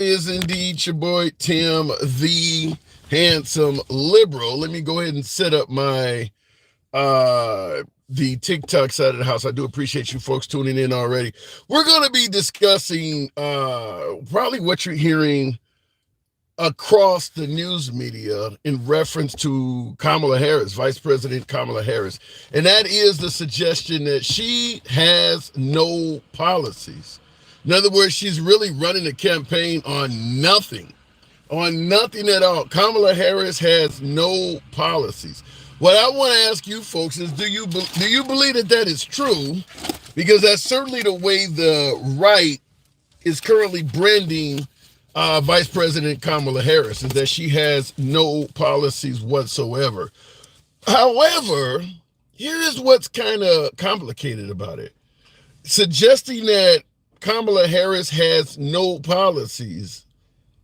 is indeed your boy Tim, the handsome liberal. Let me go ahead and set up my the TikTok side of the house. I do appreciate you folks tuning in already. We're going to be discussing probably what you're hearing across the news media in reference to Kamala Harris, Vice President Kamala Harris. And that is the suggestion that she has no policies. In other words, she's really running a campaign on nothing at all. Kamala Harris has no policies. What I want to ask you folks is, do you believe that is true? Because that's certainly the way the right is currently branding Vice President Kamala Harris, is that she has no policies whatsoever. However, here is what's kind of complicated about it. Suggesting that Kamala Harris has no policies,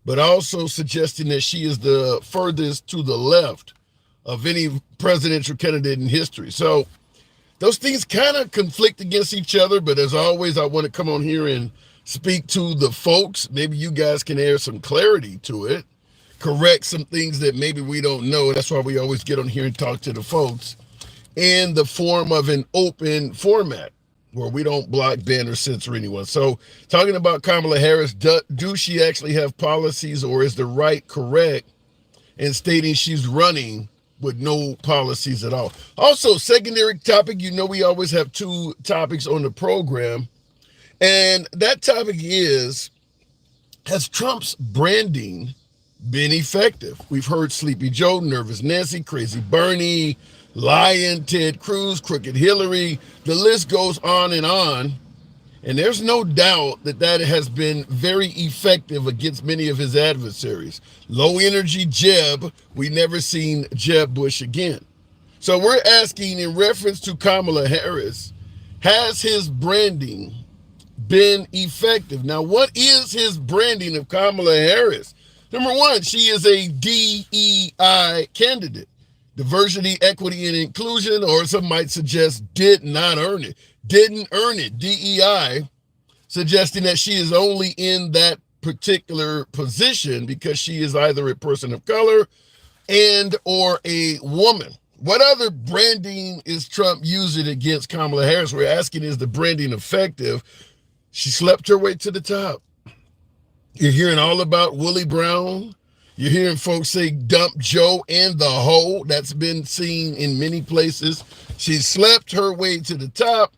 but also suggesting that she is the furthest to the left of any presidential candidate in history. So those things kind of conflict against each other, but as always, I want to come on here and speak to the folks. Maybe you guys can add some clarity to it, correct some things that maybe we don't know. That's why we always get on here and talk to the folks in the form of an open format where we don't block, ban, or censor anyone. So talking about Kamala Harris, do she actually have policies, or is the right correct in stating she's running with no policies at all? Also, secondary topic, we always have two topics on the program. And that topic is, has Trump's branding been effective? We've heard Sleepy Joe, Nervous Nancy, Crazy Bernie, Lion, Ted Cruz, Crooked Hillary. The list goes on. And there's no doubt that has been very effective against many of his adversaries. Low energy Jeb, we never seen Jeb Bush again. So we're asking, in reference to Kamala Harris, has his branding been effective? Now, what is his branding of Kamala Harris? Number one, she is a DEI candidate. Diversity, equity, and inclusion, or some might suggest didn't earn it, DEI, suggesting that she is only in that particular position because she is either a person of color and or a woman. What other branding is Trump using against Kamala Harris? We're asking, is the branding effective? She slept her way to the top. You're hearing all about Willie Brown. You're hearing folks say dump Joe and the hoe. That's been seen in many places. She slept her way to the top,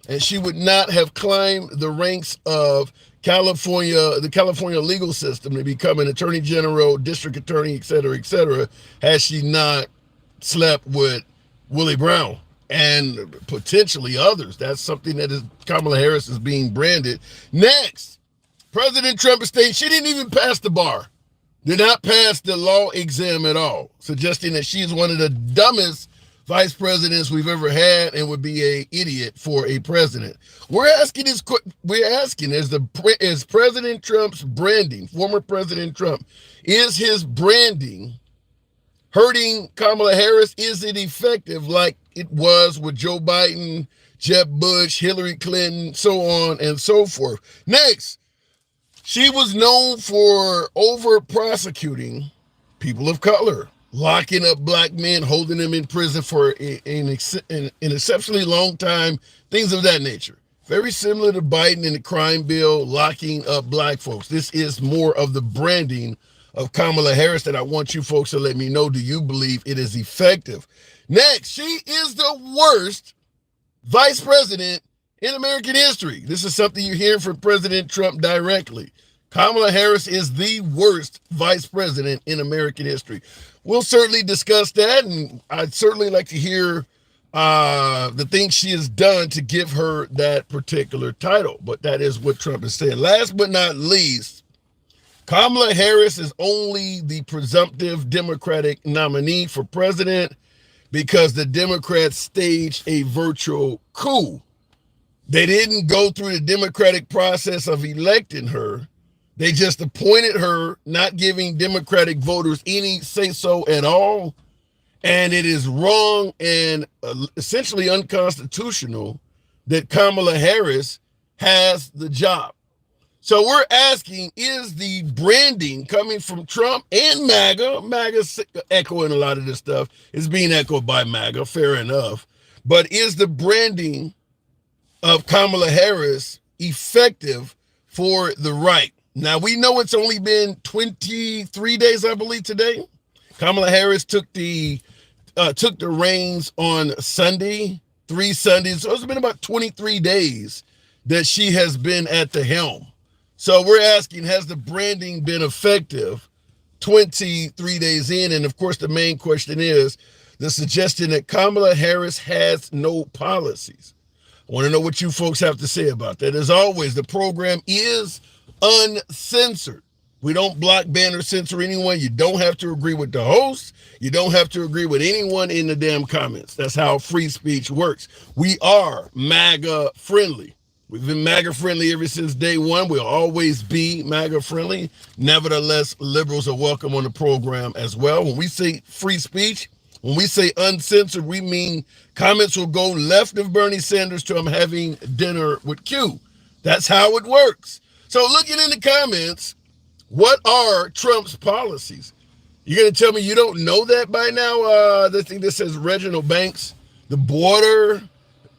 and she would not have climbed the ranks of the California legal system to become an attorney general, district attorney, et cetera, had she not slept with Willie Brown and potentially others. That's something that Kamala Harris is being branded. Next, President Trump is saying she didn't even pass the bar. Did not pass the law exam at all, suggesting that she is one of the dumbest vice presidents we've ever had and would be an idiot for a president. We're asking, is President Trump's branding, former President Trump, is his branding hurting Kamala Harris? Is it effective like it was with Joe Biden, Jeb Bush, Hillary Clinton, so on and so forth? Next, she was known for over-prosecuting people of color, locking up black men, holding them in prison for an exceptionally long time, things of that nature. Very similar to Biden and the crime bill, locking up black folks. This is more of the branding of Kamala Harris that I want you folks to let me know. Do you believe it is effective? Next, she is the worst vice president in American history. This is something you're hearing from President Trump directly. Kamala Harris is the worst vice president in American history. We'll certainly discuss that, and I'd certainly like to hear the things she has done to give her that particular title. But that is what Trump is saying. Last but not least, Kamala Harris is only the presumptive Democratic nominee for president because the Democrats staged a virtual coup. They didn't go through the democratic process of electing her. They just appointed her, not giving Democratic voters any say-so at all. And it is wrong and essentially unconstitutional that Kamala Harris has the job. So we're asking, is the branding coming from Trump and MAGA? MAGA's echoing a lot of this stuff. It's being echoed by MAGA, fair enough. But is the branding of Kamala Harris effective for the right? Now, we know it's only been 23 days, I believe, today. Kamala Harris took the reins on Sunday, 3 Sundays. So it's been about 23 days that she has been at the helm. So we're asking, has the branding been effective 23 days in? And of course, the main question is the suggestion that Kamala Harris has no policies. I want to know what you folks have to say about that. As always, the program is uncensored. We don't block, ban, or censor anyone. You don't have to agree with the host. You don't have to agree with anyone in the damn comments. That's how free speech works. We are MAGA friendly. We've been MAGA friendly ever since day one. We'll always be MAGA friendly. Nevertheless, liberals are welcome on the program as well. When we say free speech, when we say uncensored, we mean comments will go left of Bernie Sanders to I'm having dinner with Q. That's how it works. So looking in the comments, what are Trump's policies? You're going to tell me you don't know that by now? The thing that says Reginald Banks, the border,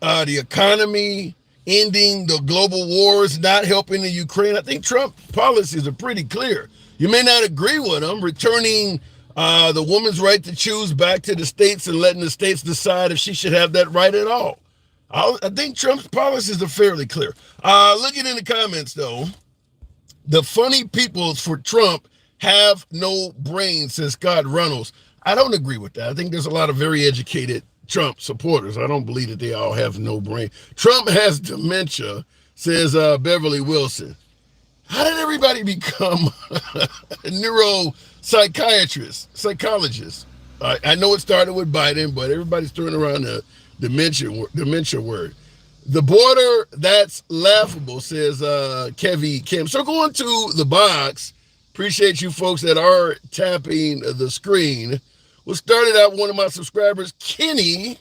the economy, ending the global wars, not helping the Ukraine. I think Trump policies are pretty clear. You may not agree with them, returning the woman's right to choose back to the states and letting the states decide if she should have that right at all. I think Trump's policies are fairly clear. Looking in the comments, though, the funny people for Trump have no brains, says Scott Reynolds. I don't agree with that. I think there's a lot of very educated Trump supporters. I don't believe that they all have no brain. Trump has dementia, says Beverly Wilson. How did everybody become neuropsychiatrists, psychologists? I know it started with Biden, but everybody's throwing around the dementia word. The border, that's laughable, says Kevy Kim. So going to the box, appreciate you folks that are tapping the screen. We'll start it out, one of my subscribers, Kenny.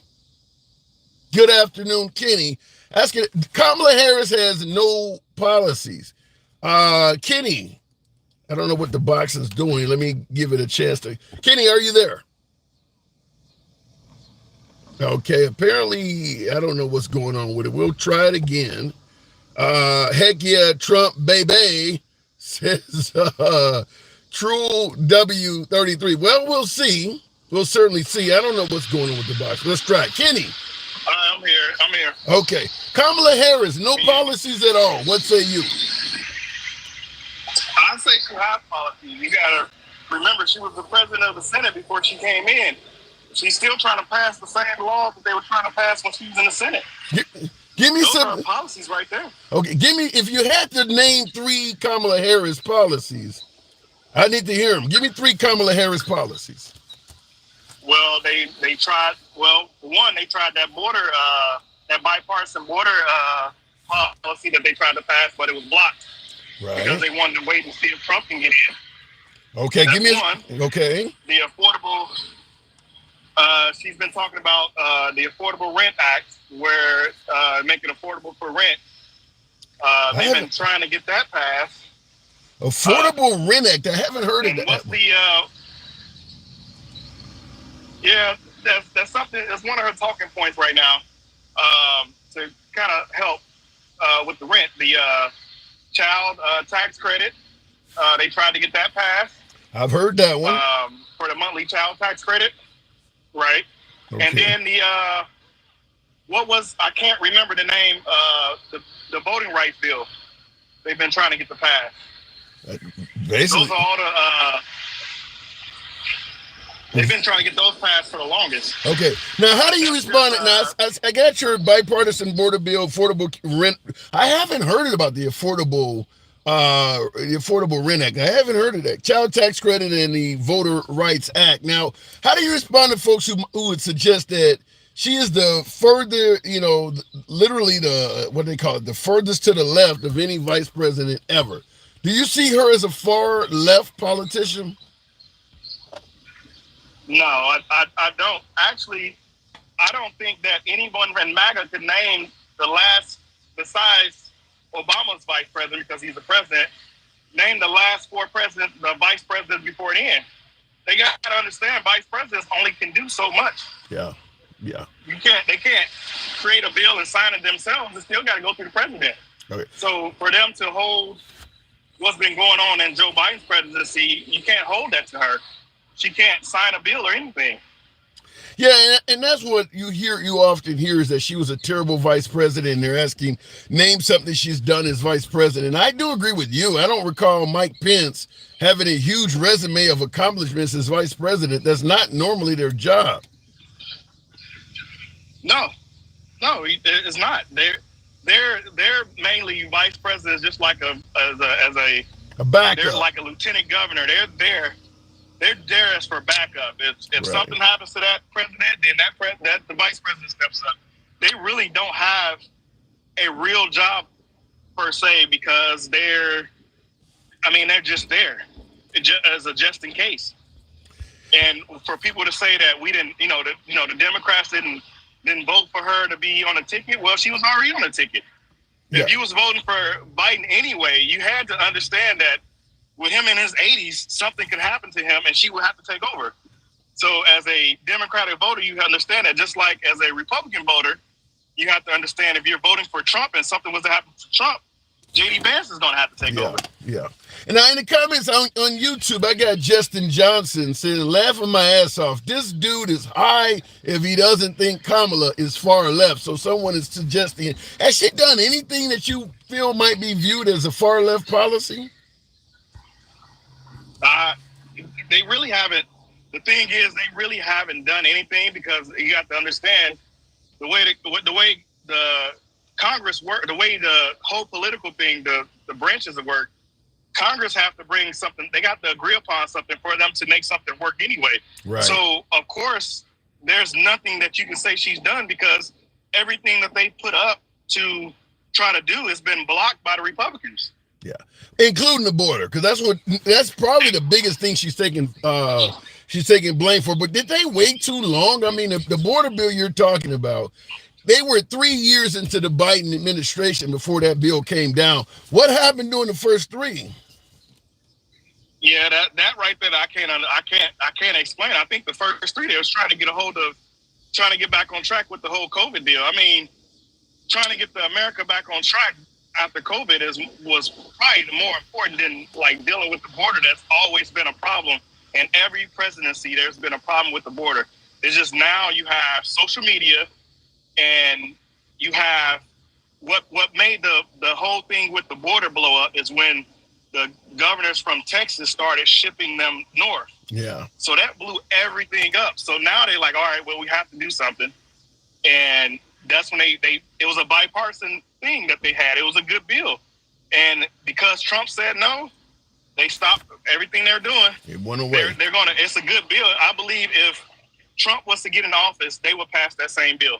Good afternoon, Kenny. Asking, Kamala Harris has no policies. Kenny, I don't know what the box is doing. Let me give it a chance to. Kenny, are you there? Okay, apparently, I don't know what's going on with it. We'll try it again. Heck yeah, Trump, baby, says True W33. Well, we'll see. We'll certainly see. I don't know what's going on with the box. Let's try it. Kenny. I'm here. Okay. Kamala Harris, no policies at all. What say you? I say she has policies. You got to remember, she was the president of the Senate before she came in. She's still trying to pass the same laws that they were trying to pass when she was in the Senate. Give me Those some are policies right there. Okay, give me, if you had to name 3 Kamala Harris policies, I need to hear them. Give me 3 Kamala Harris policies. Well, they tried. Well, one, they tried that border, that bipartisan border policy that they tried to pass, but it was blocked. Right. Because they wanted to wait and see if Trump can get in. Okay, That's give me one. Okay. The affordable. She's been talking about the Affordable Rent Act, where make it affordable for rent. They've been trying to get that passed. Affordable Rent Act. I haven't heard of that. What's the? Yeah, that's something. That's one of her talking points right now. To kind of help with the rent, the child tax credit. They tried to get that passed. I've heard that one. For the monthly child tax credit. Right. Okay. And then the I can't remember the name, the voting rights bill. They've been trying to get the pass. Basically, those are all the they've been trying to get those passed for the longest. Okay. Now how do you respond? Now I got your bipartisan border bill, affordable rent. I haven't heard about the affordable Rent Act. I haven't heard of that. Child tax credit and the Voter Rights Act. Now, how do you respond to folks who would suggest that she is the further, literally the, what they call it, the furthest to the left of any vice president ever? Do you see her as a far left politician? No, I don't. Actually, I don't think that anyone in MAGA could name the last, besides Obama's vice president because he's the president. Name the last 4 presidents, the vice presidents before then. They got to understand vice presidents only can do so much. Yeah. They can't create a bill and sign it themselves. It still got to go through the president. Okay. So for them to hold what's been going on in Joe Biden's presidency, you can't hold that to her. She can't sign a bill or anything. Yeah, and that's what you often hear is that she was a terrible vice president, and they're asking, name something she's done as vice president. And I do agree with you. I don't recall Mike Pence having a huge resume of accomplishments as vice president. That's not normally their job. No, it's not. They're mainly vice presidents, just like a backup. They're like a lieutenant governor. They're there. They're there as for backup. If something happens to that president, then the vice president steps up. They really don't have a real job per se because they're just there as a just in case. And for people to say that we didn't, the Democrats didn't vote for her to be on a ticket, well, she was already on a ticket. Yeah. If you was voting for Biden anyway, you had to understand that with him in his 80s, something could happen to him and she would have to take over. So as a Democratic voter, you understand that. Just like as a Republican voter, you have to understand if you're voting for Trump and something was to happen to Trump, J.D. Vance is going to have to take over. Yeah. And now in the comments on YouTube, I got Justin Johnson saying, laughing my ass off. This dude is high if he doesn't think Kamala is far left. So someone is suggesting, has she done anything that you feel might be viewed as a far left policy? They really haven't. The thing is, they really haven't done anything because you got to understand the way the Congress work, the way the whole political thing, the branches of work. Congress have to bring something. They got to agree upon something for them to make something work anyway. Right. So of course, there's nothing that you can say she's done because everything that they put up to try to do has been blocked by the Republicans. Yeah, including the border, because that's probably the biggest thing she's taking blame for. But did they wait too long? I mean, the border bill you're talking about, they were 3 years into the Biden administration before that bill came down. What happened during the first 3? Yeah, that right there, I can't explain. I think the first 3 they was trying to get back on track with the whole COVID deal. I mean, trying to get the America back on track after COVID was probably more important than like dealing with the border. That's always been a problem. In every presidency, there's been a problem with the border. It's just now you have social media and you have what made the whole thing with the border blow up is when the governors from Texas started shipping them north. Yeah. So that blew everything up. So now they're like, all right, well, we have to do something. And that's when it was a bipartisan thing that they had. It was a good bill. And because Trump said no, they stopped everything they're doing. It went away. It's a good bill. I believe if Trump was to get in office, they would pass that same bill.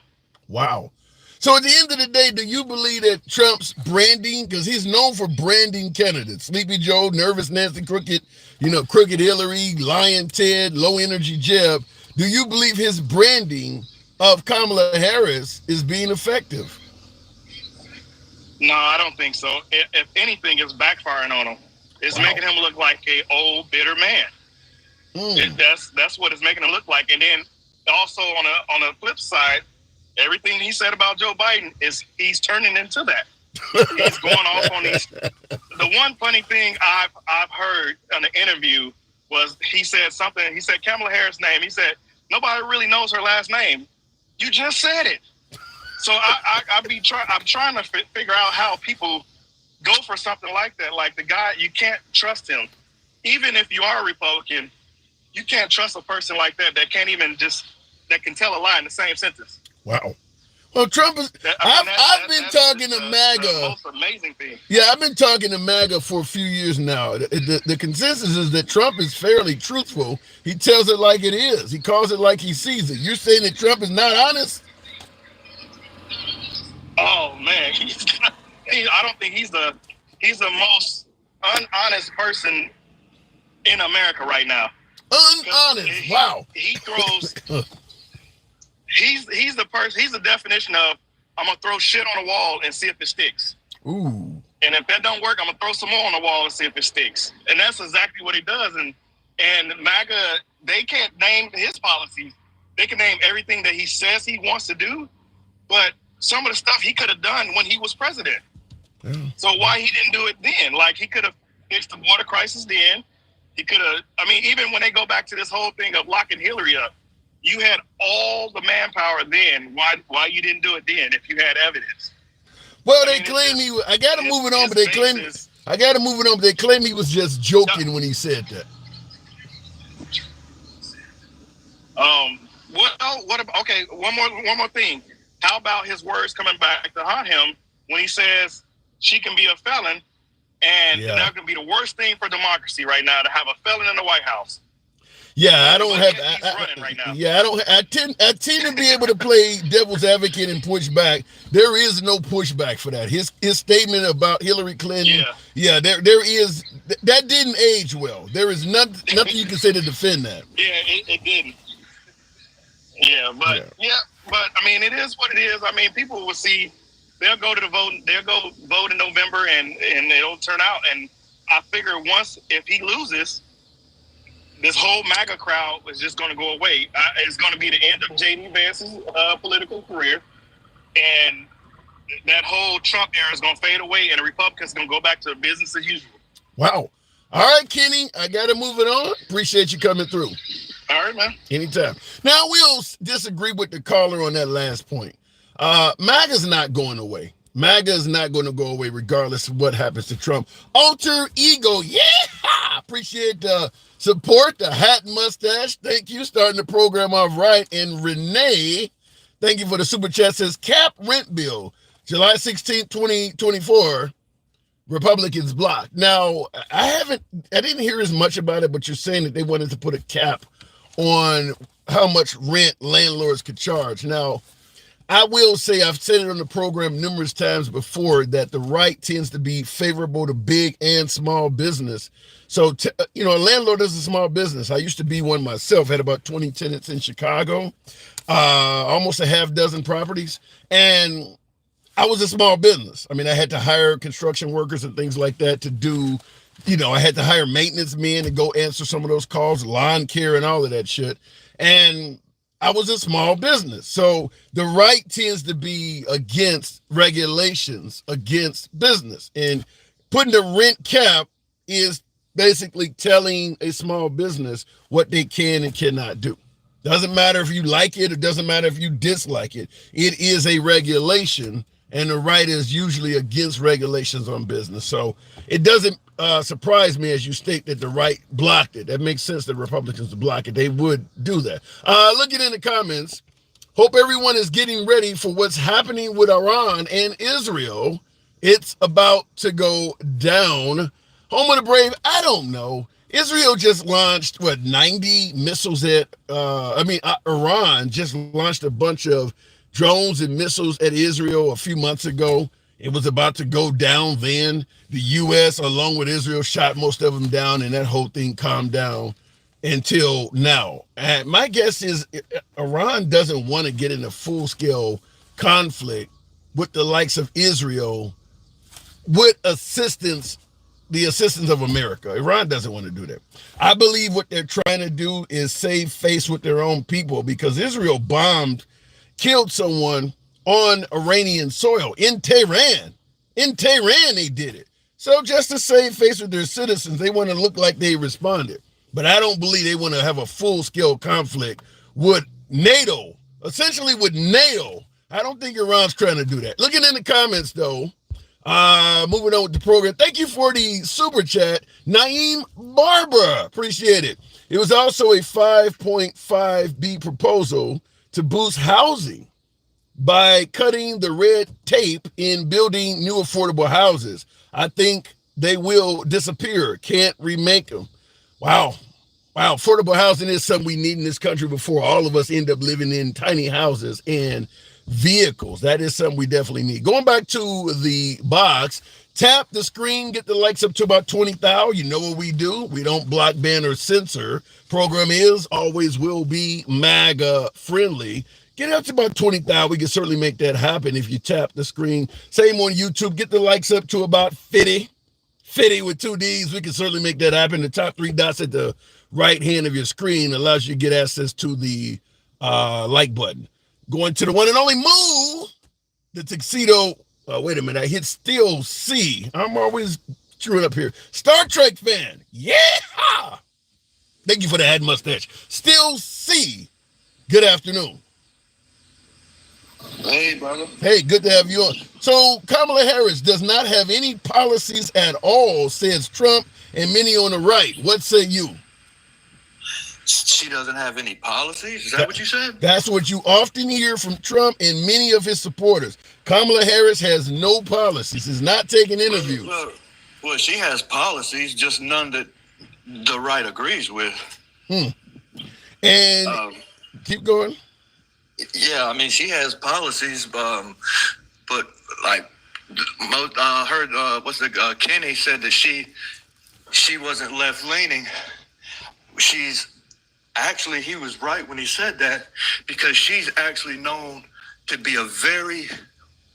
Wow. So at the end of the day, do you believe that Trump's branding, because he's known for branding candidates, Sleepy Joe, Nervous Nancy, Crooked Hillary, Lion Ted, Low Energy Jeb, do you believe his branding of Kamala Harris is being effective? No, I don't think so. If anything, it's backfiring on him. It's making him look like a old, bitter man. That's what it's making him look like. And then also on the flip side, everything he said about Joe Biden he's turning into that. He's going off on these. The one funny thing I've heard on the interview was he said something. He said Kamala Harris' name. He said nobody really knows her last name. You just said it. So I'm trying to figure out how people go for something like that. Like the guy, you can't trust him. Even if you are a Republican, you can't trust a person like that can't even that can tell a lie in the same sentence. Wow. Well, Trump is. I've been talking to MAGA. The most amazing thing. Yeah, I've been talking to MAGA for a few years now. The consensus is that Trump is fairly truthful. He tells it like it is. He calls it like he sees it. You're saying that Trump is not honest? Oh man, I don't think he's the most unhonest person in America right now. Unhonest. Wow. He throws. He's the person. He's the definition of I'm gonna throw shit on a wall and see if it sticks. Ooh. And if that don't work, I'm gonna throw some more on the wall and see if it sticks. And that's exactly what he does. And MAGA, they can't name his policies. They can name everything that he says he wants to do, but some of the stuff he could have done when he was president. So why he didn't do it then? Like, he could have fixed the water crisis then. He could have, I mean, even when they go back to this whole thing of locking Hillary up, you had all the manpower then. Why you didn't do it then if you had evidence? Well, they claim he. I got to move it on, but they claim I got to move it on. But they claim he was just joking when he said that. What about, okay, one more thing. How about his words coming back to haunt him when he says she can be a felon, and that can be the worst thing for democracy right now, to have a felon in the White House. Yeah, I don't have. Right now. Yeah, I don't. I tend to be able to play devil's advocate and push back. There is no pushback for that. His statement about Hillary Clinton. Yeah, there is. That didn't age well. There is nothing you can say to defend that. Yeah, it didn't. Yeah, but I mean, it is what it is. I mean, people will see. They'll go to the vote. They'll go vote in November, and it'll turn out. And I figure if he loses, this whole MAGA crowd is just going to go away. It's going to be the end of J.D. Vance's political career, and that whole Trump era is going to fade away, and the Republicans are going to go back to business as usual. Wow. All right, Kenny, I got to move it on. Appreciate you coming through. All right, man. Anytime. Now, we'll disagree with the caller on that last point. MAGA's not going away. MAGA is not going to go away regardless of what happens to Trump. Alter ego. Yeah. Appreciate the support, the hat and mustache. Thank you. Starting the program off right. And Renee, thank you for the super chat. Says cap rent bill, July 16th, 2024. Republicans blocked. Now, I didn't hear as much about it, but you're saying that they wanted to put a cap on how much rent landlords could charge. Now, I will say, I've said it on the program numerous times before, that the right tends to be favorable to big and small business. So, a landlord is a small business. I used to be one myself, had about 20 tenants in Chicago, almost a half dozen properties. And I was a small business. I mean, I had to hire construction workers and things like that to do, I had to hire maintenance men to go answer some of those calls, lawn care and all of that shit. And I was a small business. So the right tends to be against regulations, against business. And putting the rent cap is basically telling a small business what they can and cannot do. Doesn't matter if you like it, or doesn't matter if you dislike it. It is a regulation, and the right is usually against regulations on business. So it doesn't surprise me, as you state, that the right blocked it. That makes sense that Republicans would block it. They would do that. Looking in the comments, hope everyone is getting ready for what's happening with Iran and Israel. It's about to go down. Home of the brave, I don't know. Israel just launched, 90 missiles at, Iran just launched a bunch of drones and missiles at Israel a few months ago. It was about to go down then. The U.S., along with Israel, shot most of them down, and that whole thing calmed down until now. And my guess is Iran doesn't want to get in a full-scale conflict with the likes of Israel with the assistance of America. Iran doesn't want to do that. I believe what they're trying to do is save face with their own people, because Israel killed someone on Iranian soil in Tehran. In Tehran, they did it. So just to save face with their citizens, they want to look like they responded. But I don't believe they want to have a full-scale conflict with NATO, essentially with NATO. I don't think Iran's trying to do that. Looking in the comments, though, moving on with the program. Thank you for the super chat, Naeem Barbara. Appreciate it. It was also a 5.5B proposal to boost housing by cutting the red tape in building new affordable houses. I think they will disappear. Can't remake them. Wow. Affordable housing is something we need in this country before all of us end up living in tiny houses and vehicles. That is something we definitely need. Going back to the box, tap the screen, get the likes up to about 20,000. You know what we do. We don't block, ban, or censor. Program is, always will be MAGA friendly. Get up to about 20,000. We can certainly make that happen if you tap the screen. Same on YouTube. Get the likes up to about 50. 50 with 2 Ds. We can certainly make that happen. The top 3 dots at the right hand of your screen allows you to get access to the like button. Going to the one and only Moo, the tuxedo. Wait a minute. I hit still C. I'm always screwing up here. Star Trek fan. Yeah. Thank you for the head mustache. Still C. Good afternoon. Hey, brother. Hey, good to have you on. So Kamala Harris does not have any policies at all, says Trump and many on the right. What say you? She doesn't have any policies? Is that what you said? That's what you often hear from Trump and many of his supporters. Kamala Harris has no policies, is not taking interviews. Well, she has policies, just none that the right agrees with. And keep going. Yeah, I mean, she has policies, but like I heard, Cheney said that she wasn't left leaning. Actually, he was right when he said that, because she's actually known to be a very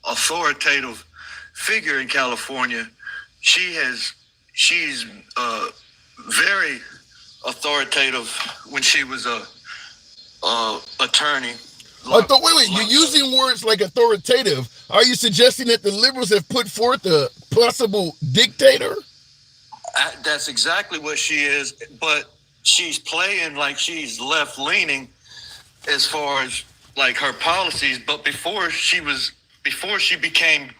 authoritative figure in California. She's very authoritative when she was a attorney. Wait, you're using words like authoritative. Are you suggesting that the liberals have put forth a possible dictator? That's exactly what she is, but she's playing like she's left-leaning as far as like her policies. But before she became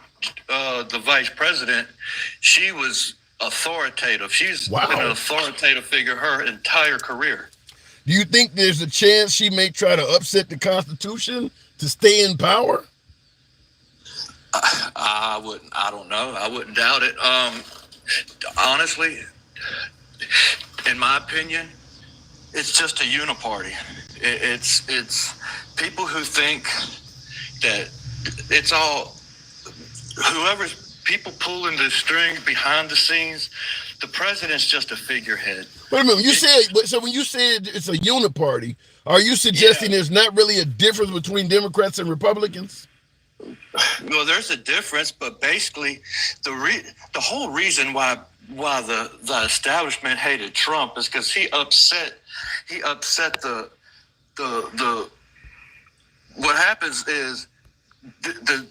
the vice president, she was authoritative. She's been an authoritative figure her entire career. Do you think there's a chance she may try to upset the Constitution to stay in power? I don't know. I wouldn't doubt it. Honestly, in my opinion, it's just a uniparty. It's people who think that it's all people pulling the strings behind the scenes. The president's just a figurehead. Wait a minute. When you said it's a uniparty, are you suggesting there's not really a difference between Democrats and Republicans? Well, there's a difference, but basically, the whole reason why the establishment hated Trump is because he upset the what happens is the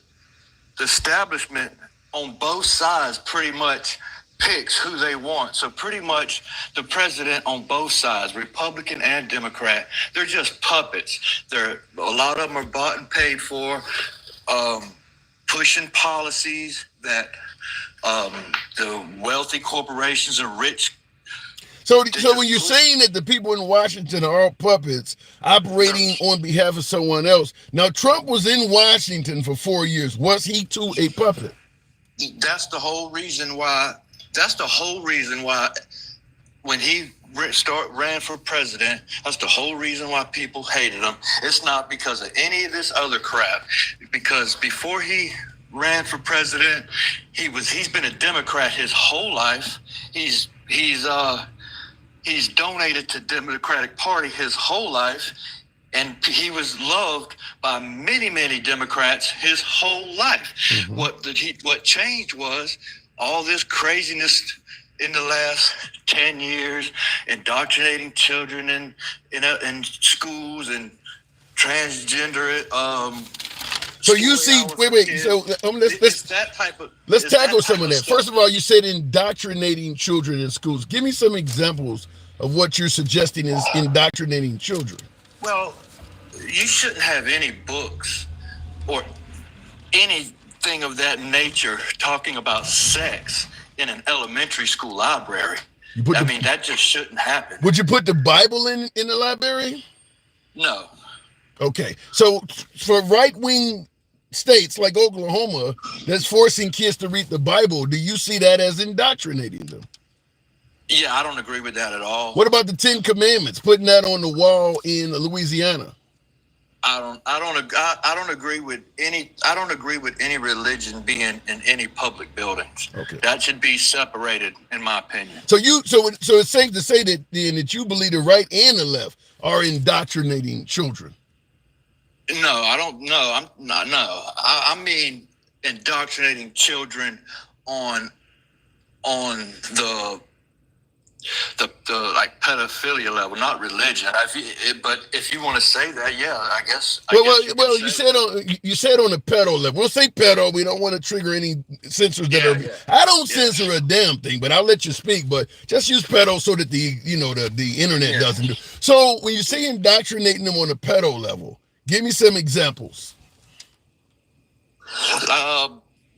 establishment on both sides pretty much picks who they want. So pretty much the president on both sides, Republican and Democrat, they're just puppets. A lot of them are bought and paid for, pushing policies that the wealthy corporations and rich. So when you're saying that the people in Washington are all puppets operating on behalf of someone else, now Trump was in Washington for 4 years. Was he too a puppet? That's the whole reason why. When he ran for president, that's the whole reason why people hated him. It's not because of any of this other crap. Because before he ran for president, he's been a Democrat his whole life. He's donated to Democratic Party his whole life, and he was loved by many, many Democrats his whole life. Mm-hmm. What changed was all this craziness in the last 10 years, indoctrinating children in schools and transgender. So you see, wait. So let's tackle some of that. First of all, you said indoctrinating children in schools. Give me some examples of what you're suggesting is indoctrinating children. Well, you shouldn't have any books or anything of that nature talking about sex in an elementary school library. That just shouldn't happen. Would you put the Bible in the library? No. Okay. So for right-wing states like Oklahoma that's forcing kids to read the Bible, do you see that as indoctrinating them? Yeah, I don't agree with that at all. What about the 10 Commandments, putting that on the wall in Louisiana? I don't agree with any religion being in any public buildings. Okay. That should be separated, in my opinion. So it's safe to say that you believe the right and the left are indoctrinating children. No, I don't know. I'm not. No, I mean indoctrinating children on the like pedophilia level, not religion. But if you want to say that, yeah, I guess. You said on the pedo level. We'll say pedo. We don't want to trigger any censors that are. Yeah. I don't censor a damn thing, but I'll let you speak. But just use pedo so that the internet doesn't do. So when you say indoctrinating them on a pedo level, give me some examples.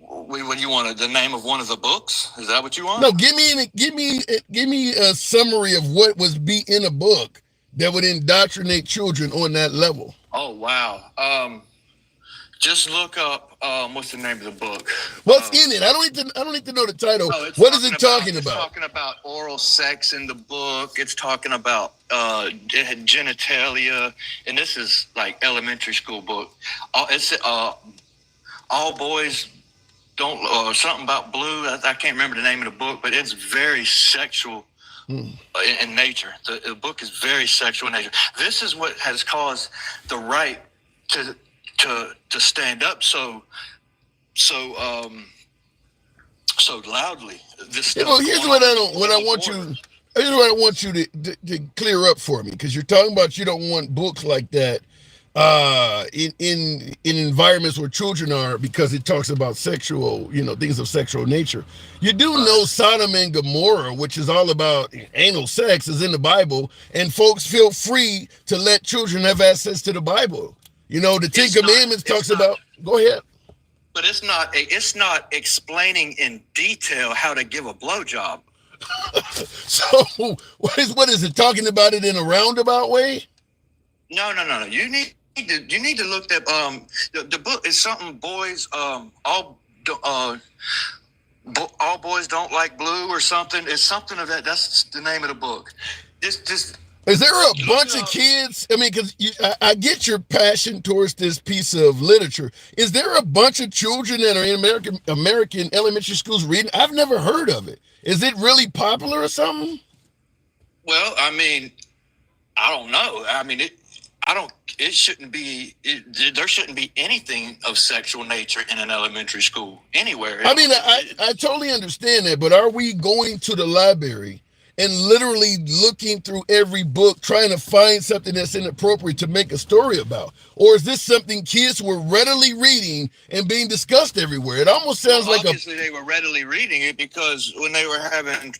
What do you want? The name of one of the books? Is that what you want? No, give me a summary of what was be in a book that would indoctrinate children on that level. Oh wow! Just look up what's the name of the book? What's in it? I don't need to know the title. What is it talking about? It's talking about oral sex in the book. It's talking about genitalia, and this is like elementary school book. It's all boys don't, or something about blue. I can't remember the name of the book, but it's very sexual in nature. The book is very sexual in nature. This is what has caused the right to stand up so loudly. Here's what I want you to clear up for me, because you're talking about you don't want books like that in environments where children are, because it talks about sexual, things of sexual nature. You do know Sodom and Gomorrah, which is all about anal sex, is in the Bible, and folks feel free to let children have access to the Bible. The Ten Commandments talks about. Go ahead. But it's not explaining in detail how to give a blowjob. So what is it talking about it in a roundabout way? No. You need to look at the book is something boys all boys don't like blue or something. It's something of that. That's the name of the book. Is there a bunch of kids? I mean, because I get your passion towards this piece of literature. Is there a bunch of children that are in American elementary schools reading? I've never heard of it. Is it really popular or something? Well, I mean, I don't know. I mean, it shouldn't be. There shouldn't be anything of sexual nature in an elementary school anywhere. I mean, I totally understand that, but are we going to the library and literally looking through every book, trying to find something that's inappropriate to make a story about? Or is this something kids were readily reading and being discussed everywhere? It almost sounds like obviously they were readily reading it, because when they were having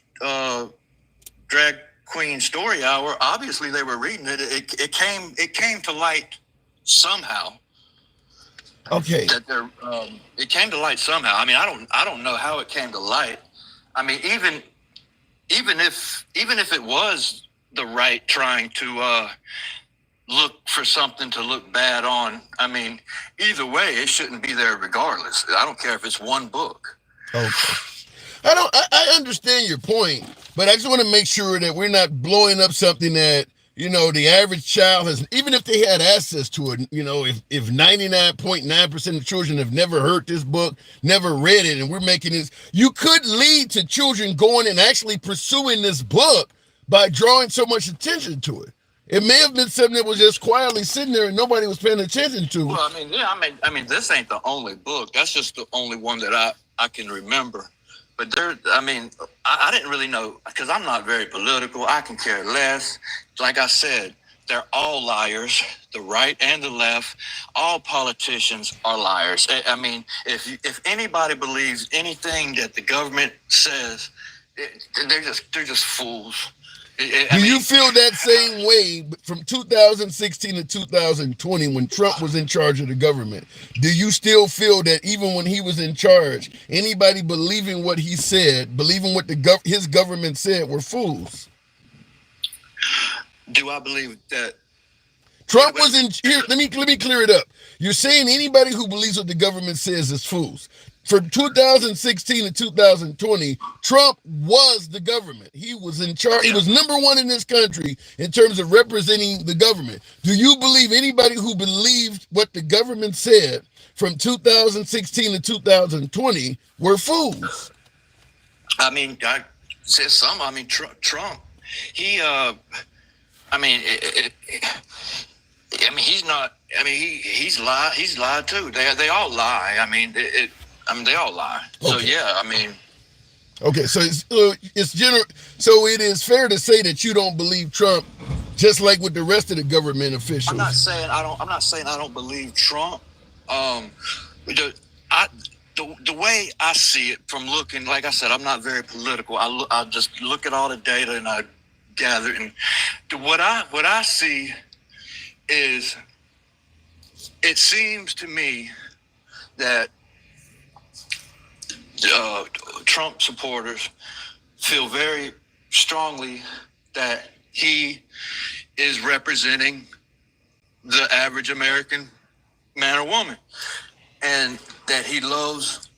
drag queen story hour, obviously they were reading it. It came to light somehow. Okay. That it came to light somehow. I mean, I don't know how it came to light. I mean, even if it was the right trying to look for something to look bad on, I mean, either way, it shouldn't be there regardless. I don't care if it's one book. Okay. I understand your point, but I just want to make sure that we're not blowing up something that, the average child has, even if they had access to it, if 99.9% of children have never heard this book, never read it, and we're making this, you could lead to children going and actually pursuing this book by drawing so much attention to it. It may have been something that was just quietly sitting there and nobody was paying attention to. Well, I mean, this ain't the only book. That's just the only one that I can remember. But I didn't really know, because I'm not very political. I can care less. Like I said, they're all liars, the right and the left. All politicians are liars. I mean, if anybody believes anything that the government says, they're just fools. Do you feel that same way from 2016 to 2020 when Trump was in charge of the government? Do you still feel that even when he was in charge, anybody believing what he said, believing what his government said, were fools? Do I believe that Trump was in here? Let me clear it up. You're saying anybody who believes what the government says is fools. From 2016 to 2020, Trump was the government. He was in charge. He was number one in this country in terms of representing the government. Do you believe anybody who believed what the government said from 2016 to 2020 were fools? I mean, I said some. I mean, Trump, he I mean, he's not. I mean, he's lied. He's lied too. They all lie. I mean, they all lie. Okay. So yeah, I mean. Okay, so it's general. So it is fair to say that you don't believe Trump, just like with the rest of the government officials. I'm not saying I don't believe Trump. The way I see it from looking, like I said, I'm not very political. I just look at all the data and I gather, and what I see is, it seems to me that Trump supporters feel very strongly that he is representing the average American man or woman, and that he loves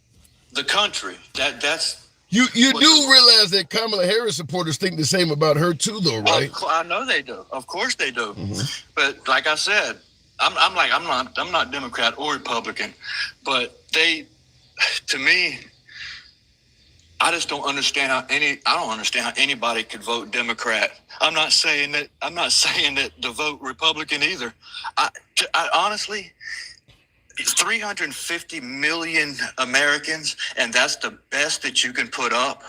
the country. That's you do realize that Kamala Harris supporters think the same about her too, though, right? I know they do. Of course they do. Mm-hmm. But like I said, I'm not Democrat or Republican, but to me, I just don't understand how anybody could vote Democrat. I'm not saying that to vote Republican either. I honestly, 350 million Americans, and that's the best that you can put up.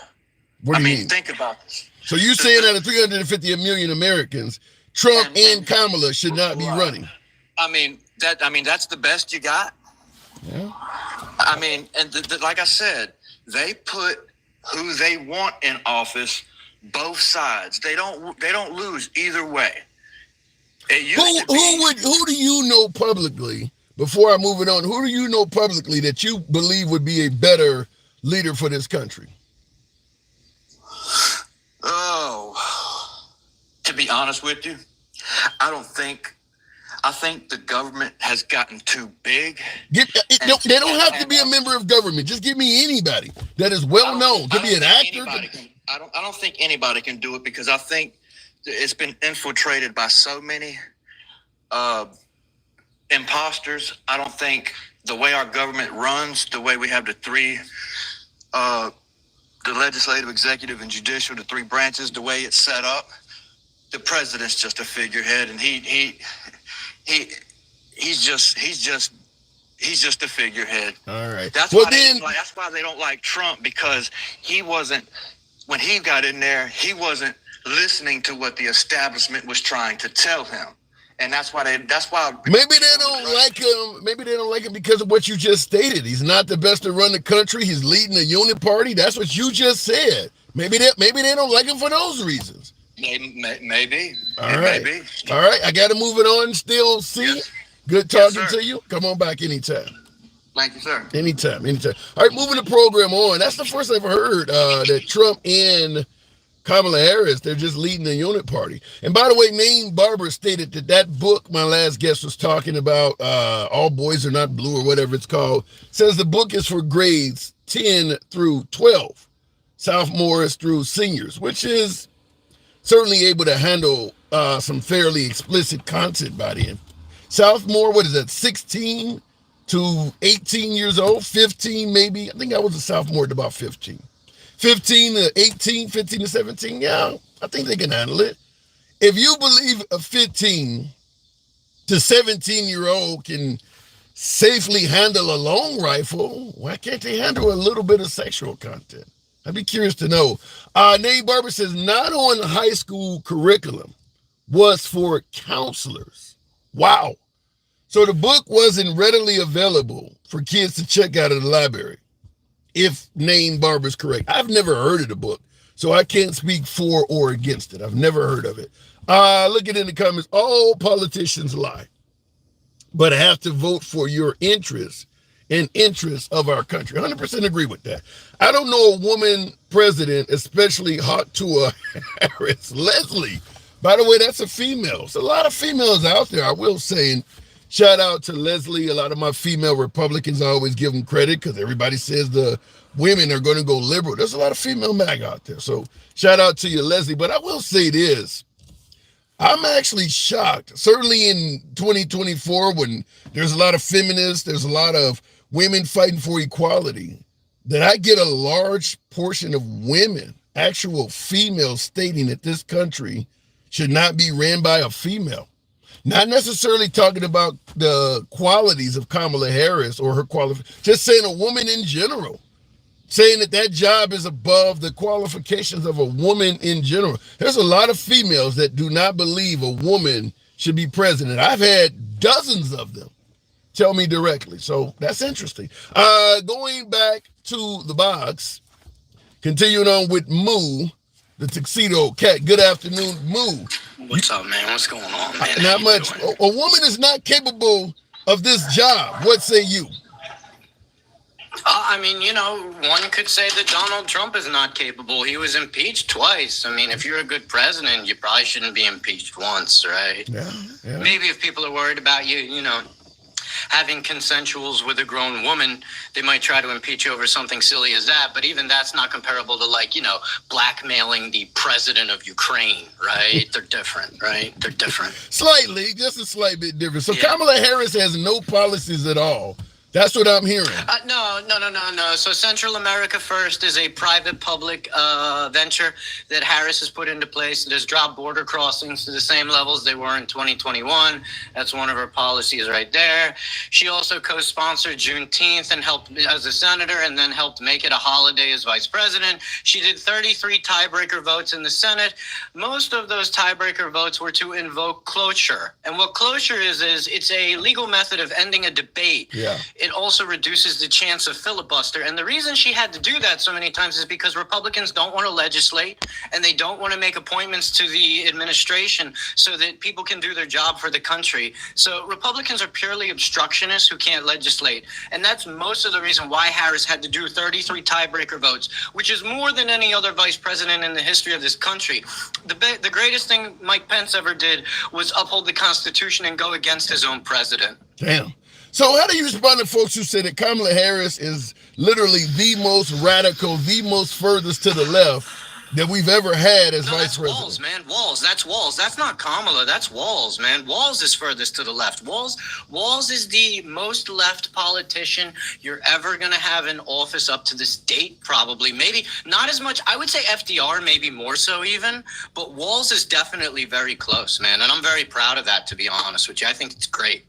What do you mean? Think about this. So you're saying out of 350 million Americans, Trump and Kamala should not be running? I mean, that's the best you got. Yeah. I mean, and like I said, they put who they want in office, both sides. They don't lose either way. Who do you know publicly, before I move it on, who do you know publicly that you believe would be a better leader for this country? Oh, to be honest with you, I think the government has gotten too big. They don't have to be a member of government. Just give me anybody that is well known. Could be an actor. I don't think anybody can do it, because I think it's been infiltrated by so many imposters. I don't think the way our government runs, the way we have the legislative, executive, and judicial, the three branches, the way it's set up, the president's just a figurehead, and he's just a figurehead. All right. That's why they don't like Trump, because when he got in there, he wasn't listening to what the establishment was trying to tell him. And that's why maybe they don't like him. Maybe they don't like him because of what you just stated. He's not the best to run the country. He's leading a unit party. That's what you just said. Maybe they don't like him for those reasons. Maybe. All right. All right. I got to move it on. Still, see. Yes. Good talking to you. Come on back anytime. Thank you, sir. Anytime. All right, moving the program on. That's the first I've heard that Trump and Kamala Harris, they're just leading the unit party. And by the way, Maine Barber stated that book my last guest was talking about, All Boys Are Not Blue or whatever it's called, says the book is for grades 10 through 12, sophomores through seniors, which is certainly able to handle some fairly explicit content by then. Sophomore, what is that, 16 to 18 years old, 15 maybe? I think I was a sophomore at about 15. 15 to 18, 15 to 17, yeah, I think they can handle it. If you believe a 15 to 17-year-old can safely handle a long rifle, why can't they handle a little bit of sexual content? I'd be curious to know. Nate Barber says, not on high school curriculum, was for counselors. Wow. So the book wasn't readily available for kids to check out of the library, if Nate Barber's correct. I've never heard of the book, so I can't speak for or against it. I've never heard of it. Look at in the comments, all politicians lie, but have to vote for your interests and interests of our country. 100% agree with that. I don't know a woman president, especially hot to a Harris. Leslie, by the way, that's a female. There's a lot of females out there, I will say. And shout out to Leslie. A lot of my female Republicans, I always give them credit because everybody says the women are going to go liberal. There's a lot of female Maga out there. So shout out to you, Leslie. But I will say this. I'm actually shocked, certainly in 2024, when there's a lot of feminists, there's a lot of women fighting for equality, that I get a large portion of women, actual females, stating that this country should not be ran by a female. Not necessarily talking about the qualities of Kamala Harris or her qualifications, just saying a woman in general. Saying that job is above the qualifications of a woman in general. There's a lot of females that do not believe a woman should be president. I've had dozens of them tell me directly. So that's interesting. Going back to the box, continuing on with Moo, the tuxedo cat. Good afternoon, Moo. What's up, man? What's going on, man? Not much. A woman is not capable of this job. What say you? I mean, one could say that Donald Trump is not capable. He was impeached twice. I mean, if you're a good president, you probably shouldn't be impeached once, right? Yeah. Maybe if people are worried about you, having consensuals with a grown woman, they might try to impeach you over something silly as that. But even that's not comparable to, blackmailing the president of Ukraine, right? They're different, right? They're different. Slightly, just a slight bit different. So yeah. Kamala Harris has no policies at all. That's what I'm hearing. No. So Central America First is a private-public venture that Harris has put into place that has dropped border crossings to the same levels they were in 2021. That's one of her policies right there. She also co-sponsored Juneteenth and helped as a senator and then helped make it a holiday as vice president. She did 33 tiebreaker votes in the Senate. Most of those tiebreaker votes were to invoke cloture. And what cloture is it's a legal method of ending a debate. Yeah. It also reduces the chance of filibuster. And the reason she had to do that so many times is because Republicans don't want to legislate and they don't want to make appointments to the administration so that people can do their job for the country. So Republicans are purely obstructionists who can't legislate. And that's most of the reason why Harris had to do 33 tiebreaker votes, which is more than any other vice president in the history of this country. The greatest thing Mike Pence ever did was uphold the Constitution and go against his own president. Damn. So how do you respond to folks who say that Kamala Harris is literally the most radical, the most furthest to the left that we've ever had as vice president? Walz, man. Walz. That's Walz. That's not Kamala. That's Walz, man. Walz is furthest to the left. Walz is the most left politician you're ever going to have in office up to this date, probably. Maybe not as much. I would say FDR, maybe more so even. But Walz is definitely very close, man. And I'm very proud of that, to be honest with you. I think it's great.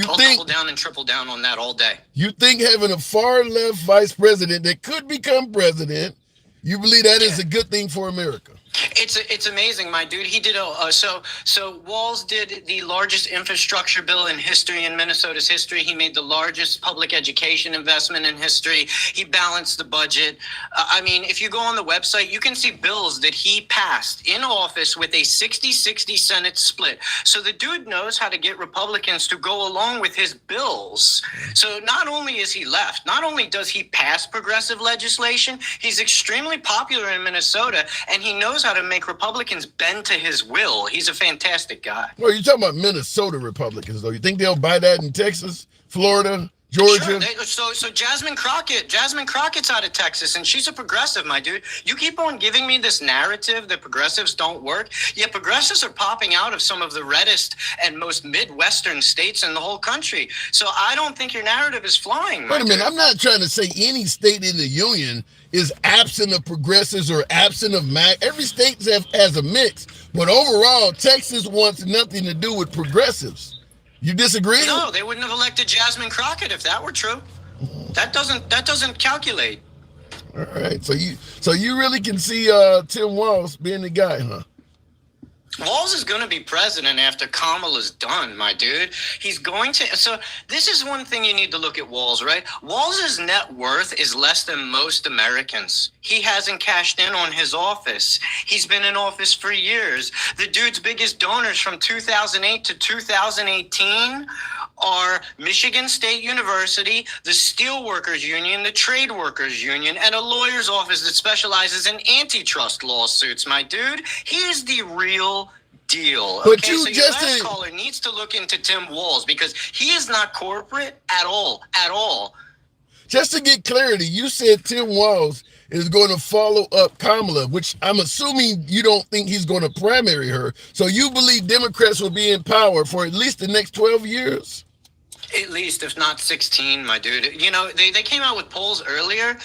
I'll double down and triple down on that all day. You think having a far left vice president that could become president, you believe that is a good thing for America? It's amazing, my dude. He did so Walz did the largest infrastructure bill in history, in Minnesota's history. He made the largest public education investment in history. He balanced the budget. I mean, if you go on the website, you can see bills that he passed in office with a 60-60 Senate split. So the dude knows how to get Republicans to go along with his bills. So not only is he left, not only does he pass progressive legislation, he's extremely popular in Minnesota, and he knows how to make Republicans bend to his will. He's a fantastic guy. Well, you're talking about Minnesota Republicans, though. You think they'll buy that in Texas, Florida, Georgia? Sure. So Jasmine Crockett's out of Texas, and she's a progressive, my dude. You keep on giving me this narrative that progressives don't work. Yeah, progressives are popping out of some of the reddest and most Midwestern states in the whole country. So I don't think your narrative is flying. Wait a minute. I'm not trying to say any state in the union is absent of progressives or absent of MAC. Every state has a mix. But overall, Texas wants nothing to do with progressives. You disagree? No, they wouldn't have elected Jasmine Crockett if that were true. That doesn't calculate. All right. So you really can see Tim Walz being the guy, huh? Walz is going to be president after Kamala's done, my dude. He's going to. So this is one thing you need to look at Walz, right? Walz's net worth is less than most Americans. He hasn't cashed in on his office. He's been in office for years. The dude's biggest donors from 2008 to 2018 are Michigan State University, the Steelworkers Union, the Trade Workers Union, and a lawyer's office that specializes in antitrust lawsuits, my dude. He is the real deal. But okay, you so your last caller needs to look into Tim Walz because he is not corporate at all. Just to get clarity, you said Tim Walz is going to follow up Kamala, which I'm assuming you don't think he's going to primary her. So you believe Democrats will be in power for at least the next 12 years? At least, if not 16, my dude. You know, they came out with polls earlier.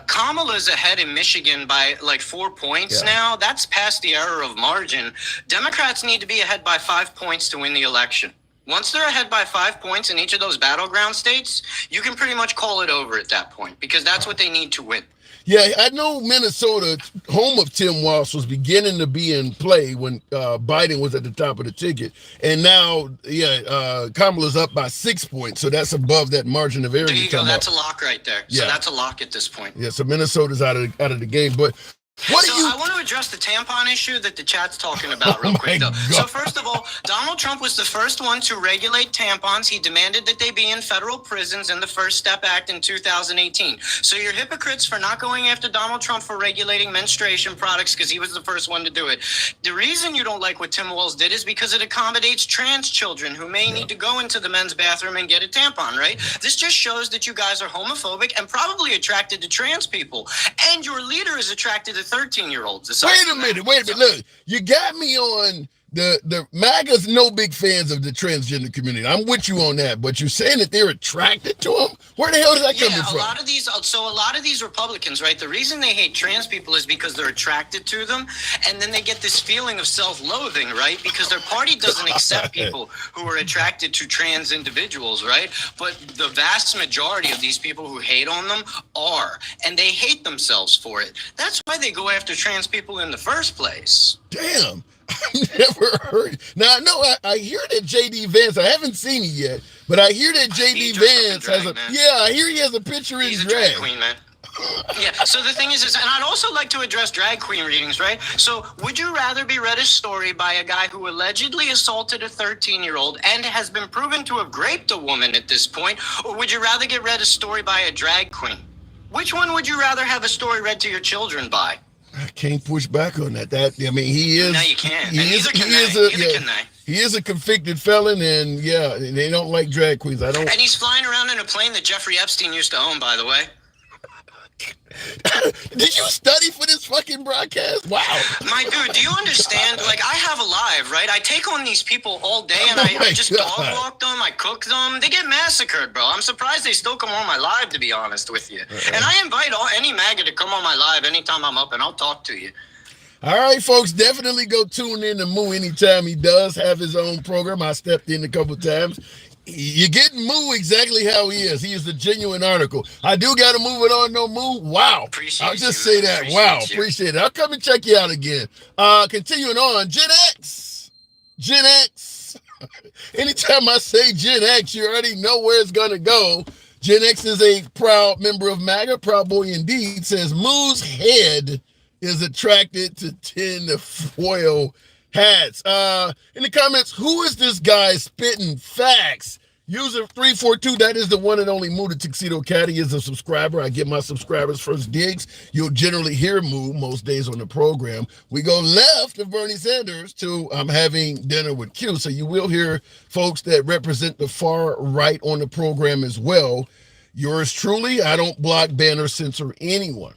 Kamala's ahead in Michigan by like 4 points now. That's past the error of margin. Democrats need to be ahead by 5 points to win the election. Once they're ahead by 5 points in each of those battleground states, you can pretty much call it over at that point, because that's what they need to win. Yeah, I know Minnesota, home of Tim Walz, was beginning to be in play when Biden was at the top of the ticket. And now, Kamala's up by 6 points, so that's above that margin of error. There you go. That's a lock right there. Yeah. So that's a lock at this point. Yeah, so Minnesota's out of the game. But I want to address the tampon issue that the chat's talking about real quick, though. So first of all, Donald Trump was the first one to regulate tampons. He demanded that they be in federal prisons in the First Step Act in 2018. So you're hypocrites for not going after Donald Trump for regulating menstruation products because he was the first one to do it. The reason you don't like what Tim Walz did is because it accommodates trans children who may need to go into the men's bathroom and get a tampon, right? This just shows that you guys are homophobic and probably attracted to trans people. And your leader is attracted to 13-year-olds. Wait a minute. Look, you got me on the MAGA's no big fans of the transgender community. I'm with you on that, but you're saying that they're attracted to them? Where the hell is that coming from? A lot of these Republicans, right, the reason they hate trans people is because they're attracted to them, and then they get this feeling of self-loathing, right, because their party doesn't accept people who are attracted to trans individuals, right? But the vast majority of these people who hate on them are, and they hate themselves for it. That's why they go after trans people in the first place. Damn. I've never heard. Now, I know I hear that J.D. Vance, I haven't seen it yet, but I hear that J.D. Vance has I hear he has a picture in drag. He's a drag queen, man. Yeah, so the thing is, and I'd also like to address drag queen readings, right? So would you rather be read a story by a guy who allegedly assaulted a 13-year-old and has been proven to have raped a woman at this point, or would you rather get read a story by a drag queen? Which one would you rather have a story read to your children by? I can't push back on that. He is. No, you can't. He is a convicted felon, and they don't like drag queens. I don't. And he's flying around in a plane that Jeffrey Epstein used to own, by the way. Did you study for this fucking broadcast? Wow. My dude, do you understand? Like, I have a live, right? I take on these people all day, and I just dog walk them, I cook them. They get massacred, bro. I'm surprised they still come on my live, to be honest with you. And I invite any MAGA to come on my live anytime I'm up, and I'll talk to you. All right, folks, definitely go tune in to Moo anytime he does have his own program. I stepped in a couple times. You're getting Moo exactly how he is. He is the genuine article. I do got to move it on, no Moo. Wow. I'll just say that. Appreciate it. I'll come and check you out again. Continuing on, Gen X. Anytime I say Gen X, you already know where it's going to go. Gen X is a proud member of MAGA. Proud boy indeed. Says Moo's head is attracted to tinfoil hats. In the comments, who is this guy spitting facts? User 342, that is the one and only Moo the Tuxedo Cat. He is a subscriber. I give my subscribers first digs. You'll generally hear Moo most days on the program. We go left of Bernie Sanders to I'm having dinner with Q. So you will hear folks that represent the far right on the program as well. Yours truly, I don't block, ban, or censor anyone.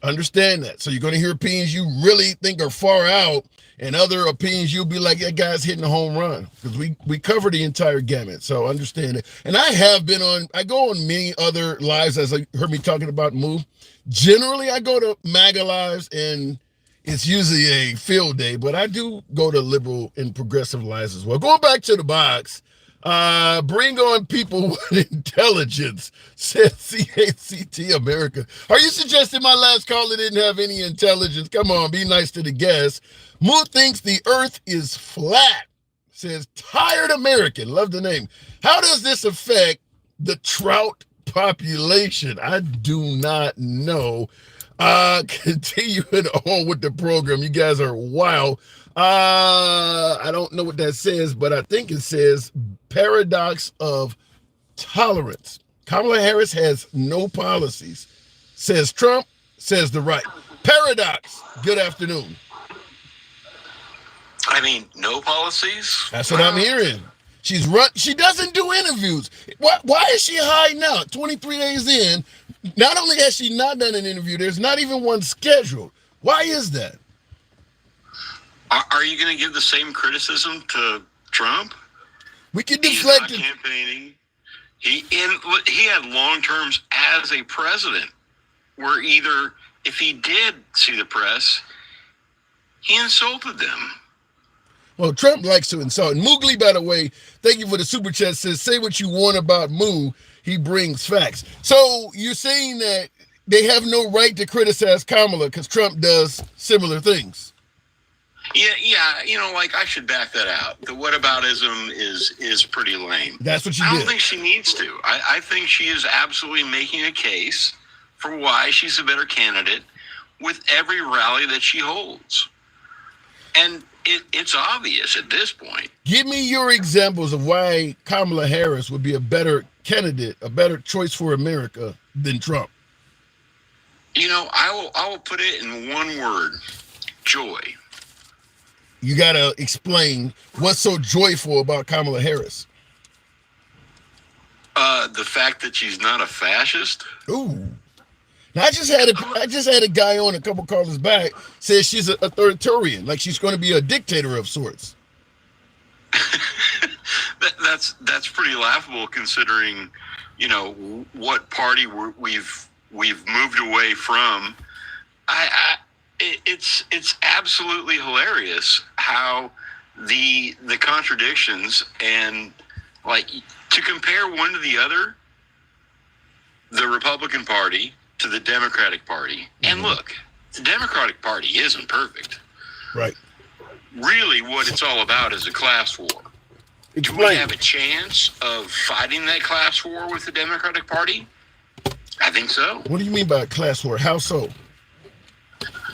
Understand that. So you're going to hear opinions you really think are far out, and other opinions you'll be like, that guy's hitting a home run, because we cover the entire gamut. So understand it. And I go on many other lives, as you heard me talking about Moo. Generally, I go to MAGA lives, and it's usually a field day, but I do go to liberal and progressive lives as well. Going back to the box, bring on people with intelligence, said CACT America. Are you suggesting my last caller didn't have any intelligence? Come on, be nice to the guests. Moo thinks the earth is flat, says Tired American. Love the name. How does this affect the trout population? I do not know. Continuing on with the program. You guys are wild. I don't know what that says, but I think it says paradox of tolerance. Kamala Harris has no policies, says Trump, says the right. Paradox. Good afternoon. I mean, no policies? That's what I'm hearing. She doesn't do interviews. Why is she hiding out? 23 days in, not only has she not done an interview, there's not even one scheduled. Why is that? Are you going to give the same criticism to Trump? We can deflect He's not campaigning. He had long terms as a president where either if he did see the press, he insulted them. Well, Trump likes to insult. And Moogly, by the way, thank you for the super chat, says, say what you want about Moo, he brings facts. So you're saying that they have no right to criticize Kamala because Trump does similar things. Yeah, you know, like I should back that out. The whataboutism is pretty lame. That's what you I did. don't think she needs to. I think she is absolutely making a case for why she's a better candidate with every rally that she holds. And it's obvious at this point. Give me your examples of why Kamala Harris would be a better candidate, a better choice for America than Trump. You know, I will put it in one word: joy. You got to explain what's so joyful about Kamala Harris. The fact that she's not a fascist. Ooh. Now, I just had a guy on a couple callers back says she's an authoritarian, like she's going to be a dictator of sorts. That's pretty laughable considering, you know, what party we've moved away from. It's absolutely hilarious how the contradictions and, like, to compare one to the other, the Republican Party to the Democratic Party. And look, the Democratic Party isn't perfect. Right. Really, what it's all about is a class war. Do we have a chance of fighting that class war with the Democratic Party? I think so. What do you mean by a class war? How so?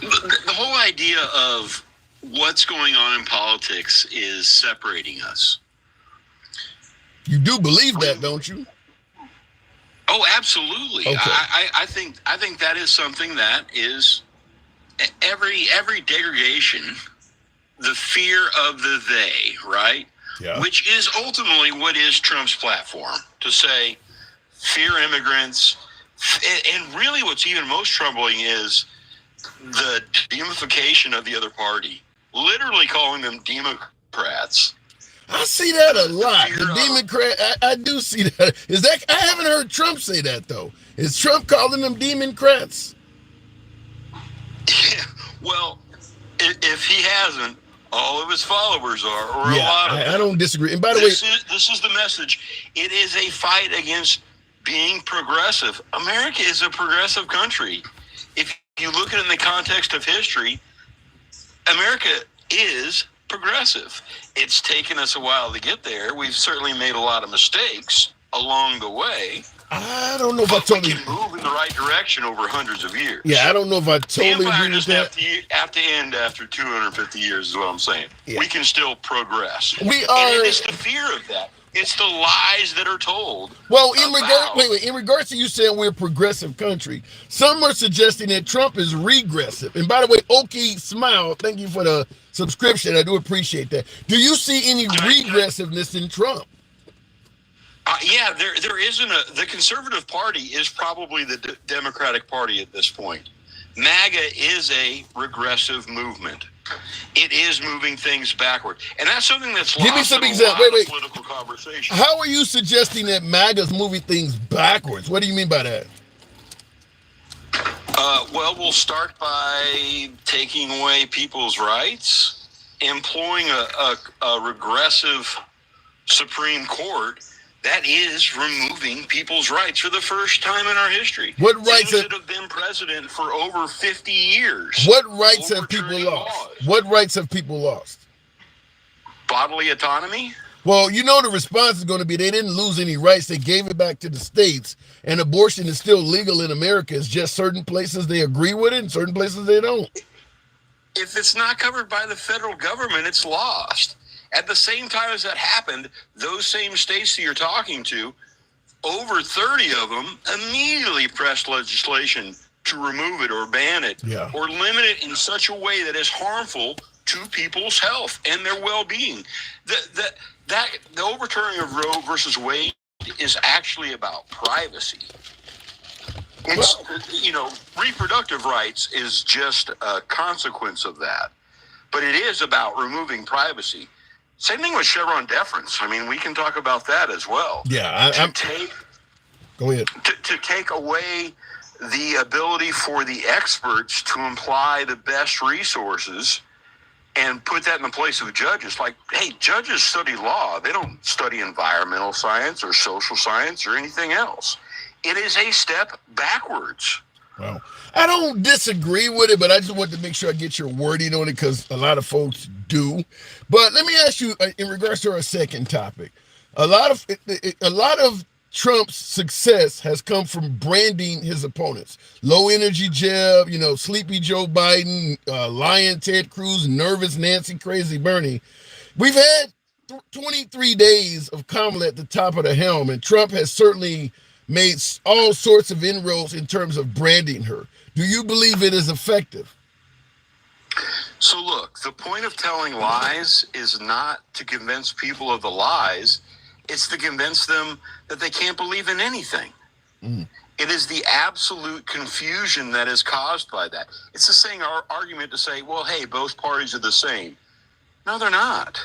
The whole idea of what's going on in politics is separating us. You do believe that, don't you? Oh, absolutely. Okay. I think that is something that is every degradation, the fear of the they, right? Yeah. Which is ultimately what is Trump's platform, to say fear immigrants. And really what's even most troubling is the demification of the other party, literally calling them Democrats. I see that a lot. The Democrat, I do see that. Is that? I haven't heard Trump say that though. Is Trump calling them Democrats? Yeah, well, if he hasn't, all of his followers are, or a lot of them. I don't disagree. And by the way, this is the message. It is a fight against being progressive. America is a progressive country. If you look at it in the context of history, America is progressive. It's taken us a while to get there. We've certainly made a lot of mistakes along the way. I don't know if but I totally we can move in the right direction over hundreds of years. Yeah, I don't know if I totally the empire agree with doesn't that. have to end after 250 years is what I'm saying. Yeah. We can still progress. We And are. it's the fear of that. It's the lies that are told. Well, in regards to you saying we're a progressive country, some are suggesting that Trump is regressive. And by the way, Okie Smile, thank you for the subscription. I do appreciate that. Do you see any regressiveness in Trump? Yeah, there isn't the Conservative Party is probably the Democratic Party at this point. MAGA is a regressive movement. It is moving things backward. And that's something that's Give me lost some in a examples. lot Wait. of political conversation. How are you suggesting that MAGA's moving things backwards? What do you mean by that? Well, we'll start by taking away people's rights, employing a regressive Supreme Court that is removing people's rights for the first time in our history. What rights that have been president for over 50 years? What rights have people Overturning lost? laws. What rights have people lost? Bodily autonomy? Well, you know the response is going to be they didn't lose any rights. They gave it back to the states, and abortion is still legal in America. It's just certain places they agree with it and certain places they don't. If it's not covered by the federal government, it's lost. At the same time as that happened, those same states that you're talking to, over 30 of them immediately passed legislation to remove it or ban it or limit it in such a way that is harmful to people's health and their well-being. The overturning of Roe versus Wade is actually about privacy. It's, reproductive rights is just a consequence of that. But it is about removing privacy. Same thing with Chevron deference. I mean, we can talk about that as well. Yeah, go ahead. To take away the ability for the experts to imply the best resources and put that in the place of judges. Like, hey, judges study law. They don't study environmental science or social science or anything else. It is a step backwards. Well, I don't disagree with it, but I just want to make sure I get your wording on it because a lot of folks do. But let me ask you, in regards to our second topic, a lot of Trump's success has come from branding his opponents. Low energy Jeb, sleepy Joe Biden, lying Ted Cruz, nervous Nancy, crazy Bernie. We've had 23 days of Kamala at the top of the helm, and Trump has certainly made all sorts of inroads in terms of branding her. Do you believe it is effective? So look, the point of telling lies is not to convince people of the lies. It's to convince them that they can't believe in anything. It is the absolute confusion that is caused by that. It's the same argument to say, well, hey, both parties are the same. No, they're not.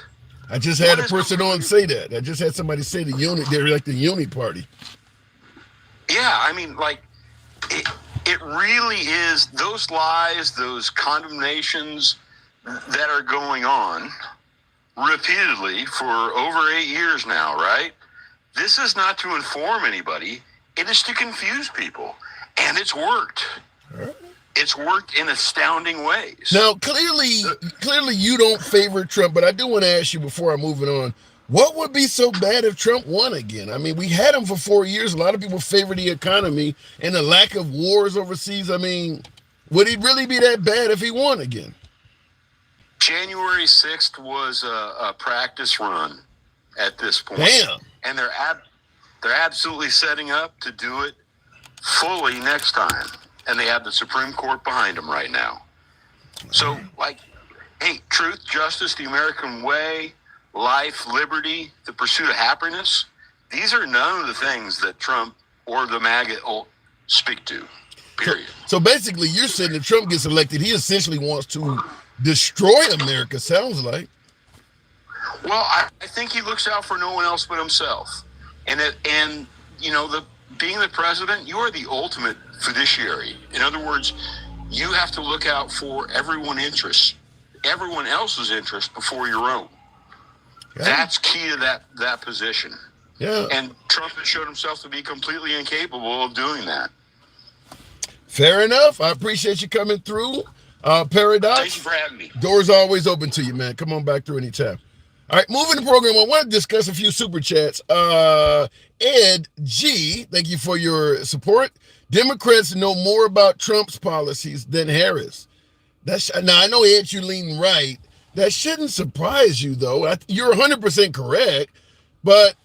I just had a person on say that. I just had somebody say they're like the uni party. Yeah, I mean, like, it really is those lies, those condemnations that are going on repeatedly for over 8 years now, right? This is not to inform anybody. It is to confuse people. And it's worked. It's worked in astounding ways. Now, clearly you don't favor Trump, but I do want to ask you before I'm moving on, what would be so bad if Trump won again? I mean, we had him for 4 years. A lot of people favor the economy and the lack of wars overseas. I mean, would it really be that bad if he won again? January 6th was a practice run at this point. Damn. And they're absolutely setting up to do it fully next time. And they have the Supreme Court behind them right now. So, like, hey, truth, justice, the American way, life, liberty, the pursuit of happiness, these are none of the things that Trump or the Maga speak to, period. So basically, you're saying if Trump gets elected, he essentially wants to destroy America, sounds like. Well, I think he looks out for no one else but himself. And being the president, you are the ultimate fiduciary. In other words, you have to look out for everyone else's interest before your own. Yeah. That's key to that position. Yeah. And Trump has showed himself to be completely incapable of doing that. Fair enough. I appreciate you coming through. Paradox. Thank you for having me. Doors are always open to you, man. Come on back through anytime. All right, moving the program. I want to discuss a few super chats. Ed G, thank you for your support. Democrats know more about Trump's policies than Harris. Now, I know, Ed, you lean right. That shouldn't surprise you, though. You're 100% correct, but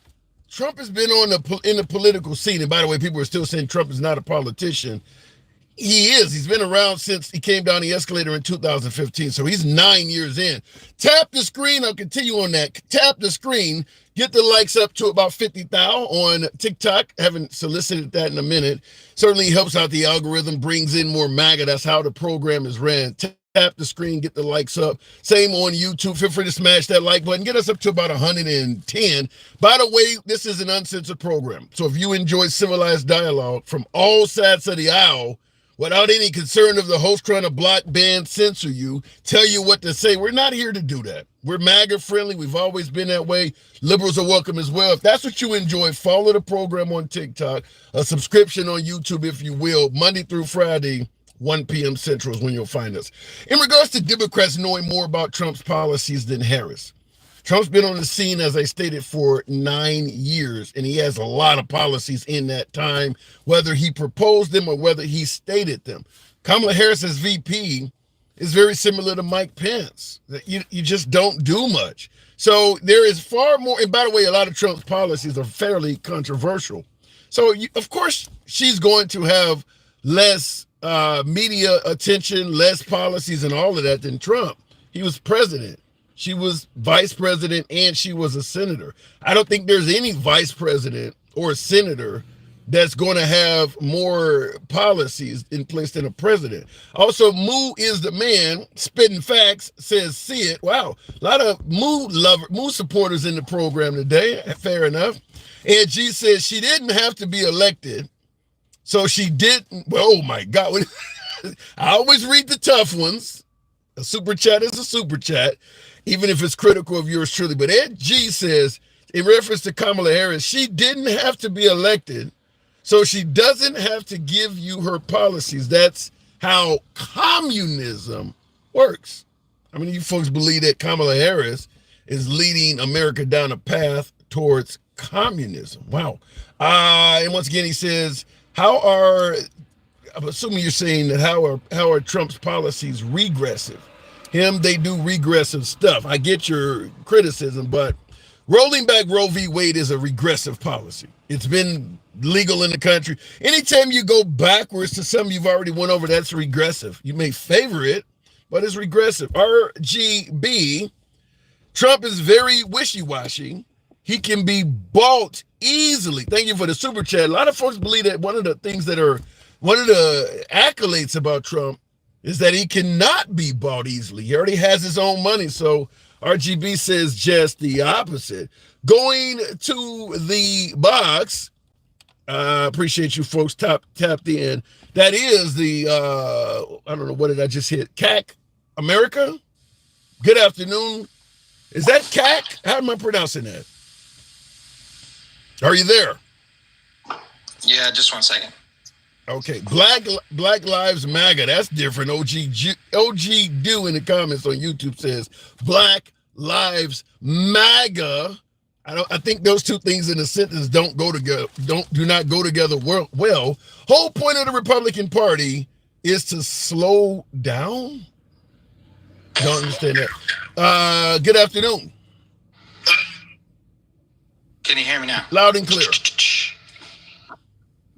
Trump has been in the political scene. And by the way, people are still saying Trump is not a politician. He is. He's been around since he came down the escalator in 2015. So he's 9 years in. Tap the screen. I'll continue on that. Tap the screen. Get the likes up to about 50,000 on TikTok. Haven't solicited that in a minute. Certainly helps out the algorithm, brings in more MAGA. That's how the program is ran. Tap the screen, get the likes up. Same on YouTube. Feel free to smash that like button. Get us up to about 110. By the way, this is an uncensored program. So if you enjoy civilized dialogue from all sides of the aisle, without any concern of the host trying to block, ban, censor you, tell you what to say, we're not here to do that. We're MAGA friendly. We've always been that way. Liberals are welcome as well. If that's what you enjoy, follow the program on TikTok, a subscription on YouTube, if you will, Monday through Friday, 1 p.m. Central is when you'll find us. In regards to Democrats knowing more about Trump's policies than Harris, Trump's been on the scene, as I stated, for 9 years, and he has a lot of policies in that time, whether he proposed them or whether he stated them. Kamala Harris as VP is very similar to Mike Pence. You just don't do much. So there is far more, and by the way, a lot of Trump's policies are fairly controversial. So of course, she's going to have less media attention, less policies and all of that than Trump. He was president. She was vice president, and she was a senator. I don't think there's any vice president or senator that's going to have more policies in place than a president. Also, Moo is the man, spitting facts, says see it. Wow, a lot of Moo supporters in the program today. Fair enough. And G says she didn't have to be elected, so she didn't. Well, oh my God. I always read the tough ones. A super chat is a super chat, even if it's critical of yours truly. But Ed G says, in reference to Kamala Harris, she didn't have to be elected, so she doesn't have to give you her policies. That's how communism works. I mean, you folks believe that Kamala Harris is leading America down a path towards communism. Wow. And once again, he says, I'm assuming you're saying that how are Trump's policies regressive? They do regressive stuff. I get your criticism, but rolling back Roe v. Wade is a regressive policy. It's been legal in the country. Anytime you go backwards to something you've already went over, that's regressive. You may favor it, but it's regressive. RGB, Trump is very wishy-washy. He can be bought easily. Thank you for the super chat. A lot of folks believe that one of the accolades about Trump is that he cannot be bought easily. He already has his own money. So RGB says just the opposite. Going to the box, appreciate you folks tapped in. That is the, I don't know, what did I just hit? CAC America? Good afternoon. Is that CAC? How am I pronouncing that? Are you there? Yeah, just 1 second. Okay, Black Lives Maga. That's different. OG Do in the comments on YouTube says Black Lives Maga. I think those two things in a sentence do not go together well. Whole point of the Republican Party is to slow down. Don't understand that. Good afternoon. Can you hear me now? Loud and clear.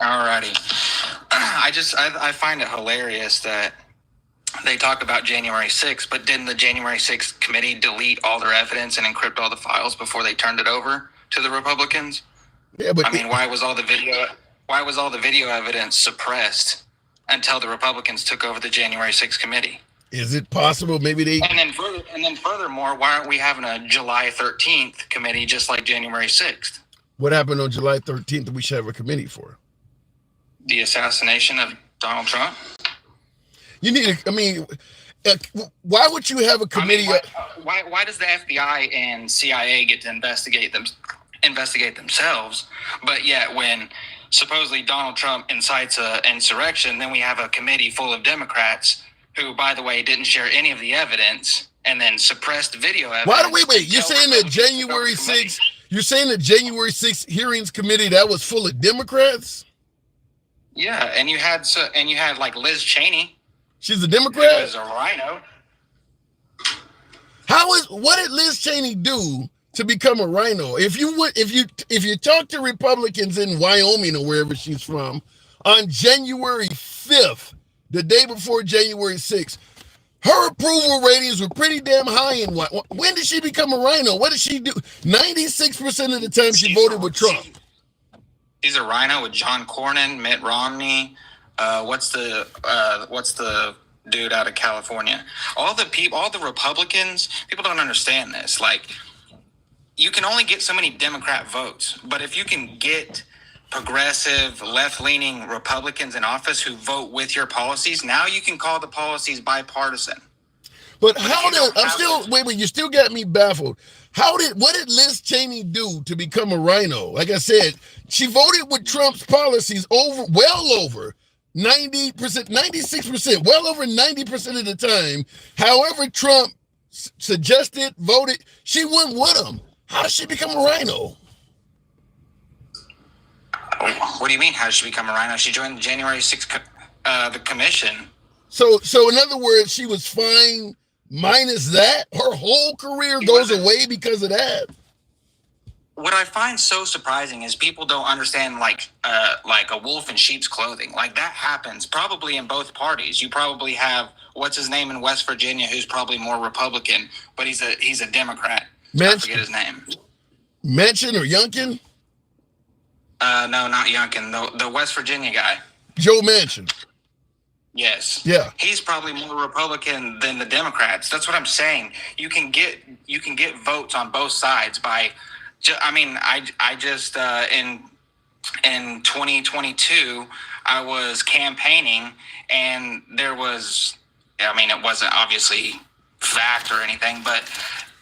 Alrighty. I find it hilarious that they talk about January 6th, but didn't the January 6th committee delete all their evidence and encrypt all the files before they turned it over to the Republicans? Yeah, but why was all the video evidence suppressed until the Republicans took over the January 6th committee? Is it possible maybe they... And then furthermore, why aren't we having a July 13th committee just like January 6th? What happened on July 13th that we should have a committee for? The assassination of Donald Trump? Why would you have a committee? Why does the FBI and CIA get to investigate themselves, but yet when supposedly Donald Trump incites an insurrection, then we have a committee full of Democrats who, by the way, didn't share any of the evidence and then suppressed video evidence. Wait. You're saying that January 6th? You're saying the January 6th hearings committee that was full of Democrats? Yeah, and you had like Liz Cheney. She's a Democrat. Who is a rhino. What did Liz Cheney do to become a rhino? If you talk to Republicans in Wyoming or wherever she's from on January 5th, the day before January 6th, her approval ratings were pretty damn high. When did she become a rhino? What did she do? 96% of the time she voted with Trump. She's a rhino with John Cornyn, Mitt Romney. What's the dude out of California? All the Republicans, people don't understand this. Like, you can only get so many Democrat votes, but if you can get progressive, left-leaning Republicans in office who vote with your policies, now you can call the policies bipartisan. But you still got me baffled. What did Liz Cheney do to become a rhino? Like I said, she voted with Trump's policies well over 90%, 96%, well over 90% of the time. However, Trump suggested, voted, she went with him. How did she become a rhino? What do you mean? How did she become a rhino? She joined the January 6th the commission. So in other words, she was fine minus that. Her whole career goes away because of that. What I find so surprising is people don't understand like a wolf in sheep's clothing. Like, that happens probably in both parties. You probably have what's his name in West Virginia, who's probably more Republican, but he's a Democrat. I forget his name. Manchin or Youngkin? No, not Youngkin. The West Virginia guy. Joe Manchin. Yes. Yeah. He's probably more Republican than the Democrats. That's what I'm saying. You can get votes on both sides by. I mean, I just in 2022 I was campaigning, and there was. I mean, it wasn't obviously fact or anything, but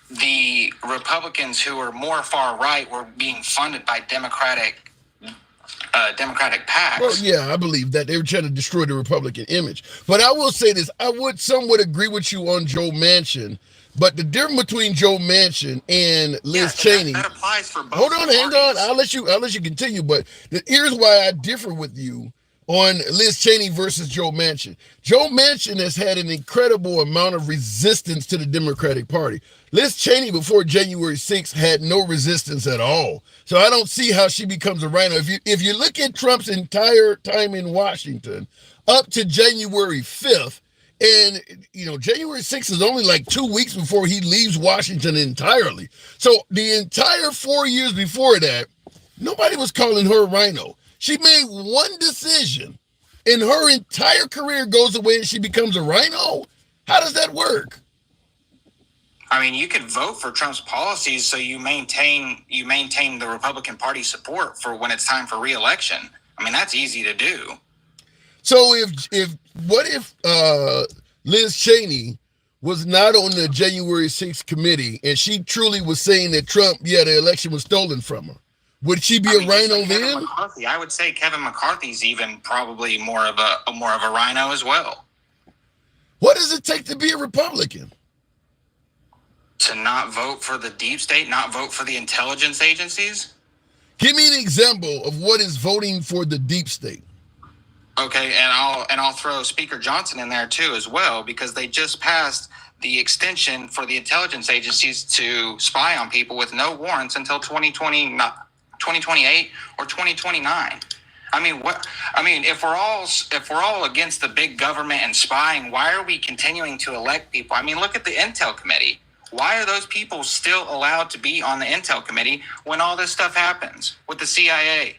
the Republicans who were more far right were being funded by Democratic PACs. Well, yeah, I believe that they were trying to destroy the Republican image. But I will say this: I would somewhat agree with you on Joe Manchin, but the difference between Joe Manchin and Liz Cheney. That applies for both. Hold on, hang on. I'll let you continue. But here's why I differ with you on Liz Cheney versus Joe Manchin. Joe Manchin has had an incredible amount of resistance to the Democratic Party. Liz Cheney before January 6th had no resistance at all. So I don't see how she becomes a rhino. If you look at Trump's entire time in Washington up to January 5th, and January 6th is only like 2 weeks before he leaves Washington entirely. So the entire 4 years before that, nobody was calling her a rhino. She made one decision, and her entire career goes away, and she becomes a rhino. How does that work? I mean, you could vote for Trump's policies so you maintain the Republican Party support for when it's time for re-election. I mean, that's easy to do. So what if Liz Cheney was not on the January 6th committee, and she truly was saying that Trump, the election was stolen from her? Would she be a rhino then? I would say Kevin McCarthy's even probably more of a rhino as well. What does it take to be a Republican? To not vote for the deep state, not vote for the intelligence agencies? Give me an example of what is voting for the deep state. Okay, and I'll throw Speaker Johnson in there too as well, because they just passed the extension for the intelligence agencies to spy on people with no warrants until 2028 or 2029. I mean, if we're all against the big government and spying, why are we continuing to elect people? I mean, look at the Intel Committee. Why are those people still allowed to be on the Intel Committee when all this stuff happens with the CIA,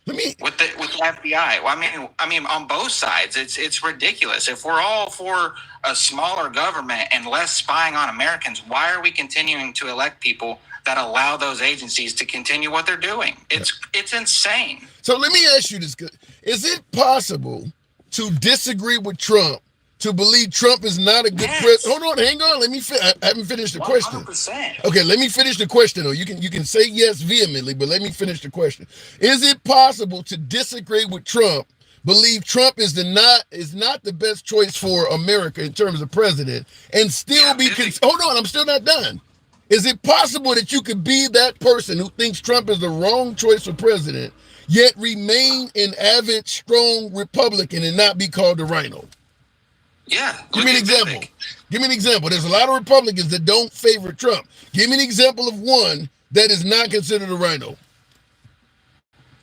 with the FBI? Well, I mean, on both sides, it's ridiculous. If we're all for a smaller government and less spying on Americans, why are we continuing to elect people that allow those agencies to continue what they're doing? It's insane. So let me ask you this: is it possible to disagree with Trump, to believe Trump is not a good president? Hold on, hang on. I haven't finished the question. 100%. Okay, let me finish the question. Though you can say yes vehemently, but let me finish the question. Is it possible to disagree with Trump, believe Trump is not the best choice for America in terms of president, and still be? Hold on, I'm still not done. Is it possible that you could be that person who thinks Trump is the wrong choice for president, yet remain an avid, strong Republican and not be called a rhino? Yeah. Give me an example. Give me an example. There's a lot of Republicans that don't favor Trump. Give me an example of one that is not considered a rhino.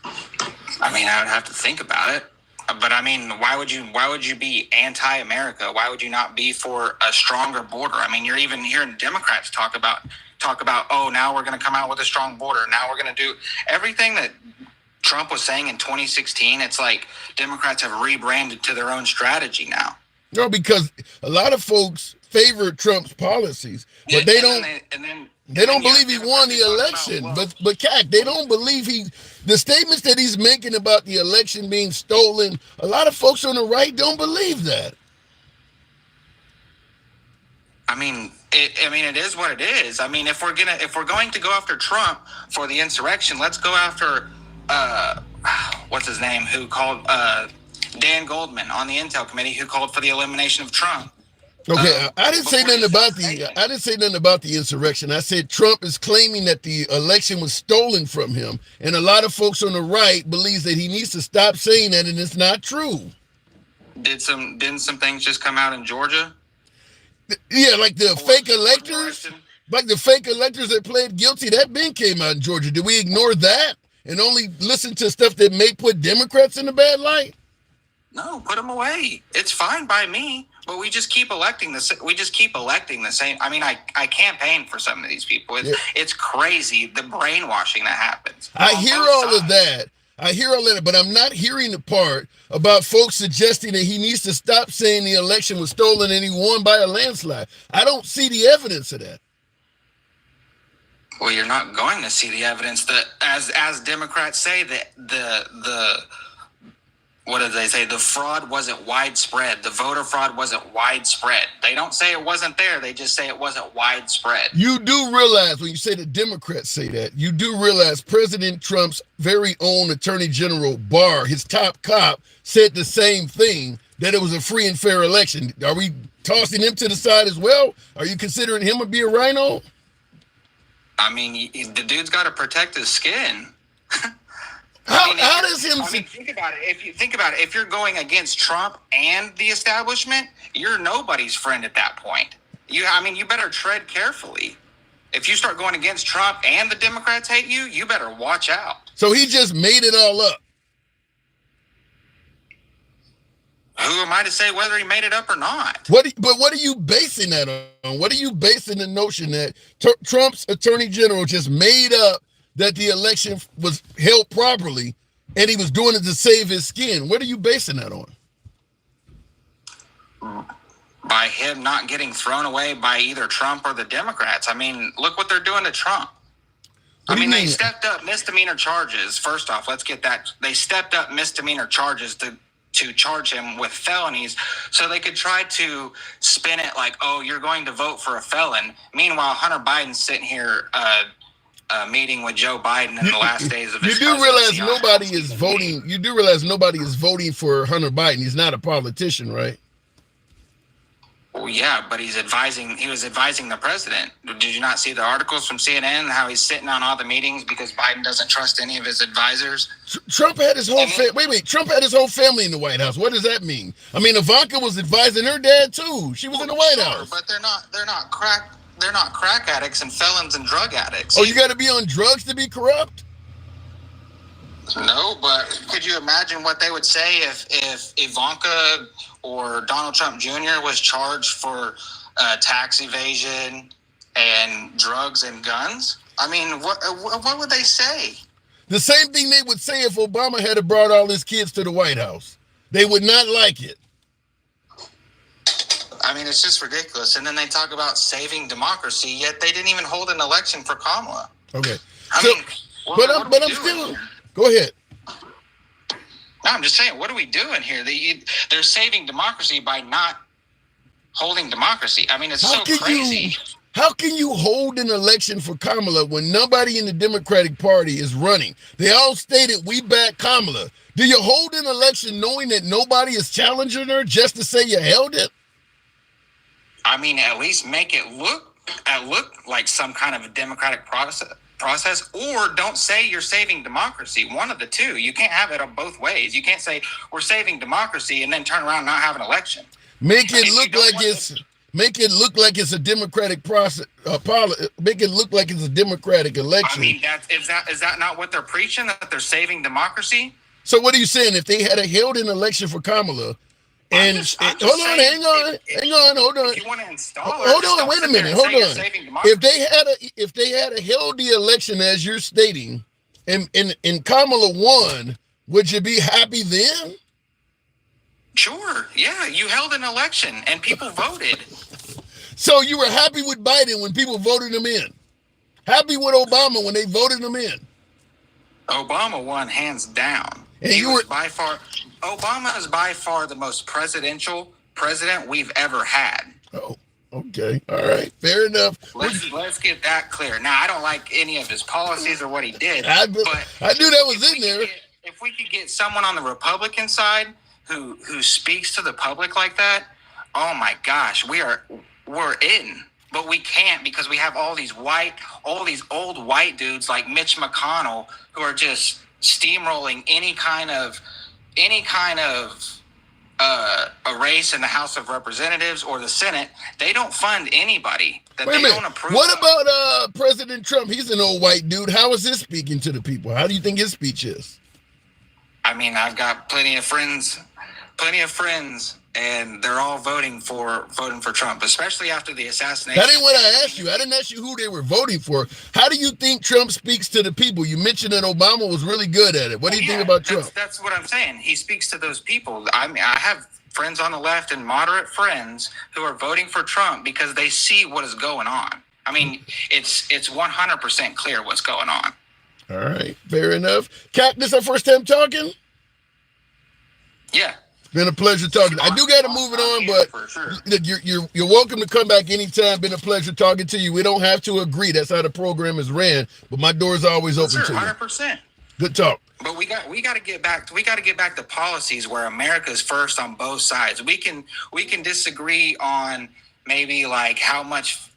I mean, I would have to think about it. But I mean, why would you be anti-America? Why would you not be for a stronger border? I mean, you're even hearing Democrats talk about, oh, now we're going to come out with a strong border. Now we're going to do everything that Trump was saying in 2016. It's like Democrats have rebranded to their own strategy now. No, because a lot of folks favor Trump's policies, but they don't believe he won the election. But Cac, they don't believe the statements that he's making about the election being stolen. A lot of folks on the right don't believe that. I mean, it is what it is. I mean, if we're going to go after Trump for the insurrection, let's go after what's his name, who called Dan Goldman on the Intel Committee, who called for the elimination of Trump. Okay, I didn't say nothing about the insurrection. I said Trump is claiming that the election was stolen from him, and a lot of folks on the right believes that he needs to stop saying that, and it's not true. Didn't some things just come out in Georgia? Yeah, like the fake electors, that pled guilty. That been came out in Georgia. Did we ignore that and only listen to stuff that may put Democrats in a bad light? No, put them away. It's fine by me, but we just keep electing the same. I mean, I campaign for some of these people. It's crazy, the brainwashing that happens. I hear all of that. I hear all that, but I'm not hearing the part about folks suggesting that he needs to stop saying the election was stolen and he won by a landslide. I don't see the evidence of that. Well, you're not going to see the evidence that, as Democrats say, that the what did they say? The fraud wasn't widespread. The voter fraud wasn't widespread. They don't say it wasn't there. They just say it wasn't widespread. You do realize when you say the Democrats say that, you do realize President Trump's very own Attorney General Barr, his top cop, said the same thing, that it was a free and fair election. Are we tossing him to the side as well? Are you considering him to be a rhino? I mean, the dude's got to protect his skin. How does him? I mean, think about it. If you think about it, if you're going against Trump and the establishment, you're nobody's friend at that point. You better tread carefully. If you start going against Trump and the Democrats hate you, you better watch out. So he just made it all up. Who am I to say whether he made it up or not? But what are you basing that on? What are you basing the notion that Trump's Attorney General just made up that the election was held properly and he was doing it to save his skin? What are you basing that on? By him not getting thrown away by either Trump or the Democrats. I mean, look what they're doing to Trump. They stepped up misdemeanor charges. First off, let's get that. They stepped up misdemeanor charges to charge him with felonies so they could try to spin it like, oh, you're going to vote for a felon. Meanwhile, Hunter Biden's sitting here meeting with Joe Biden in the last days of his presidency. You do realize nobody is voting for Hunter Biden. He's not a politician, right? Well, yeah, but he was advising the president. Did you not see the articles from CNN, how he's sitting on all the meetings because Biden doesn't trust any of his advisors? Trump had his whole Trump had his whole family in the White House. What does that mean? I mean, Ivanka was advising her dad too. She was in the White House. But they're not crack addicts and felons and drug addicts. Oh, you got to be on drugs to be corrupt? No, but could you imagine what they would say if Ivanka or Donald Trump Jr. was charged for tax evasion and drugs and guns? I mean, what would they say? The same thing they would say if Obama had brought all his kids to the White House. They would not like it. I mean, it's just ridiculous. And then they talk about saving democracy, yet they didn't even hold an election for Kamala. Okay. I'm still... Go ahead. No, I'm just saying, what are we doing here? They're saving democracy by not holding democracy. I mean, it's so crazy. How can you hold an election for Kamala when nobody in the Democratic Party is running? They all stated, we back Kamala. Do you hold an election knowing that nobody is challenging her just to say you held it? I mean, at least make it look like some kind of a democratic process, or don't say you're saving democracy. One of the two. You can't have it both ways. You can't say we're saving democracy and then turn around and not have an election. Make it look like it's a democratic process. Make it look like it's a democratic election. I mean, is that not what they're preaching? That they're saving democracy? So what are you saying? If they had held an election for Kamala, and hold on. If you want to install her, hold on, wait a minute, hold on. If they had held the election as you're stating, and Kamala won, would you be happy then? Sure. Yeah, you held an election and people voted. So you were happy with Biden when people voted him in. Happy with Obama when they voted him in. Obama won hands down. And Obama is by far the most presidential president we've ever had. Oh, okay. All right. Fair enough. Let's get that clear. Now, I don't like any of his policies or what he did. I knew that was in there. If we could get someone on the Republican side who speaks to the public like that, oh my gosh, we're in. But we can't because we have all these old white dudes like Mitch McConnell who are just steamrolling any kind of a race in the House of Representatives or the Senate. They don't fund anybody that they don't approve. What about President Trump? He's an old white dude. How is his speaking to the people? How do you think his speech is? I mean, I've got plenty of friends and they're all voting for Trump, especially after the assassination. That ain't what I asked you. I didn't ask you who they were voting for. How do you think Trump speaks to the people? You mentioned that Obama was really good at it. What do you think about Trump? That's what I'm saying. He speaks to those people. I mean, I have friends on the left and moderate friends who are voting for Trump because they see what is going on. I mean, it's 100% clear what's going on. All right, fair enough. Cat, this our first time talking? Yeah. It's been a pleasure talking. I do got to move it on, but you're welcome to come back anytime. Been a pleasure talking to you. We don't have to agree. That's how the program is ran, but my door's always open to you. 100%. Good talk. But we got to get back to policies where America's first on both sides. We can disagree on maybe like how much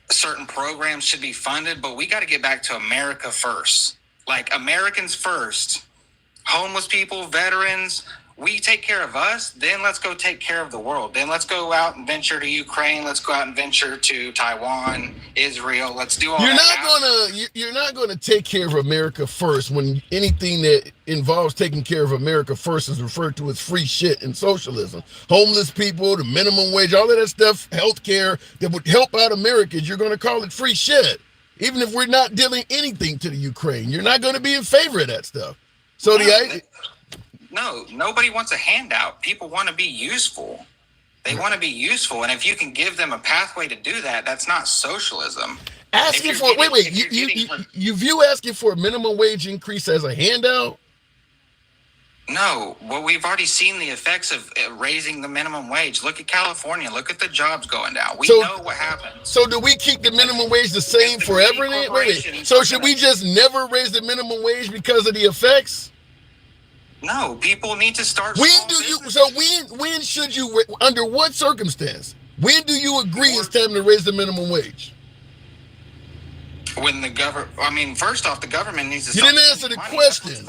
certain programs should be funded, but we got to get back to America first. Like Americans first. Homeless people, veterans, we take care of us, then let's go take care of the world. Then let's go out and venture to Ukraine. Let's go out and venture to Taiwan, Israel. Let's do all that. You're not gonna take care of America first when anything that involves taking care of America first is referred to as free shit and socialism. Homeless people, the minimum wage, all of that stuff, healthcare that would help out Americans, you're gonna call it free shit. Even if we're not dealing anything to the Ukraine, you're not gonna be in favor of that stuff. So No, nobody wants a handout. People want to be useful. They want to be useful, and if you can give them a pathway to do that, that's not socialism. You view asking for a minimum wage increase as a handout? No, well, we've already seen the effects of raising the minimum wage. Look at California. Look at the jobs going down. We know what happens. So do we keep the minimum wage the same forever? So should we just never raise the minimum wage because of the effects? No, people need to start. When should you, under what circumstance? When do you agree it's time to raise the minimum wage? When the first off, the government needs to. You didn't answer the question.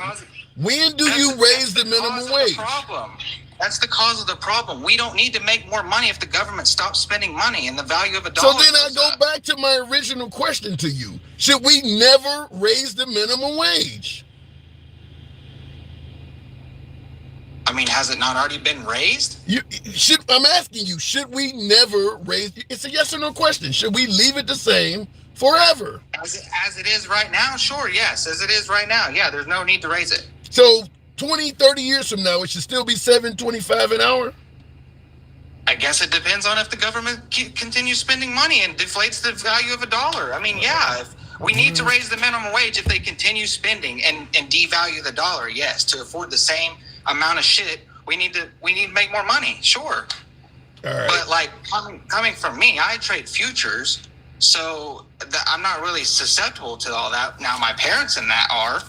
When do you raise the minimum wage? That's the cause of the problem. We don't need to make more money if the government stops spending money and the value of a dollar. So then I go back to my original question to you. Should we never raise the minimum wage? I mean, has it not already been raised? I'm asking you, should we never raise? It's a yes or no question. Should we leave it the same forever? As it is right now, sure, yes. As it is right now, yeah, there's no need to raise it. So 20, 30 years from now, it should still be $7.25 an hour? I guess it depends on if the government continues spending money and deflates the value of a dollar. I mean, yeah, if we need to raise the minimum wage if they continue spending and devalue the dollar, yes, to afford the same amount of shit, we need to make more money, sure. All right. But like coming from me, I trade futures, so I'm not really susceptible to all that. Now my parents and that are,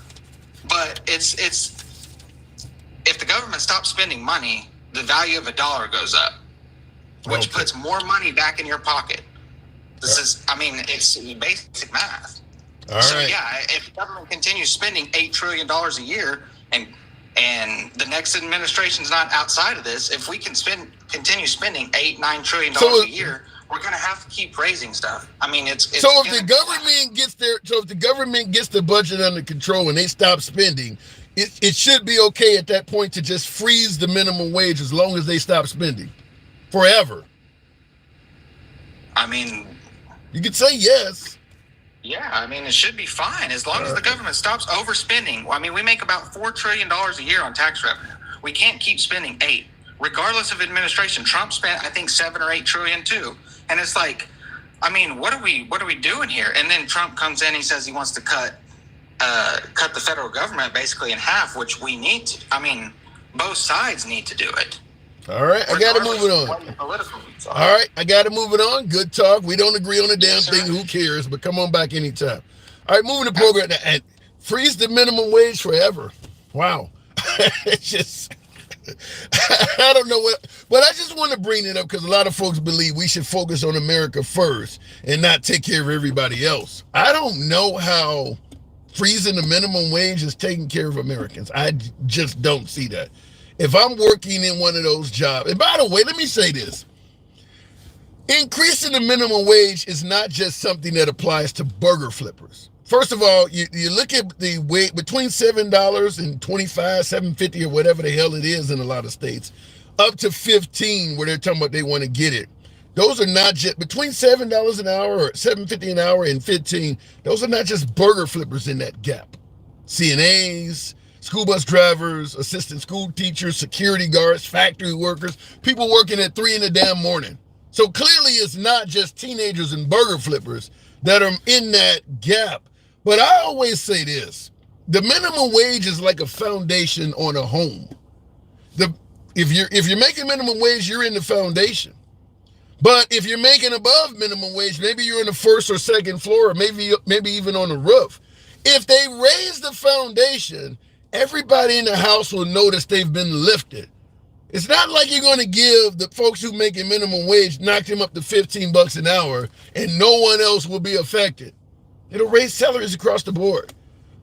but it's if the government stops spending money, the value of a dollar goes up, which puts more money back in your pocket. It's basic math. All right. Yeah, if the government continues spending $8 trillion a year and the next administration's not outside of this, if we can continue spending $8-9 trillion a year, we're going to have to keep raising stuff. I mean, if the government gets the budget under control and they stop spending, it should be okay at that point to just freeze the minimum wage as long as they stop spending forever. I mean, you could say yes. Yeah, I mean, it should be fine as long as the government stops overspending. I mean, we make about $4 trillion a year on tax revenue. We can't keep spending $8, regardless of administration. Trump spent, I think, $7 or $8 trillion too. And it's like, I mean, what are we doing here? And then Trump comes in, he says he wants to cut the federal government basically in half, which we need to. I mean, both sides need to do it. All right, I got to move it on. All right, I got to move it on. Good talk. We don't agree on a damn thing. Who cares? But come on back anytime. All right, moving the program and freeze the minimum wage forever. Wow. It's just, I don't know what, but I just want to bring it up because a lot of folks believe we should focus on America first and not take care of everybody else. I don't know how freezing the minimum wage is taking care of Americans. I just don't see that. If I'm working in one of those jobs, and by the way, let me say this. Increasing the minimum wage is not just something that applies to burger flippers. First of all, you look at the wage between $7 and $25, $7.50 or whatever the hell it is in a lot of states. up to 15 where they're talking about they want to get it. Those are not just between $7 an hour or $7.50 an hour and 15. Those are not just burger flippers in that gap. CNAs, school bus drivers, assistant school teachers, security guards, factory workers, people working at 3 in the damn morning. So clearly it's not just teenagers and burger flippers that are in that gap. But I always say this, the minimum wage is like a foundation on a home. If you're making minimum wage, you're in the foundation. But if you're making above minimum wage, maybe you're in the first or second floor, or maybe even on the roof. If they raise the foundation, everybody in the house will notice they've been lifted. It's not like you're going to give the folks who making minimum wage, knock them up to $15 an hour, and no one else will be affected. It'll raise salaries across the board.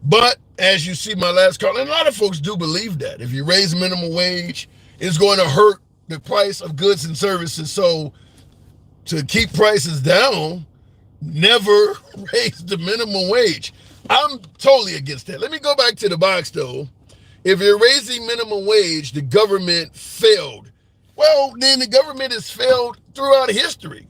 But as you see my last call, and a lot of folks do believe that if you raise minimum wage, it's going to hurt the price of goods and services. So to keep prices down, never raise the minimum wage. I'm totally against that. Let me go back to the box though. If you're raising minimum wage, the government failed. Well, then the government has failed throughout history.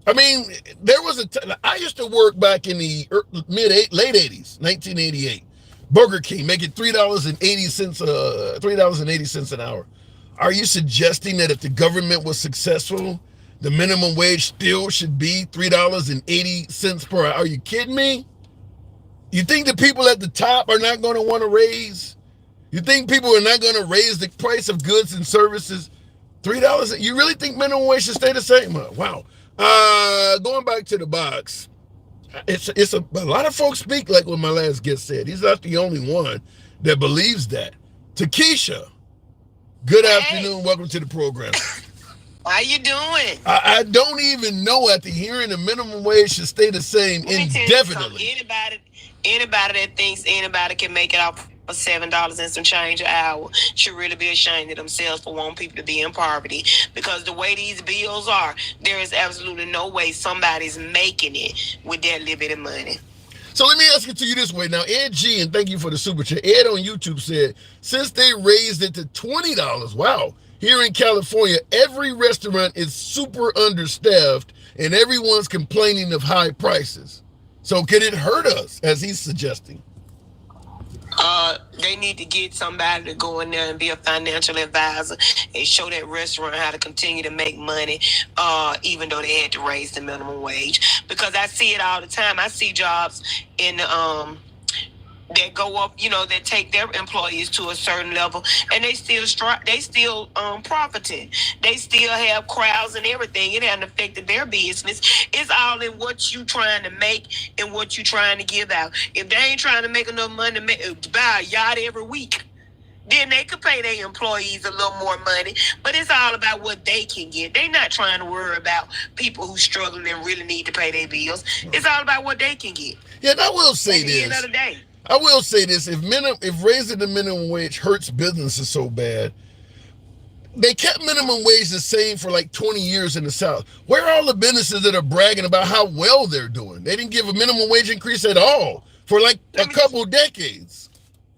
I mean, there was I used to work back in the late 80s, 1988. Burger King making $3.80, $3.80 an hour. Are you suggesting that if the government was successful, the minimum wage still should be $3.80 per hour? Are you kidding me? You think the people at the top are not going to want to raise? You think people are not going to raise the price of goods and services? $3? You really think minimum wage should stay the same? Wow. Going back to the box, it's a lot of folks speak like what my last guest said. He's not the only one that believes that. Takesha, good afternoon. Welcome to the program. How you doing? I don't even know after hearing the minimum wage should stay the same indefinitely. Anybody that thinks anybody can make it off for $7 and some change an hour should really be ashamed of themselves for wanting people to be in poverty. Because the way these bills are, there is absolutely no way somebody's making it with that little bit of money. So let me ask it to you this way. Now, Ed G, and thank you for the super chat. Ed on YouTube said, since they raised it to $20, wow, here in California, every restaurant is super understaffed and everyone's complaining of high prices. So can it hurt us, as he's suggesting? They need to get somebody to go in there and be a financial advisor and show that restaurant how to continue to make money, even though they had to raise the minimum wage. Because I see it all the time. I see jobs in that go up, that take their employees to a certain level, and they still profiting. They still have crowds and everything. It hasn't affected their business. It's all in what you trying to make and what you trying to give out. If they ain't trying to make enough money to buy a yacht every week, then they could pay their employees a little more money. But it's all about what they can get. They not trying to worry about people who struggling and really need to pay their bills. It's all about what they can get. Yeah, and I will say this. At the end of the day. I will say this, if raising the minimum wage hurts businesses so bad, they kept minimum wage the same for like 20 years in the South. Where are all the businesses that are bragging about how well they're doing? They didn't give a minimum wage increase at all for like a couple decades.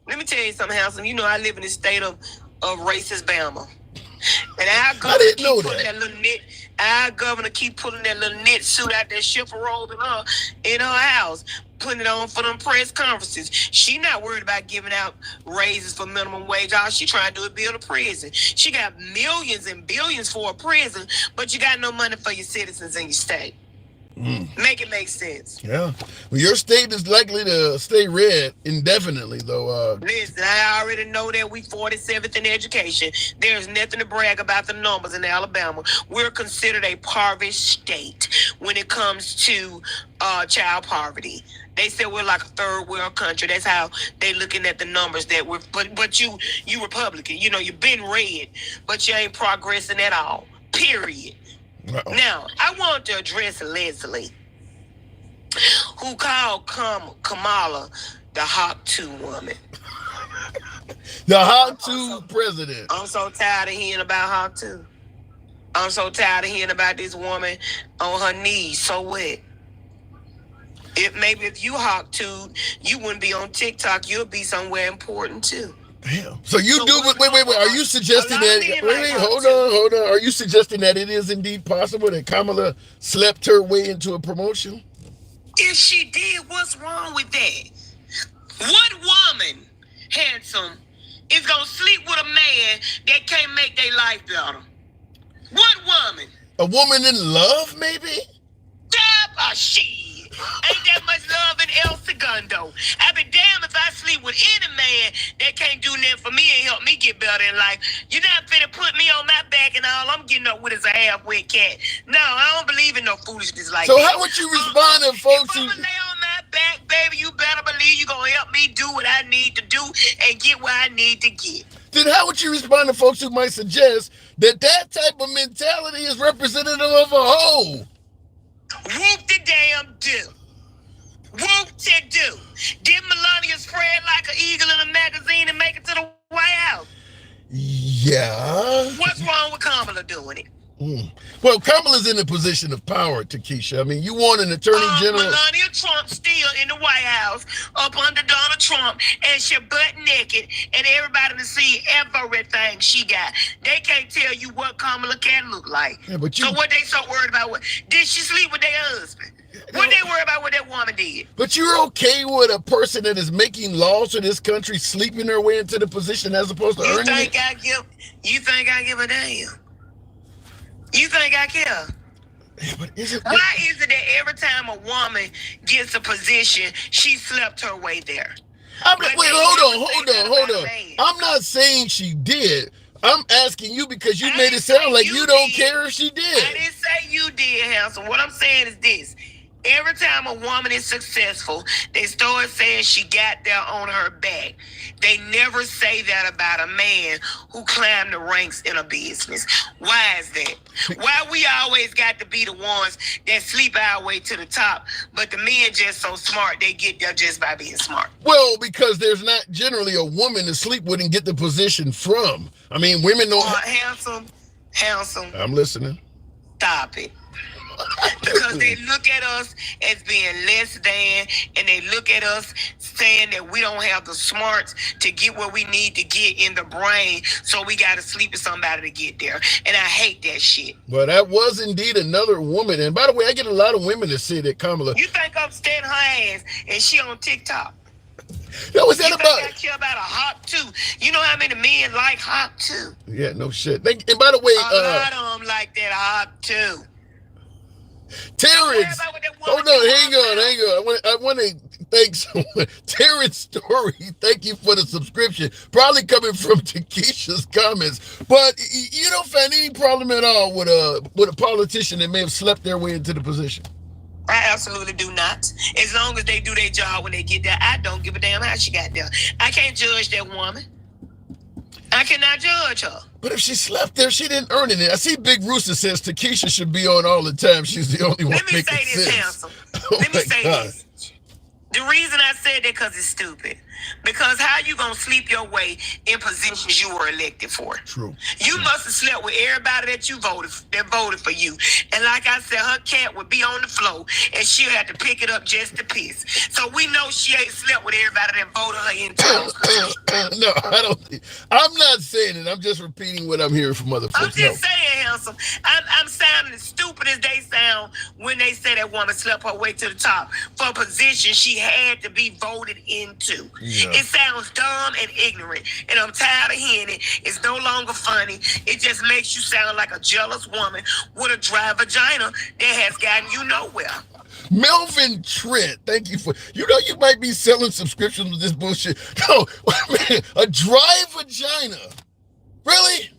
Let me tell you something, Handsome. I live in the state of racist Bama. And I didn't know that. Our governor keep pulling that little knit suit out that shifter robe in her house, putting it on for them press conferences. She not worried about giving out raises for minimum wage. All she trying to do is build a prison. She got millions and billions for a prison, but you got no money for your citizens in your state. Make it make sense. Yeah. Well, your state is likely to stay red indefinitely, though. Listen, I already know that we 47th in education. There's nothing to brag about the numbers in Alabama. We're considered a impoverished state when it comes to child poverty. They say we're like a third world country. That's how they looking at the numbers that we're. But you Republican, you've been red, but you ain't progressing at all. Period. Uh-oh. Now, I want to address Leslie, who called Kamala the Hawk 2 woman. The Hawk 2 president. I'm so tired of hearing about Hawk 2. I'm so tired of hearing about this woman on her knees. So what? If you Hawk 2, you wouldn't be on TikTok. You'll be somewhere important too. Damn. So you do, wait. Are you suggesting that, hold on. Are you suggesting that it is indeed possible that Kamala slept her way into a promotion? If she did, what's wrong with that? What woman, handsome, is going to sleep with a man that can't make their life better? What woman? A woman in love, maybe? Shit. Ain't that much love in El Segundo. I'd be damned if I sleep with any man that can't do nothing for me and help me get better in life. You're not finna put me on my back and all I'm getting up with is a half-wet cat. No, I don't believe in no foolishness like that. So how would you respond to folks who... If I'm lay on my back, baby, you better believe you're gonna help me do what I need to do and get where I need to get. Then how would you respond to folks who might suggest that that type of mentality is representative of a hoe? Whoop the damn do. Whoop to do. Did Melania spread like an eagle in a magazine and make it to the White House? Yeah. What's wrong with Kamala doing it? Well, Kamala's in a position of power, Takesha. I mean, you want an attorney general. Melania Trump still in the White House up under Donald Trump, and she butt naked, and everybody to see everything she got. They can't tell you what Kamala can look like. Yeah, but so what they so worried about? What did she sleep with their husband? What they worry about what that woman did? But you're okay with a person that is making laws for this country sleeping their way into the position as opposed to earning it? You think I give a damn? You think I care? Yeah, but why is it that every time a woman gets a position, she slept her way there? Hold on. I'm not saying she did. I'm asking you because you made it sound like you don't care if she did. I didn't say you did, handsome. What I'm saying is this. Every time a woman is successful, they start saying she got there on her back. They never say that about a man who climbed the ranks in a business. Why is that? Why we always got to be the ones that sleep our way to the top, but the men just so smart, they get there just by being smart? Well, because there's not generally a woman to sleep with and get the position from. I mean, women know... Handsome. I'm listening. Stop it. Because they look at us as being less than, and they look at us saying that we don't have the smarts to get where we need to get in the brain, so we got to sleep with somebody to get there. And I hate that shit. Well, that was indeed another woman. And by the way, I get a lot of women that say that Kamala... You think I'm standing her ass and she on TikTok? What's that about? I care about a hot too. You know how many men like hot too? Yeah, no shit. And by the way... a lot of them like that hot too. Terrence, hold on, hang on. I want to thank someone. Terrence Story, thank you for the subscription. Probably coming from Takesha's comments, but you don't find any problem at all with a politician that may have slept their way into the position. I absolutely do not. As long as they do their job when they get there, I don't give a damn how she got there. I can't judge that woman. I cannot judge her. But if she slept there, she didn't earn it. I see Big Rooster says Takesha should be on all the time. She's the only one making sense. Let me say this, handsome. Let me say this. The reason I said that because it's stupid. Because how you gonna sleep your way in positions you were elected for? True. You must have slept with everybody that voted for you. And like I said, her cat would be on the floor and she'll have to pick it up just to piss. So we know she ain't slept with everybody that voted her into. No, I don't. I'm not saying it. I'm just repeating what I'm hearing from other folks. I'm just saying, handsome. I'm sounding as stupid as they sound when they say that woman slept her way to the top for a position she had to be voted into. Yeah. It sounds dumb and ignorant, and I'm tired of hearing it. It's no longer funny. It just makes you sound like a jealous woman with a dry vagina that has gotten you nowhere. Melvin Trent, thank you for, you might be selling subscriptions with this bullshit. No, man, a dry vagina. Really?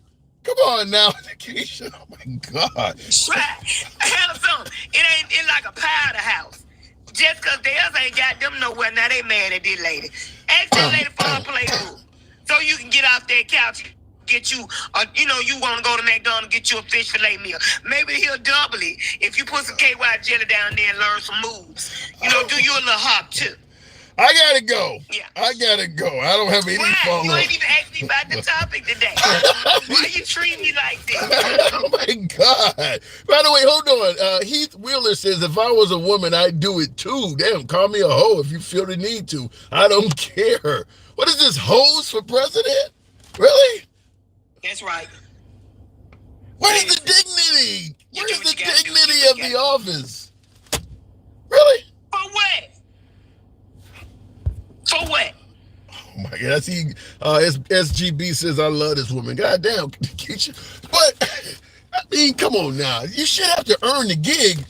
Come on now, Keisha. Oh my God. Right. Handsome. It ain't like a powder house. Just because theirs ain't got them nowhere, now they mad at this lady. Ask that lady for her playbook. So you can get off that couch, get you, you want to go to McDonald's, get you a fish fillet meal. Maybe he'll double it if you put some KY jelly down there and learn some moves. Do you a little hop too. I gotta go. Yeah. I gotta go. I don't have any follow-up. You ain't even asked me happy about the topic today. Why you treat me like this? Oh my God. By the way, hold on. Heath Wheeler says, if I was a woman, I'd do it too. Damn, call me a hoe if you feel the need to. I don't care. What is this, hoes for president? Really? That's right. What is the dignity? What is the dignity of the office? Really? For what? For what? Oh my God. I see SGB says, I love this woman. God damn. But, I mean, come on now. You should have to earn the gig,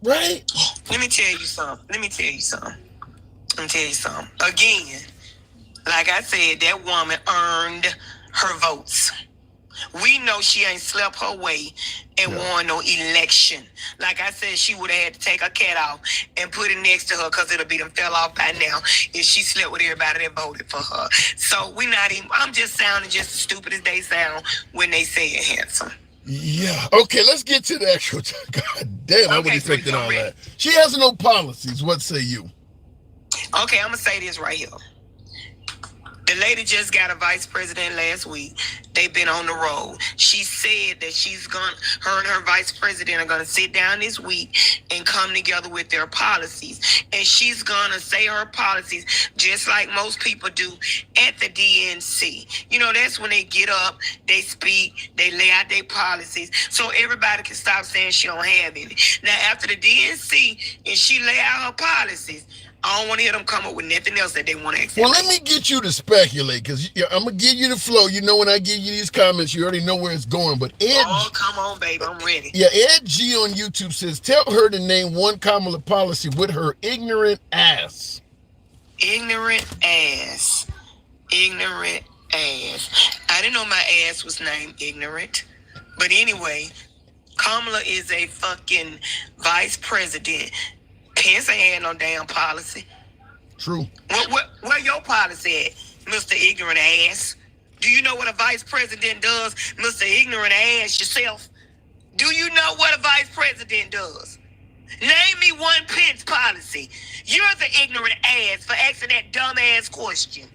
right? Let me tell you something. Again, like I said, that woman earned her votes. We know she ain't slept her way and won no election. Like I said, she would have had to take her cat off and put it next to her because it'll be done fell off by now if she slept with everybody that voted for her. So we not even, I'm just sounding just as stupid as they sound when they say it handsome. Yeah. Okay, let's get to the actual. God damn, I wasn't expecting all that. She has no policies. What say you? Okay, I'm going to say this right here. The lady just got a vice president last week. They've been on the road. She said that her and her vice president are going to sit down this week and come together with their policies. And she's going to say her policies just like most people do at the DNC. You know, that's when they get up, they speak, they lay out their policies so everybody can stop saying she don't have any. Now, after the DNC and she lay out her policies, I don't want to hear them come up with nothing else that they want to accept. Well, let me get you to speculate, because I'm going to give you the flow. You know, when I give you these comments, you already know where it's going. But Ed... Oh, come on, baby. I'm ready. Yeah, Ed G on YouTube says, tell her to name one Kamala policy with her ignorant ass. Ignorant ass. Ignorant ass. I didn't know my ass was named ignorant. But anyway, Kamala is a fucking vice president. Pence ain't had no damn policy. True. Where your policy at, Mr. Ignorant Ass? Do you know what a vice president does, Mr. Ignorant Ass yourself? Do you know what a vice president does? Name me one Pence policy. You're the ignorant ass for asking that dumb ass question.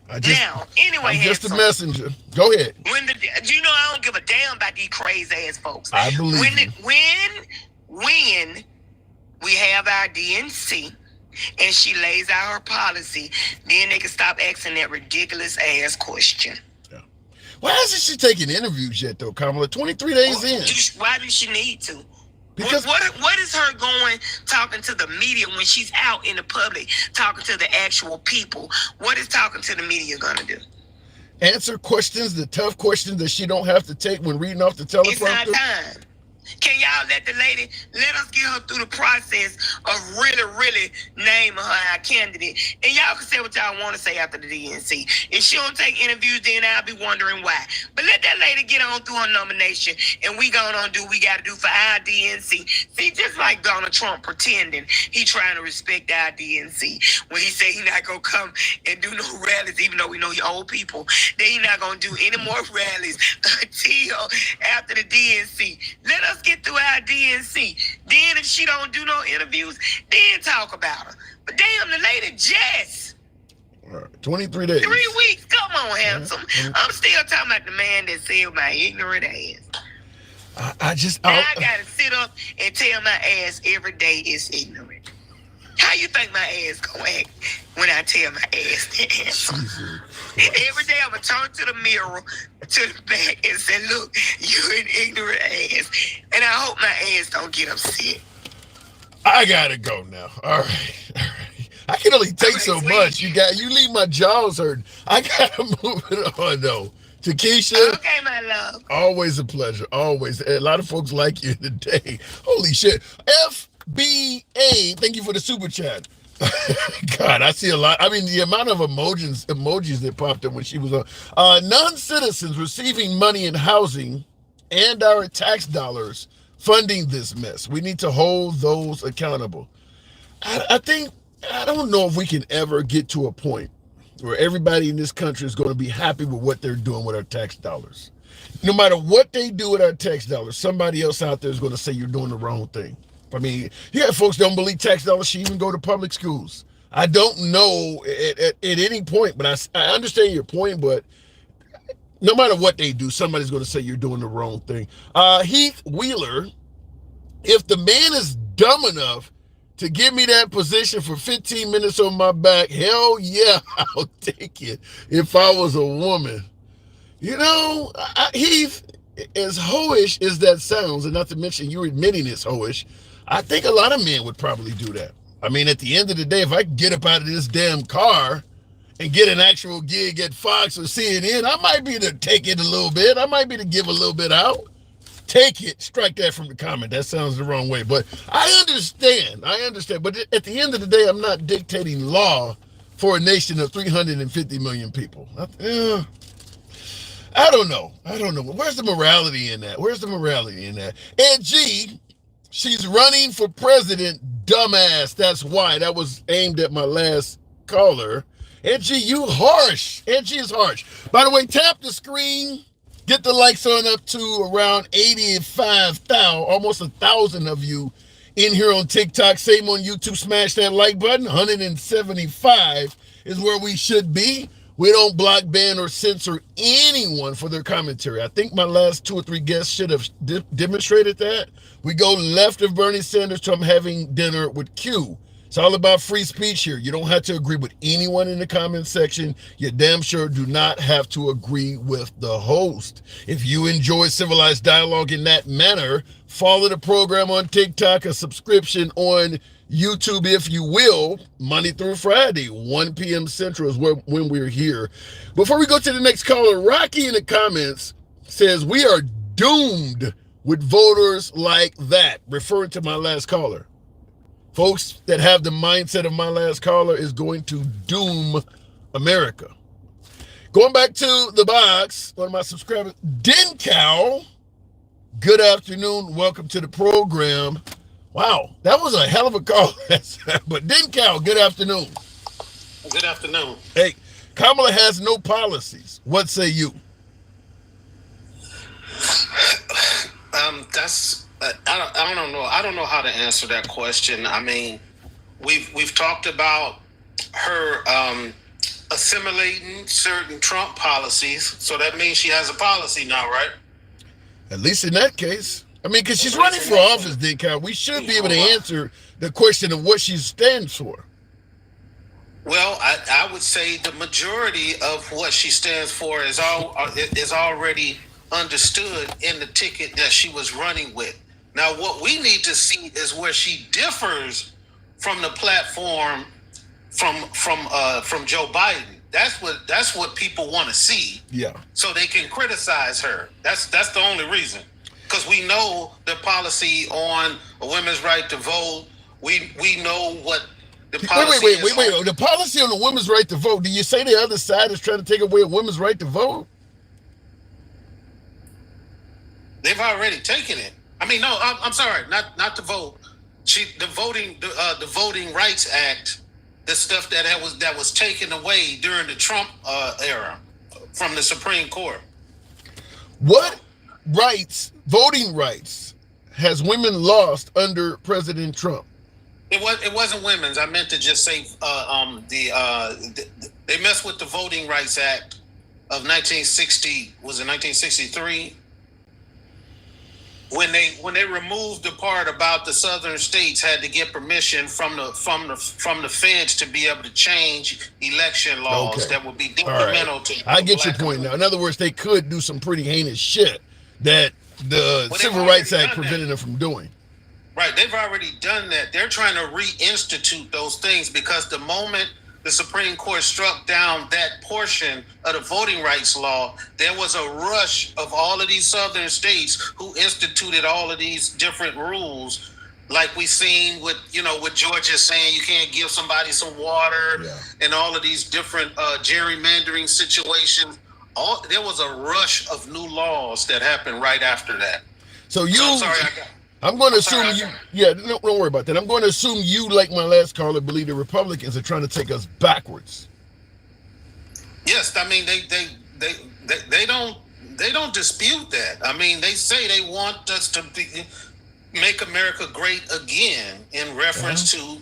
Anyway, I'm just a messenger. Go ahead. Do you know I don't give a damn about these crazy ass folks? I believe when we have our DNC and she lays out her policy, then they can stop asking that ridiculous ass question. Yeah. Why hasn't she taken interviews yet, though, Kamala? 23 days in. Why does she need to? Because what is her going talking to the media when she's out in the public talking to the actual people? What is talking to the media going to do? Answer questions, the tough questions that she don't have to take when reading off the teleprompter. It's not time. Can y'all let let us get her through the process of really naming her our candidate? And y'all can say what y'all want to say after the DNC. If she don't take interviews, then I'll be wondering why. But let that lady get on through her nomination, and we going on do what we got to do for our DNC. See, just like Donald Trump pretending he trying to respect our DNC when he say he not going to come and do no rallies, even though we know you old people, then he not going to do any more rallies until after the DNC. Let us get through our DNC. Then if she don't do no interviews, then talk about her. But damn, the lady just 23 days. 3 weeks. Come on, handsome. I'm still talking about the man that said my ignorant ass. I gotta sit up and tell my ass every day is ignorant. How you think my ass gonna act when I tell my ass that handsome? Every day I'm gonna turn to the mirror, to the back, and say, look, you're an ignorant ass. And I hope my ass don't get upset. I gotta go now. All right. I can only take so much. You leave my jaws hurting. I gotta move it on though. Takesha. Okay, my love. Always a pleasure. Always. A lot of folks like you today. Holy shit. FBA. Thank you for the super chat. God, I see a lot. I mean, the amount of emojis that popped up when she was on. Non-citizens receiving money in housing and our tax dollars funding this mess. We need to hold those accountable. I don't know if we can ever get to a point where everybody in this country is going to be happy with what they're doing with our tax dollars. No matter what they do with our tax dollars, somebody else out there is going to say you're doing the wrong thing. I mean, you have folks that don't believe tax dollars should even go to public schools. I don't know at any point, but I understand your point, but no matter what they do, somebody's going to say you're doing the wrong thing. Heath Wheeler, if the man is dumb enough to give me that position for 15 minutes on my back, hell yeah, I'll take it if I was a woman. You know, Heath, as hoish as that sounds, and not to mention you admitting it's hoish, I think a lot of men would probably do that. I mean, at the end of the day, if I get up out of this damn car and get an actual gig at Fox or CNN, I might be to take it a little bit. I might be to give a little bit out. Take it. Strike that from the comment. That sounds the wrong way. But I understand. But at the end of the day, I'm not dictating law for a nation of 350 million people. I don't know. Where's the morality in that? And G, she's running for president, dumbass. That's why. That was aimed at my last caller. Angie, you harsh. Angie is harsh. By the way, tap the screen. Get the likes on up to around 85,000, almost 1,000 of you in here on TikTok. Same on YouTube. Smash that like button. 175 is where we should be. We don't block, ban, or censor anyone for their commentary. I think my last 2 or 3 guests should have demonstrated that. We go left of Bernie Sanders to I'm having dinner with Q. It's all about free speech here. You don't have to agree with anyone in the comment section. You damn sure do not have to agree with the host. If you enjoy civilized dialogue in that manner, follow the program on TikTok, a subscription on YouTube, if you will, Monday through Friday, 1 p.m. Central is when we're here. Before we go to the next caller, Rocky in the comments says, we are doomed with voters like that, referring to my last caller. Folks that have the mindset of my last caller is going to doom America. Going back to the box, one of my subscribers, Dencow, good afternoon, welcome to the program. Wow, that was a hell of a call. But Dencow, good afternoon. Good afternoon. Hey, Kamala has no policies. What say you? I don't know. I don't know how to answer that question. I mean, we've talked about her assimilating certain Trump policies, so that means she has a policy now, right? At least in that case. I mean, because she's running for office, Dencow. We should be able to answer the question of what she stands for. Well, I would say the majority of what she stands for is already understood in the ticket that she was running with. Now, what we need to see is where she differs from the platform from Joe Biden. That's what people want to see. Yeah. So they can criticize her. That's the only reason. Because we know the policy on a women's right to vote. We know what the policy is. Wait. The policy on the women's right to vote. Do you say the other side is trying to take away a women's right to vote? They've already taken it. I mean, no, I'm sorry, not to vote. The Voting Rights Act, the stuff that was taken away during the Trump era from the Supreme Court. What voting rights has women lost under President Trump? It wasn't women's. I meant to just say they messed with the Voting Rights Act of 1960. Was it 1963? When they removed the part about the southern states had to get permission from the feds to be able to change election laws that would be detrimental to. I get your point now. In other words, they could do some pretty heinous shit that the Civil Rights Act prevented them from doing. Right, they've already done that. They're trying to reinstitute those things because the moment the Supreme Court struck down that portion of the voting rights law, there was a rush of all of these southern states who instituted all of these different rules, like we seen with Georgia saying you can't give somebody some water and all of these different gerrymandering situations. There was a rush of new laws that happened right after that. So I'm going to assume don't worry about that. I'm going to assume you, like my last caller, believe the Republicans are trying to take us backwards. Yes, I mean they don't dispute that. I mean, they say they want us to make America great again in reference to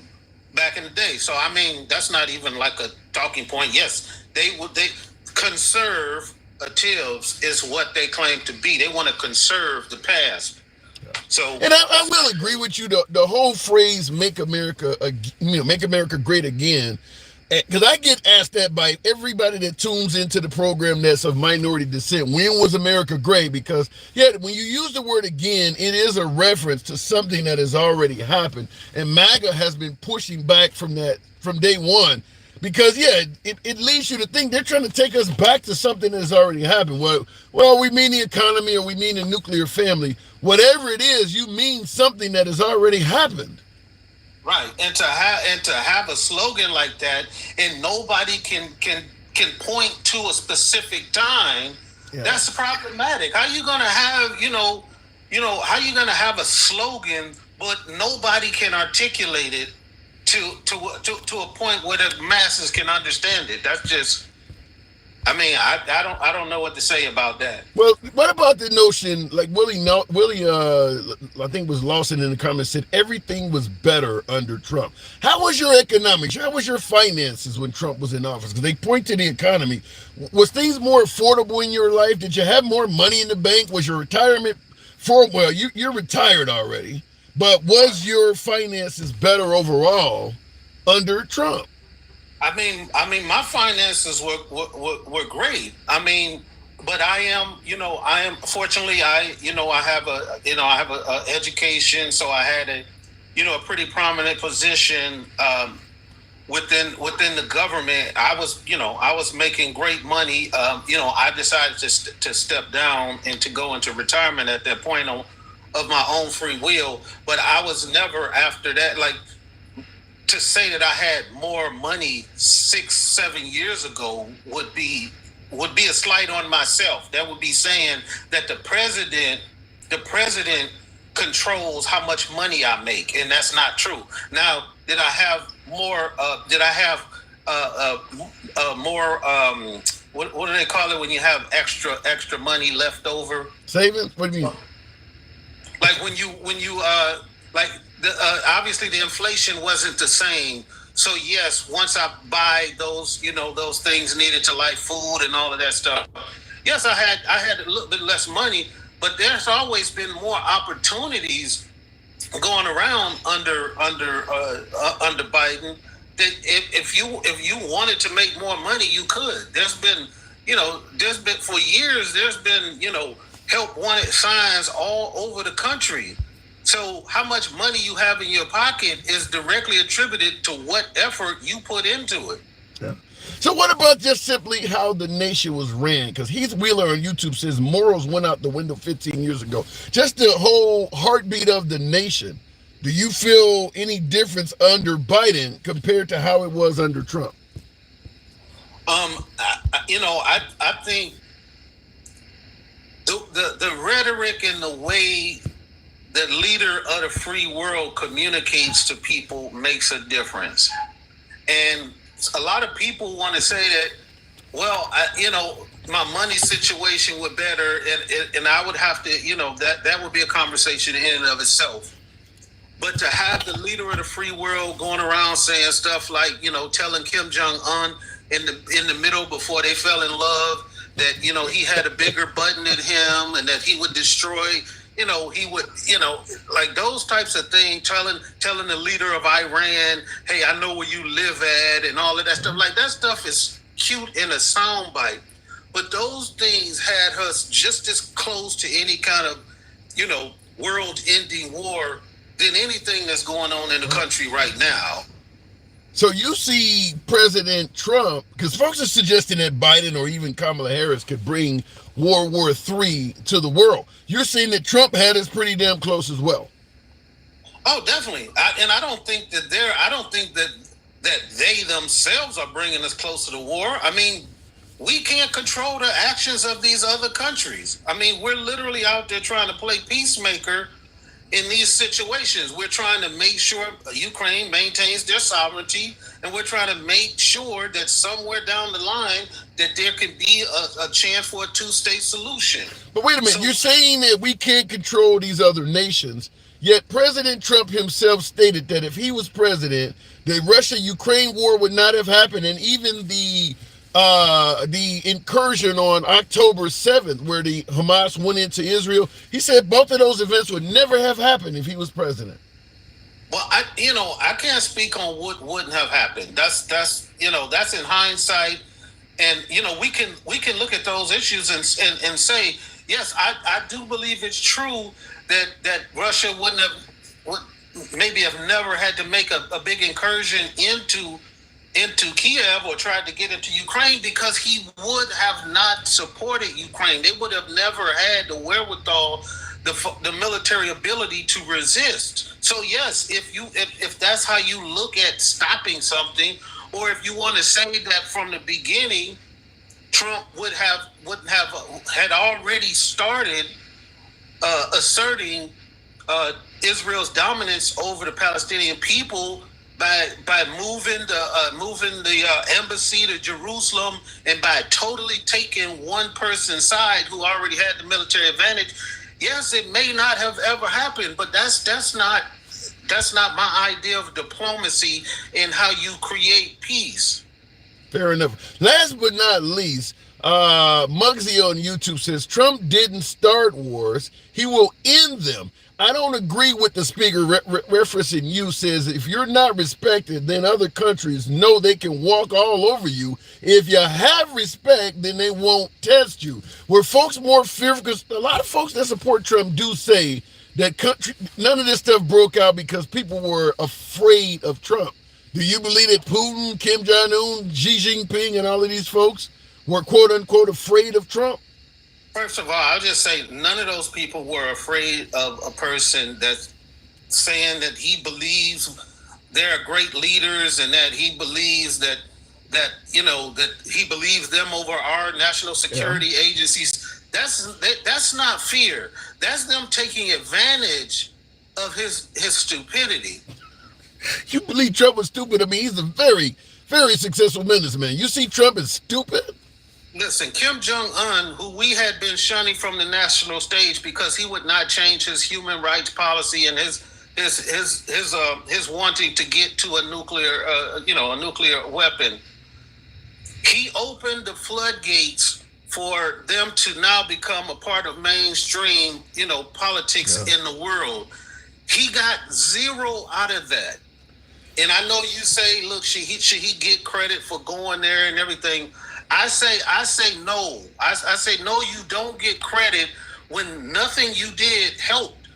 back in the day. So I mean, that's not even like a talking point. Yes, they conservatives is what they claim to be. They want to conserve the past. So, and I will agree with you. The whole phrase "Make America," "Make America Great Again," because I get asked that by everybody that tunes into the program that's of minority descent. When was America great? Because when you use the word "again," it is a reference to something that has already happened, and MAGA has been pushing back from that from day one. Because it leads you to think they're trying to take us back to something that has already happened. Well, we mean the economy or we mean the nuclear family. Whatever it is, you mean something that has already happened. Right, and to have a slogan like that, and nobody can point to a specific time, that's problematic. How you gonna have how you gonna have a slogan but nobody can articulate it to a point where the masses can understand it? That's just, I mean, I don't know what to say about that. Well, what about the notion, like Willie, I think was Lawson in the comments, said everything was better under Trump. How was your economics? How was your finances when Trump was in office? Because they point to the economy. Was things more affordable in your life? Did you have more money in the bank? Was your retirement you're retired already, but was your finances better overall under Trump? I mean, my finances were great. I mean, but I am fortunately I have a education, so I had a pretty prominent position within the government. I was making great money. I decided to step down and to go into retirement at that point of my own free will. But I was never, after that, like, to say that I had more money 6-7 years ago would be a slight on myself. That would be saying that the president controls how much money I make, and that's not true. Now, did I have more? What do they call it when you have extra money left over? Savings? What do you mean? Like when you obviously the inflation wasn't the same. So yes, once I buy those things needed to, like food and all of that stuff, yes, I had a little bit less money, but there's always been more opportunities going around under Biden. That if you wanted to make more money, you could. There's been for years, there's been help wanted signs all over the country. So how much money you have in your pocket is directly attributed to what effort you put into it. Yeah. So what about just simply how the nation was ran? Because Heath Wheeler on YouTube says morals went out the window 15 years ago. Just the whole heartbeat of the nation. Do you feel any difference under Biden compared to how it was under Trump? I think the rhetoric and the way the leader of the free world communicates to people makes a difference. And a lot of people want to say that, well, my money situation would better, and I would have to, that would be a conversation in and of itself. But to have the leader of the free world going around saying stuff like, telling Kim Jong-un in the middle before they fell in love that, he had a bigger button than him and that he would destroy, he would, like those types of things, telling the leader of Iran, hey, I know where you live at, and all of that stuff. Like, that stuff is cute in a soundbite. But those things had us just as close to any kind of, world-ending war than anything that's going on in the country right now. So you see President Trump, because folks are suggesting that Biden or even Kamala Harris could bring World War III to the world. You're saying that Trump had us pretty damn close as well. Oh, definitely. I don't think that they themselves are bringing us close to the war. I mean, we can't control the actions of these other countries. I mean, we're literally out there trying to play peacemaker in these situations. We're trying to make sure Ukraine maintains their sovereignty, and we're trying to make sure that somewhere down the line that there can be a chance for a two-state solution. But wait a minute, you're saying that we can't control these other nations, Yet President Trump himself stated that if he was president, the Russia-Ukraine war would not have happened, and even the incursion on October 7th, where the Hamas went into Israel, he said both of those events would never have happened if he was president. Well, I can't speak on what wouldn't have happened. That's in hindsight, and we can look at those issues and say, yes, I do believe it's true that Russia would maybe have never had to make a big incursion into Kiev or tried to get into Ukraine, because he would have not supported Ukraine. They would have never had the wherewithal, the military ability to resist. So yes, if that's how you look at stopping something, or if you want to say that from the beginning, Trump wouldn't have had already started asserting Israel's dominance over the Palestinian people by moving the embassy to Jerusalem, and by totally taking one person's side who already had the military advantage. Yes, it may not have ever happened, but that's not my idea of diplomacy and how you create peace. Fair enough. Last but not least, Muggsy on YouTube says Trump didn't start wars; he will end them. I don't agree with the speaker referencing you. Says if you're not respected, then other countries know they can walk all over you. If you have respect, then they won't test you. Were folks more fearful? Because a lot of folks that support Trump do say that none of this stuff broke out because people were afraid of Trump. Do you believe that Putin, Kim Jong-un, Xi Jinping, and all of these folks were quote unquote afraid of Trump? First of all, I'll just say none of those people were afraid of a person that's saying that he believes they're great leaders, and that he believes that he believes them over our national security agencies. That's not fear. That's them taking advantage of his stupidity. You believe Trump was stupid? I mean, he's a very, very successful businessman. You see Trump as stupid? Listen, Kim Jong-un, who we had been shunning from the national stage because he would not change his human rights policy and his wanting to get to a nuclear weapon, he opened the floodgates for them to now become a part of mainstream, politics in the world. He got zero out of that. And I know you say, look, should he get credit for going there and everything? I say no. I say no, you don't get credit when nothing you did helped.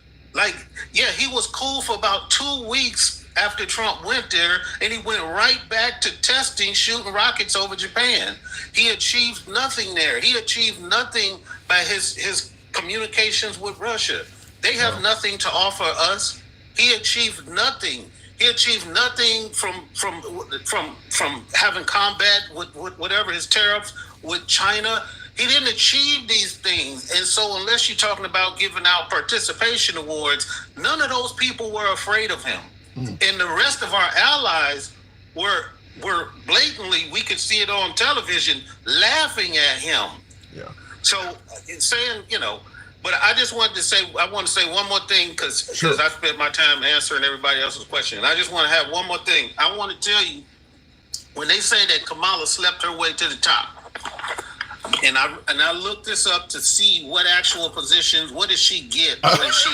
He was cool for about 2 weeks after Trump went there, and he went right back to testing, shooting rockets over Japan. He achieved nothing there. He achieved nothing by his communications with Russia. They have nothing to offer us. He achieved nothing. He achieved nothing from having combat with whatever his tariffs with China. He didn't achieve these things. And so unless you're talking about giving out participation awards, none of those people were afraid of him. And the rest of our allies were blatantly, we could see it on television, laughing at him. Yeah. So it's saying, but I just wanted to say, one more thing, because I spent my time answering everybody else's question. And I just want to have one more thing. I want to tell you, when they say that Kamala slept her way to the top, and I looked this up to see what actual positions, what did she get when she...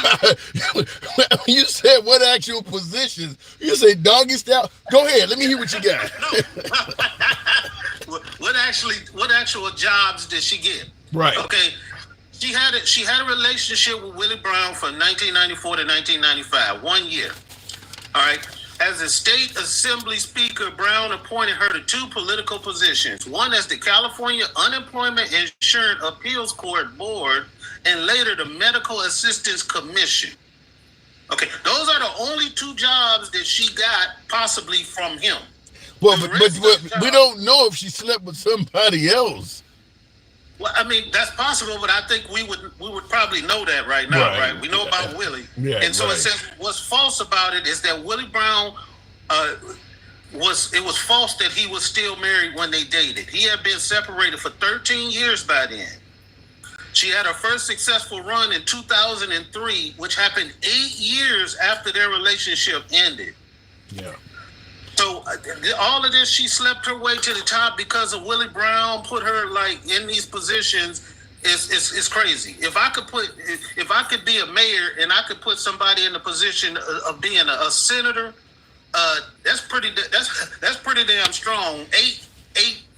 You said what actual positions? You say doggy style? Go ahead, let me hear what you got. What actual jobs did she get? Right. Okay. She had a relationship with Willie Brown from 1994 to 1995, 1 year. All right. As a state assembly speaker, Brown appointed her to 2 political positions, one as the California Unemployment Insurance Appeals Court Board, and later the Medical Assistance Commission. Okay, those are the only 2 jobs that she got possibly from him. Well, but we don't know if she slept with somebody else. Well, I mean, that's possible, but I think we would probably know that right now, right? We know about Willie. Yeah, and so it says what's false about it is that Willie Brown was false that he was still married when they dated. He had been separated for 13 years by then. She had her first successful run in 2003, which happened 8 years after their relationship ended. Yeah. So all of this, she slept her way to the top because of Willie Brown put her like in these positions. Is crazy. If I could be a mayor and I could put somebody in the position of being a senator, that's pretty damn strong. 8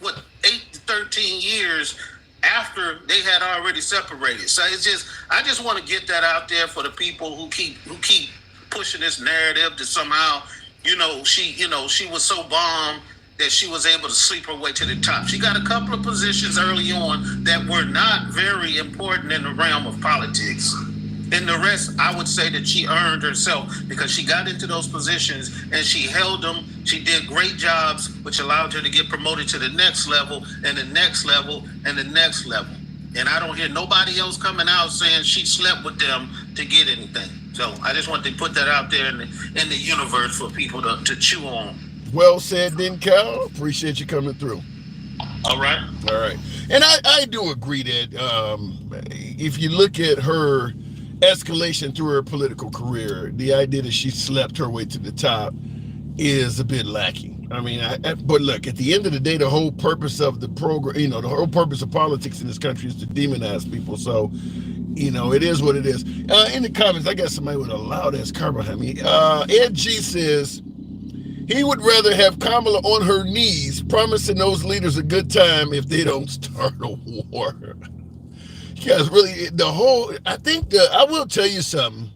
to 13 years after they had already separated. So I just want to get that out there for the people who keep pushing this narrative that somehow, she was so bomb that she was able to sleep her way to the top. She got a couple of positions early on that were not very important in the realm of politics. And the rest, I would say that she earned herself because she got into those positions and she held them. She did great jobs, which allowed her to get promoted to the next level and the next level and the next level. And I don't hear nobody else coming out saying she slept with them to get anything. So I just want to put that out there in the universe for people to chew on. Well said, then, Cal. Appreciate you coming through. All right. And I do agree that if you look at her escalation through her political career, the idea that she slept her way to the top is a bit lacking. I mean, but look, at the end of the day, the whole purpose of the program, the whole purpose of politics in this country is to demonize people. So, it is what it is. In the comments, I got somebody with a loud ass car behind me. Ed G says he would rather have Kamala on her knees promising those leaders a good time if they don't start a war. You guys really, I will tell you something.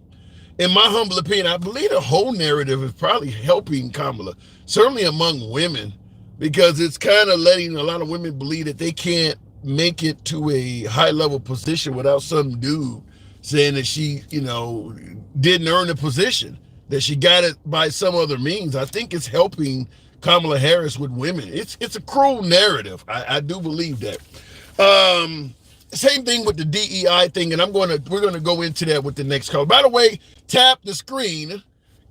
In my humble opinion, I believe the whole narrative is probably helping Kamala, certainly among women, because it's kind of letting a lot of women believe that they can't make it to a high level position without some dude saying that she, didn't earn the position, that she got it by some other means. I think it's helping Kamala Harris with women. It's a cruel narrative. I do believe that. Same thing with the DEI thing, and we're gonna go into that with the next call. By the way, tap the screen,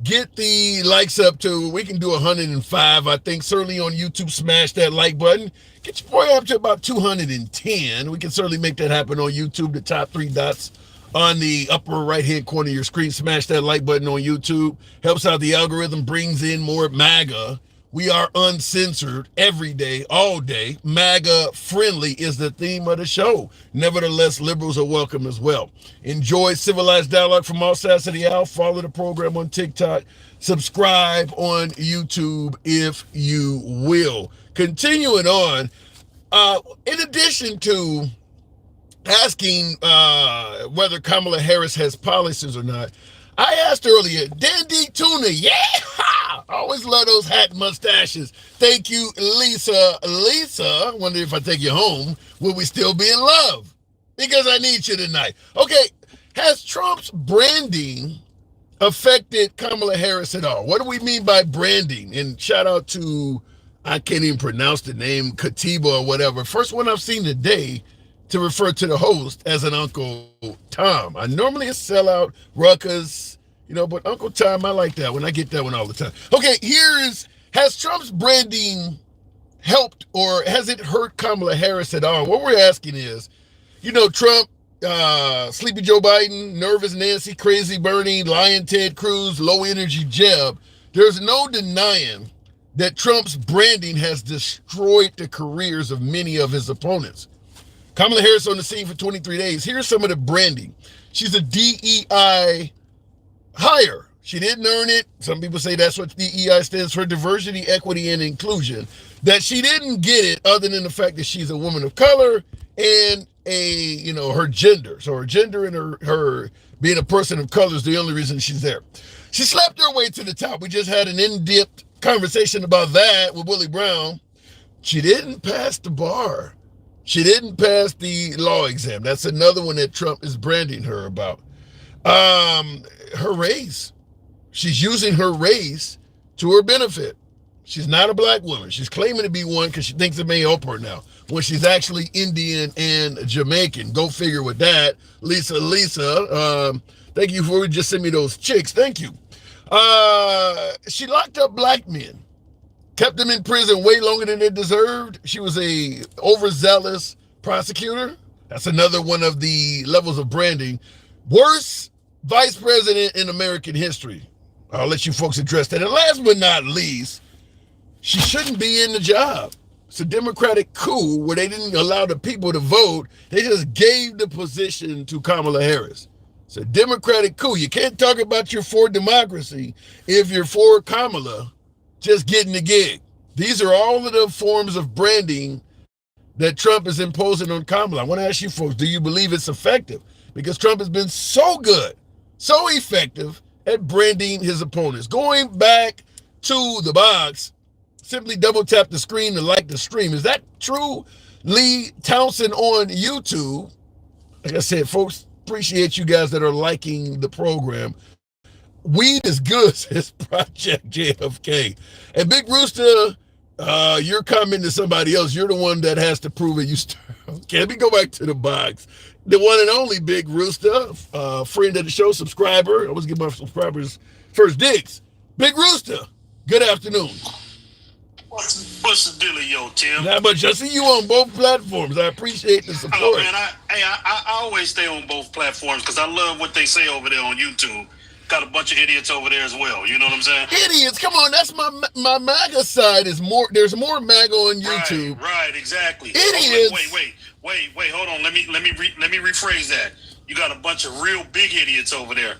get the likes up to, we can do 105, I think. Certainly on YouTube, smash that like button. Get your boy up to about 210. We can certainly make that happen on YouTube. The top 3 dots on the upper right-hand corner of your screen. Smash that like button on YouTube. Helps out the algorithm, brings in more MAGA. We are uncensored every day, all day. MAGA friendly is the theme of the show. Nevertheless, liberals are welcome as well. Enjoy civilized dialogue from all sides of the aisle. Follow the program on TikTok. Subscribe on YouTube if you will. Continuing on, in addition to asking whether Kamala Harris has policies or not, I asked earlier, Dandy Tuna, yeah! Always love those hat mustaches. Thank you, Lisa. Lisa, wonder if I take you home, will we still be in love? Because I need you tonight. Okay, has Trump's branding affected Kamala Harris at all? What do we mean by branding? And shout out to, I can't even pronounce the name, Katiba or whatever. First one I've seen today to refer to the host as an Uncle Tom. I normally a sellout, Ruckus, but Uncle Tom, I like that one. I get that one all the time. Okay, has Trump's branding helped or has it hurt Kamala Harris at all? What we're asking is, Trump, Sleepy Joe Biden, Nervous Nancy, Crazy Bernie, Lion Ted Cruz, Low Energy Jeb. There's no denying that Trump's branding has destroyed the careers of many of his opponents. Kamala Harris on the scene for 23 days. Here's some of the branding. She's a DEI hire. She didn't earn it. Some people say that's what DEI stands for, diversity, equity, and inclusion. That she didn't get it other than the fact that she's a woman of color and her gender. So her gender and her being a person of color is the only reason she's there. She slept her way to the top. We just had an in-depth conversation about that with Willie Brown. She didn't pass the bar. She didn't pass the law exam. That's another one that Trump is branding her about. Her race. She's using her race to her benefit. She's not a black woman. She's claiming to be one because she thinks it may help her now, when she's actually Indian and Jamaican. Go figure with that. Lisa, thank you for just sending me those chicks. Thank you. She locked up black men. Kept them in prison way longer than they deserved. She was a overzealous prosecutor. That's another one of the levels of branding. Worst vice president in American history. I'll let you folks address that. And last but not least, she shouldn't be in the job. It's a Democratic coup where they didn't allow the people to vote. They just gave the position to Kamala Harris. It's a Democratic coup. You can't talk about you're for democracy if you're for Kamala just getting the gig. These are all of the forms of branding that Trump is imposing on Kamala. I want to ask you folks, do you believe it's effective? Because Trump has been so good, so effective at branding his opponents. Going back to the box, simply double tap the screen to like the stream. Is that true? Lee Townsend on YouTube. Like I said, folks, appreciate you guys that are liking the program. Weed is good, says Project JFK. And Big Rooster, you're commenting to somebody else. You're the one that has to prove it. Okay, let me go back to the box. The one and only Big Rooster, friend of the show, subscriber. I always give my subscribers first digs. Big Rooster, good afternoon. What's the dealio, Tim? Not much. I see you on both platforms. I appreciate the support. Oh, man, I always stay on both platforms because I love what they say over there on YouTube. Got a bunch of idiots over there as well. You know what I'm saying? Idiots, come on. That's my MAGA side is more. There's more MAGA on YouTube. Right, exactly. Idiots. Wait. Hold on. Let me rephrase that. You got a bunch of real big idiots over there.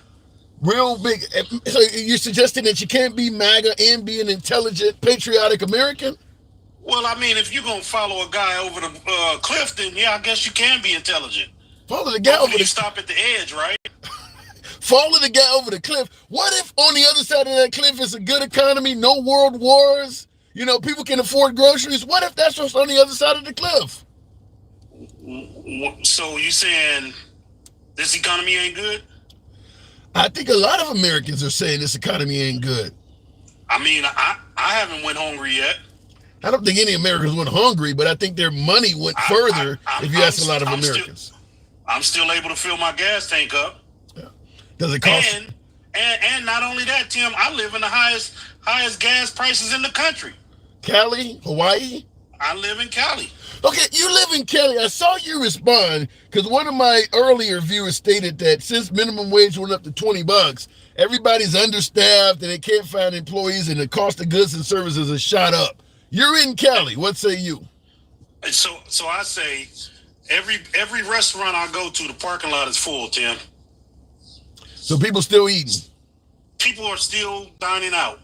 Real big. So you're suggesting that you can't be MAGA and be an intelligent, patriotic American? Well, I mean, if you're gonna follow a guy over the cliff, then yeah, I guess you can be intelligent. Follow the guy over the. You stop at the edge, right? Follow the guy over the cliff. What if on the other side of that cliff is a good economy, no world wars? You know, people can afford groceries. What if that's what's on the other side of the cliff? So you saying this economy ain't good? I think a lot of Americans are saying this economy ain't good. I mean, I haven't went hungry yet. I don't think any Americans went hungry, but I think their money went further if you ask a lot of Americans. I'm still able to fill my gas tank up. Yeah. Does it cost? And not only that, Tim, I live in the highest gas prices in the country. Cali, Hawaii? I live in Cali. Okay, you live in Cali. I saw you respond because one of my earlier viewers stated that since minimum wage went up to $20, everybody's understaffed and they can't find employees and the cost of goods and services has shot up. You're in Cali. What say you? So I say every restaurant I go to, the parking lot is full, Tim. So people still eating? People are still dining out.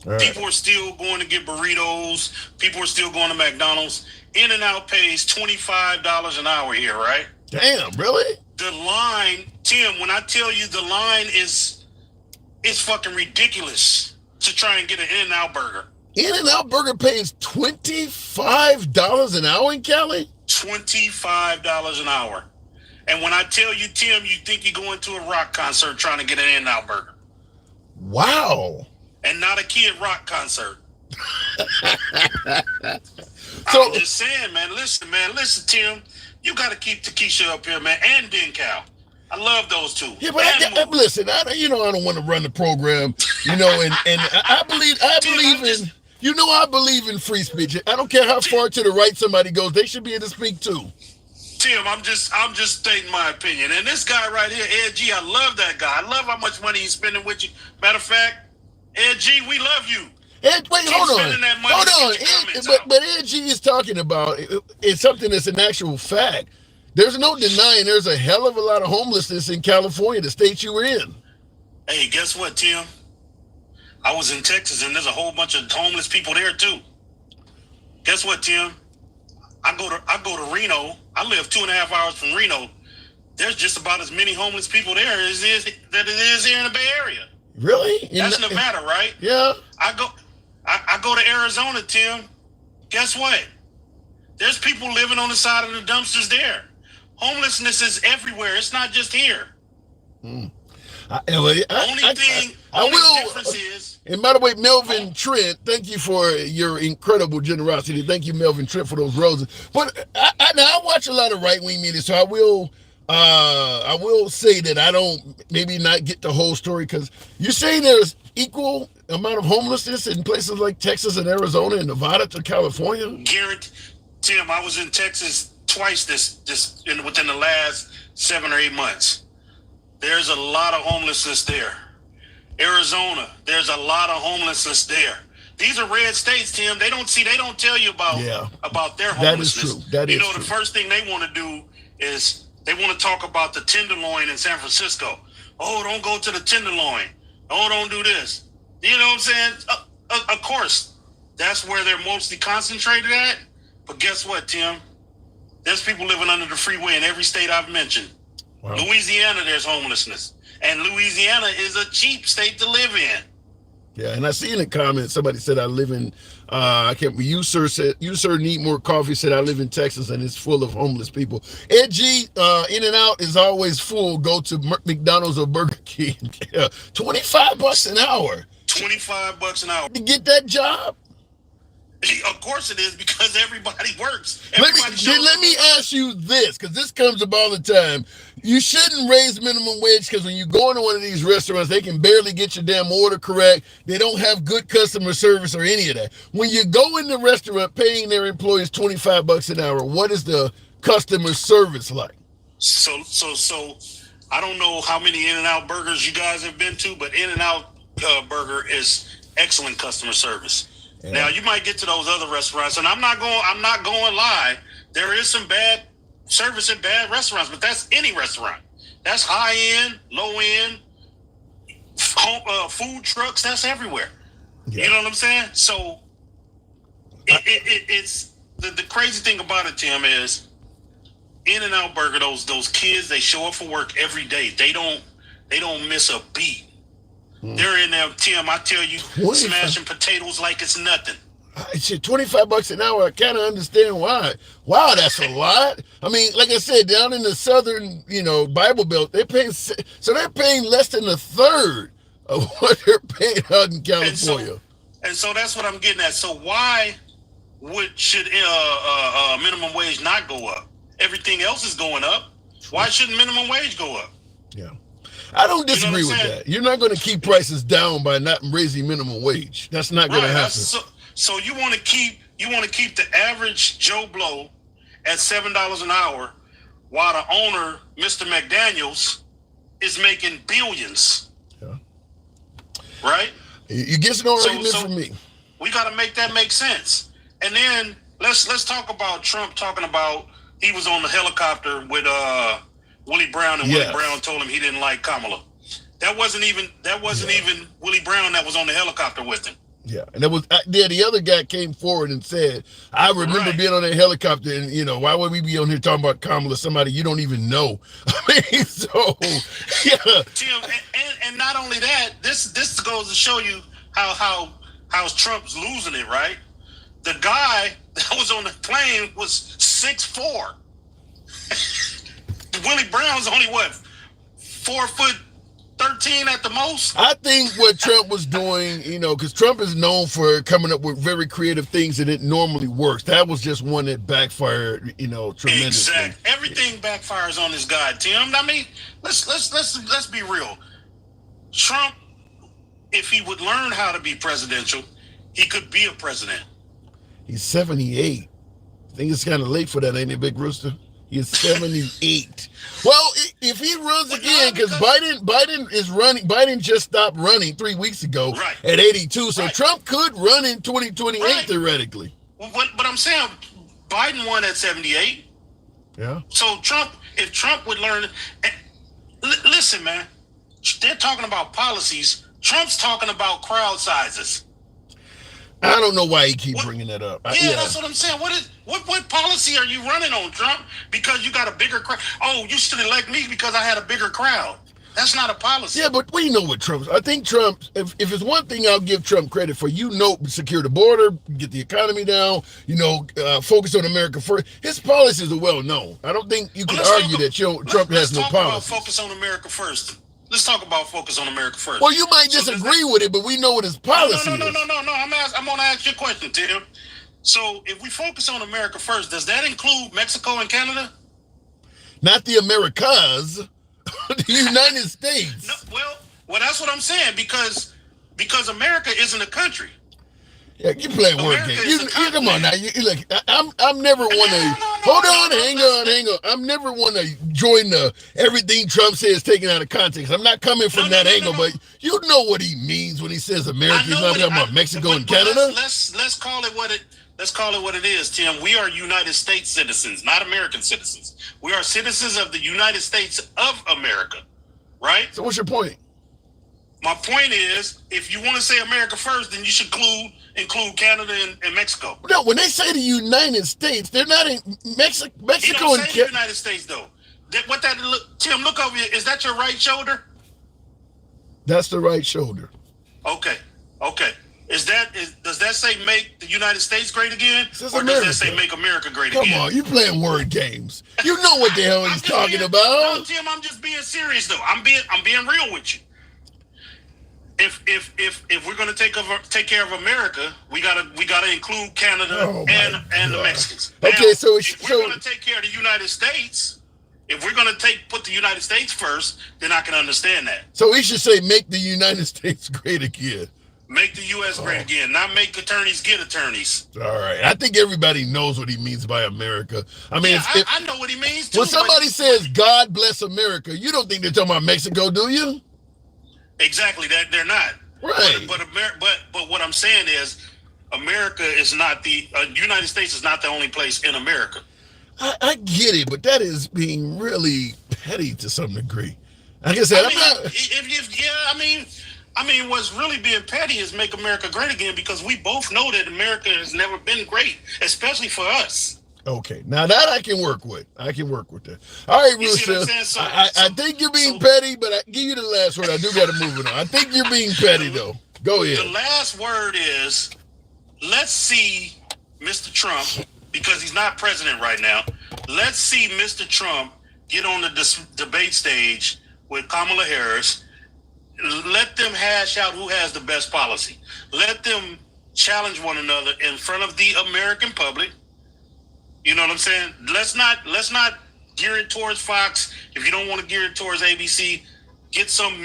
Right. People are still going to get burritos. People are still going to McDonald's. In-N-Out pays $25 an hour here, right? Damn, really? The line, Tim, when I tell you the line is fucking ridiculous to try and get an In-N-Out burger. In-N-Out burger pays $25 an hour in Cali? $25 an hour. And when I tell you, Tim, you think you're going to a rock concert trying to get an In-N-Out burger. Wow. And not a Kid Rock concert. So, I'm just saying, man. Listen, Tim. You got to keep Takesha up here, man, and Denkow. I love those two. Yeah, but listen. I don't want to run the program, and I believe in. I believe in free speech. I don't care how far to the right somebody goes; they should be able to speak too. Tim, I'm just stating my opinion. And this guy right here, Ed G, I love that guy. I love how much money he's spending with you. Matter of fact, Ed G, we love you. Ed, wait, hold on. But Ed G is talking about it's something that's an actual fact. There's no denying there's a hell of a lot of homelessness in California, the state you were in. Hey, guess what, Tim? I was in Texas and there's a whole bunch of homeless people there too. Guess what, Tim? I go to Reno. I live 2.5 hours from Reno. There's just about as many homeless people there as it is here in the Bay Area. Really? That's Nevada, right? Yeah. I go to Arizona, Tim. Guess what? There's people living on the side of the dumpsters there. Homelessness is everywhere. It's not just here. The only difference is. And by the way, Melvin Trent, thank you for your incredible generosity. Thank you, Melvin Trent, for those roses. But I watch a lot of right-wing media, so I will say that I don't maybe not get the whole story because you're saying there's equal amount of homelessness in places like Texas and Arizona and Nevada to California? Garrett, Tim, I was in Texas twice within the last 7 or 8 months. There's a lot of homelessness there. Arizona, there's a lot of homelessness there. These are red states, Tim. They don't tell you about their homelessness. That is true. The first thing they want to do is they want to talk about the Tenderloin in San Francisco. Oh, don't go to the Tenderloin. Oh, don't do this. You know what I'm saying? Of course, that's where they're mostly concentrated at. But guess what, Tim? There's people living under the freeway in every state I've mentioned. Wow. Louisiana, there's homelessness. And Louisiana is a cheap state to live in. Yeah, and I see in the comments, somebody said I live in, I can't remember, you sir need more coffee, said I live in Texas and it's full of homeless people. Ed G, In-N-Out is always full. Go to McDonald's or Burger King. $25 an hour. $25 an hour. To get that job? Of course it is, because everybody works. Let me ask you this, because this comes up all the time. You shouldn't raise minimum wage, because when you go into one of these restaurants, they can barely get your damn order correct. They don't have good customer service or any of that. When you go in the restaurant paying their employees $25 an hour, what is the customer service like? So I don't know how many In-N-Out burgers you guys have been to, but In-N-Out burger is excellent customer service. Yeah. Now you might get to those other restaurants, and I'm not going to lie. There is some bad service at bad restaurants, but that's any restaurant. That's high end, low end, food trucks. That's everywhere. Yeah. You know what I'm saying? So it's the crazy thing about it, Tim, is In-N-Out Burger. Those kids, they show up for work every day. They don't miss a beat. They're in there, Tim, I tell you, smashing potatoes like it's nothing. Shit, $25 an hour, I kind of understand why. Wow, that's a lot. I mean, like I said, down in the southern, Bible Belt, they're paying less than a third of what they're paying out in California. And so that's what I'm getting at. So why should minimum wage not go up? Everything else is going up. Why shouldn't minimum wage go up? Yeah. I don't disagree with that. You're not going to keep prices down by not raising minimum wage. That's not going to happen. So you want to keep the average Joe Blow at $7 an hour, while the owner, Mr. McDaniels, is making billions. Yeah. Right? You get no argument from me. We got to make that make sense. And then let's talk about Trump talking about he was on the helicopter with Willie Brown, and Willie Brown told him he didn't like Kamala. That wasn't even Willie Brown that was on the helicopter with him. Yeah, and the other guy came forward and said, I remember being on that helicopter, and why would we be on here talking about Kamala, somebody you don't even know? I mean, so yeah. Tim, and not only that, this goes to show you how Trump's losing it, right? The guy that was on the plane was 6'4". Willie Brown's only 4'13" at the most. I think what Trump was doing, because Trump is known for coming up with very creative things and it normally works. That was just one that backfired, tremendously. Exactly. Everything backfires on this guy, Tim. I mean, let's be real. Trump, if he would learn how to be presidential, he could be a president. He's 78. I think it's kind of late for that, ain't it, Big Rooster? He's 78. Well, if he runs again, because Biden just stopped running 3 weeks ago at 82, so Trump could run in 2028 theoretically. But I'm saying Biden won at 78. Yeah. So if Trump would learn, listen, man, they're talking about policies. Trump's talking about crowd sizes. I don't know why he keeps bringing that up. Yeah, that's what I'm saying. What policy are you running on, Trump? Because you got a bigger crowd. Oh, you should elect me because I had a bigger crowd. That's not a policy. Yeah, but we know what Trump's. I think Trump, if it's one thing I'll give Trump credit for, secure the border, get the economy down, focus on America first. His policies are well known. I don't think you can argue that Trump has no policy. Focus on America first. Let's talk about focus on America first. Well, you might disagree with it, but we know what his policy is. No. I'm going to ask you a question, Tim. So if we focus on America first, does that include Mexico and Canada? Not the Americas, the United States. No, well, that's what I'm saying, because America isn't a country. Yeah, you play word game. You come on now. I'm never one to. Hold on, hang on. I'm never one to join the everything Trump says taken out of context. I'm not coming from that angle, but you know what he means when he says America. He's not talking about Mexico and Canada. Let's call it what it is, Tim. We are United States citizens, not American citizens. We are citizens of the United States of America, right? So what's your point? My point is, if you want to say America first, then you should include Canada and Mexico. No, when they say the United States, they're not in Mexico and Canada. United States, though. Tim, look over here. Is that your right shoulder? That's the right shoulder. Okay. Does that say make the United States great again? Or America. Does that say make America great Come again? on, you playing word games. You know what the hell he's talking about. No, Tim, I'm just being serious though. I'm being real with you. If we're gonna take care of America, we gotta include Canada and the Mexicans. Okay, now, so if we're gonna take care of the United States, if we're gonna put the United States first, then I can understand that. So he should say make the United States great again. Make the U.S. great again, not make attorneys get attorneys. All right. I think everybody knows what he means by America. I mean, I know what he means too. When somebody says God bless America, you don't think they're talking about Mexico, do you? Exactly. That they're not. Right. But what I'm saying is, America is not the United States is not the only place in America. I get it, but that is being really petty to some degree. Like I said, I mean, what's really being petty is make America great again, because we both know that America has never been great, especially for us. Okay, now that I can work with. I can work with that. All right, Rooster. I think you're being petty, but I give you the last word. I do got to move it on. I think you're being petty, though. Go ahead. The last word is, let's see Mr. Trump, because he's not president right now. Let's see Mr. Trump get on the debate stage with Kamala Harris. Let them hash out who has the best policy. Let them challenge one another in front of the American public. You know what I'm saying? Let's not gear it towards Fox. If you don't want to gear it towards ABC, get some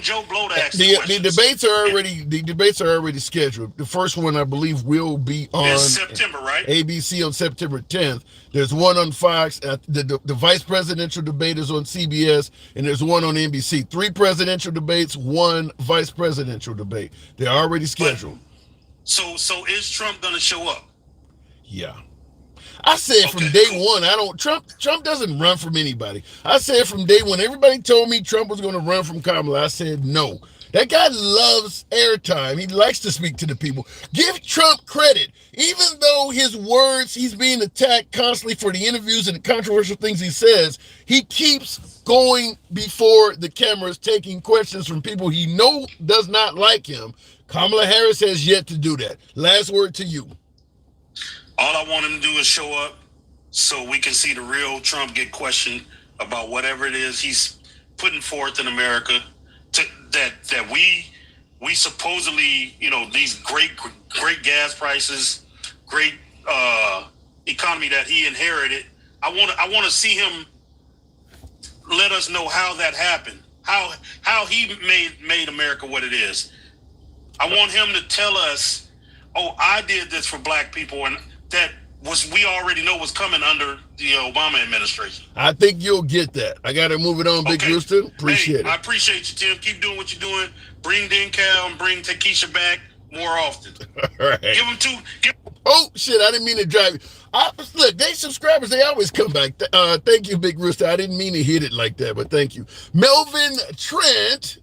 Joe Blow to ask the debates are already scheduled. The first one, I believe, will be on September, right? ABC on September 10th. There's one on Fox. The vice presidential debate is on CBS, and there's one on NBC. 3 presidential debates, 1 vice presidential debate. They're already scheduled. So is Trump going to show up? Yeah. I said from day one, Trump doesn't run from anybody. I said from day one, everybody told me Trump was going to run from Kamala. I said no. That guy loves airtime. He likes to speak to the people. Give Trump credit. Even though his words, he's being attacked constantly for the interviews and the controversial things he says, he keeps going before the cameras, taking questions from people he knows does not like him. Kamala Harris has yet to do that. Last word to you. All I want him to do is show up so we can see the real Trump get questioned about whatever it is he's putting forth in America. That we supposedly, these great gas prices, great economy that he inherited. I want to see him let us know how that happened, how he made America what it is. I want him to tell us, oh, I did this for black people, and that we already know was coming under the Obama administration. I think you'll get that. I got to move it on, Big Rooster. Appreciate it. I appreciate you, Tim. Keep doing what you're doing. Bring Cal and bring Takesha back more often. All right. Give them 2. Oh, shit. I didn't mean to drive you. Look, they subscribers, they always come back. Thank you, Big Rooster. I didn't mean to hit it like that, but thank you. Melvin Trent,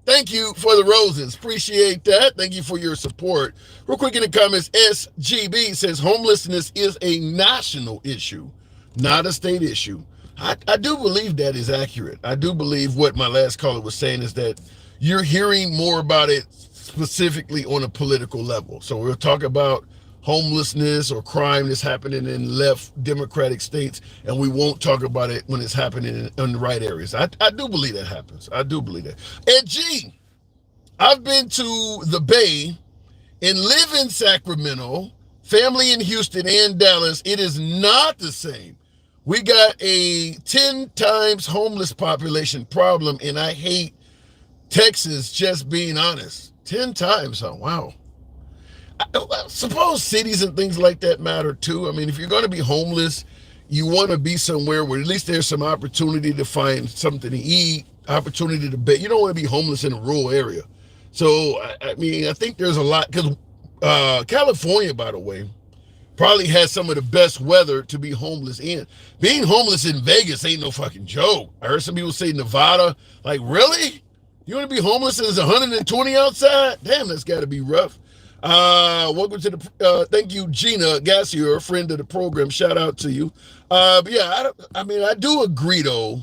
thank you for the roses. Appreciate that. Thank you for your support. Real quick in the comments, SGB says homelessness is a national issue, not a state issue. I do believe that is accurate. I do believe what my last caller was saying is that you're hearing more about it specifically on a political level. So we'll talk about homelessness or crime that's happening in left Democratic states, and we won't talk about it when it's happening in the right areas. I do believe that happens. I do believe that. And G, I've been to the Bay and live in Sacramento, family in Houston and Dallas. It is not the same. We got a 10 times homeless population problem, and I hate Texas, just being honest. 10 times, huh? Wow. I suppose cities and things like that matter too. I mean, if you're going to be homeless, you want to be somewhere where at least there's some opportunity to find something to eat, opportunity to bed. You don't want to be homeless in a rural area. So, I mean, I think there's a lot, because California, by the way, probably has some of the best weather to be homeless in. Being homeless in Vegas ain't no fucking joke. I heard some people say Nevada. Like, really? You want to be homeless and it's 120 outside? Damn, that's got to be rough. Welcome to the, thank you, Gina Gassier, a friend of the program. Shout out to you. But yeah, I do agree, though.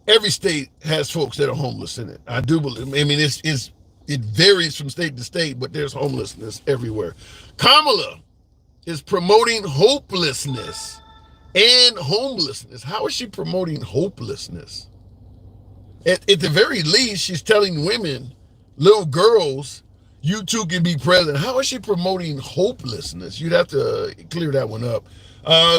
Every state has folks that are homeless in it. I do believe. I mean, it varies from state to state, but there's homelessness everywhere. Kamala is promoting hopelessness and homelessness. How is she promoting hopelessness? At the very least, she's telling women, little girls, you too can be president. How is she promoting hopelessness? You'd have to clear that one up.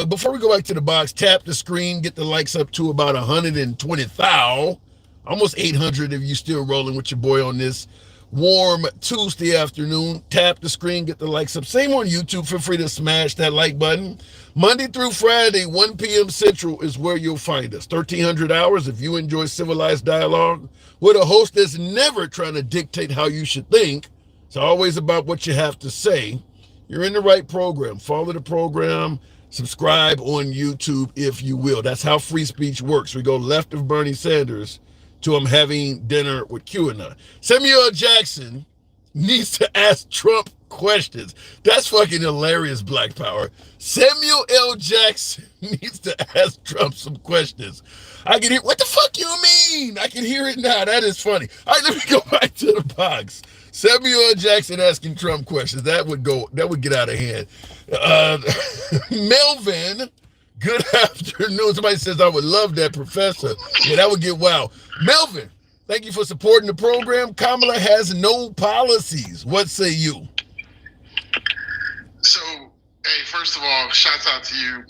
Before we go back to the box, tap the screen, get the likes up to about 120,000, almost 800 if you still rolling with your boy on this warm Tuesday afternoon. Tap the screen, get the likes up. Same on YouTube. Feel free to smash that like button. Monday through Friday, 1 p.m. Central is where you'll find us. 1,300 hours if you enjoy civilized dialogue with a host that's never trying to dictate how you should think. It's always about what you have to say. You're in the right program. Follow the program. Subscribe on YouTube, if you will. That's how free speech works. We go left of Bernie Sanders to him having dinner with QAnon. Samuel Jackson needs to ask Trump questions. That's fucking hilarious, Black Power. Samuel L. Jackson needs to ask Trump some questions. I can hear, what the fuck you mean? I can hear it now. That is funny. All right, let me go back to the box. Samuel L. Jackson asking Trump questions. That would get out of hand. Melvin, good afternoon. Somebody says, I would love that, Professor. Yeah, that would get wild. Melvin, thank you for supporting the program. Kamala has no policies. What say you? So, hey, first of all, shouts out to you.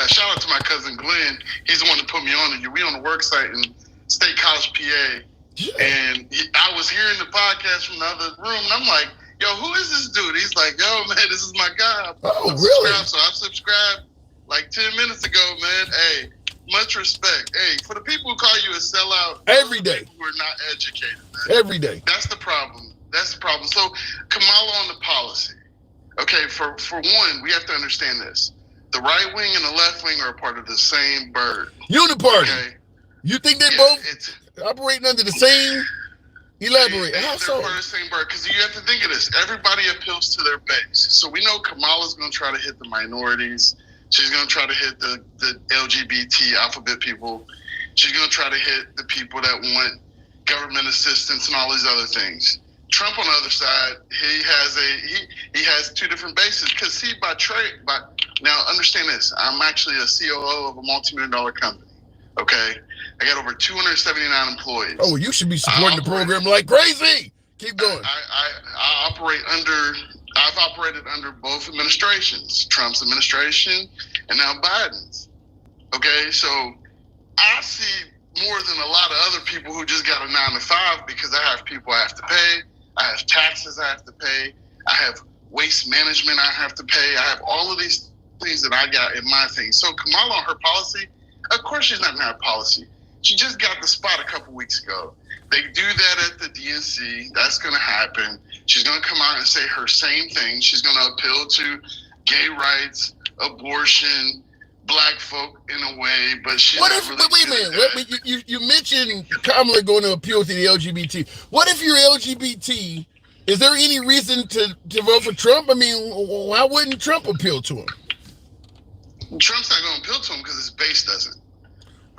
Shout out to my cousin Glenn. He's the one that put me on to you. We on the work site in State College, PA. Yeah. And I was hearing the podcast from the other room, and I'm like, yo, who is this dude? He's like, yo, man, this is my guy. I'm really? So I subscribed like 10 minutes ago, man. Hey, much respect. Hey, for the people who call you a sellout, every day, people who are not educated, man. Every day. That's the problem. So Kamala on the policy. Okay, for one, we have to understand this. The right wing and the left wing are a part of the same bird. Uniparty. Okay? You think they both operating under the same? Elaborate. How so? They're part of the same bird, because you have to think of this. Everybody appeals to their base. So we know Kamala's going to try to hit the minorities. She's going to try to hit the LGBT alphabet people. She's going to try to hit the people that want government assistance and all these other things. Trump on the other side, he has two different bases. Because now understand this. I'm actually a COO of a multi-million-dollar company. Okay, I got over 279 employees. Oh, you should be supporting the program like crazy. Keep going. I've operated under both administrations, Trump's administration and now Biden's. Okay, so I see more than a lot of other people who just got a 9 to 5 because I have people I have to pay, I have taxes I have to pay, I have waste management I have to pay, I have all of these things that I got in my thing. So Kamala on her policy, of course she's not going to have policy. She just got the spot a couple weeks ago. They do that at the DNC. That's going to happen. She's going to come out and say her same thing. She's going to appeal to gay rights, abortion, black folk in a way, but she's not really wait a minute. You mentioned Kamala going to appeal to the LGBT. What if you're LGBT? Is there any reason to vote for Trump? I mean, why wouldn't Trump appeal to him? Trump's not going to appeal to him because his base doesn't.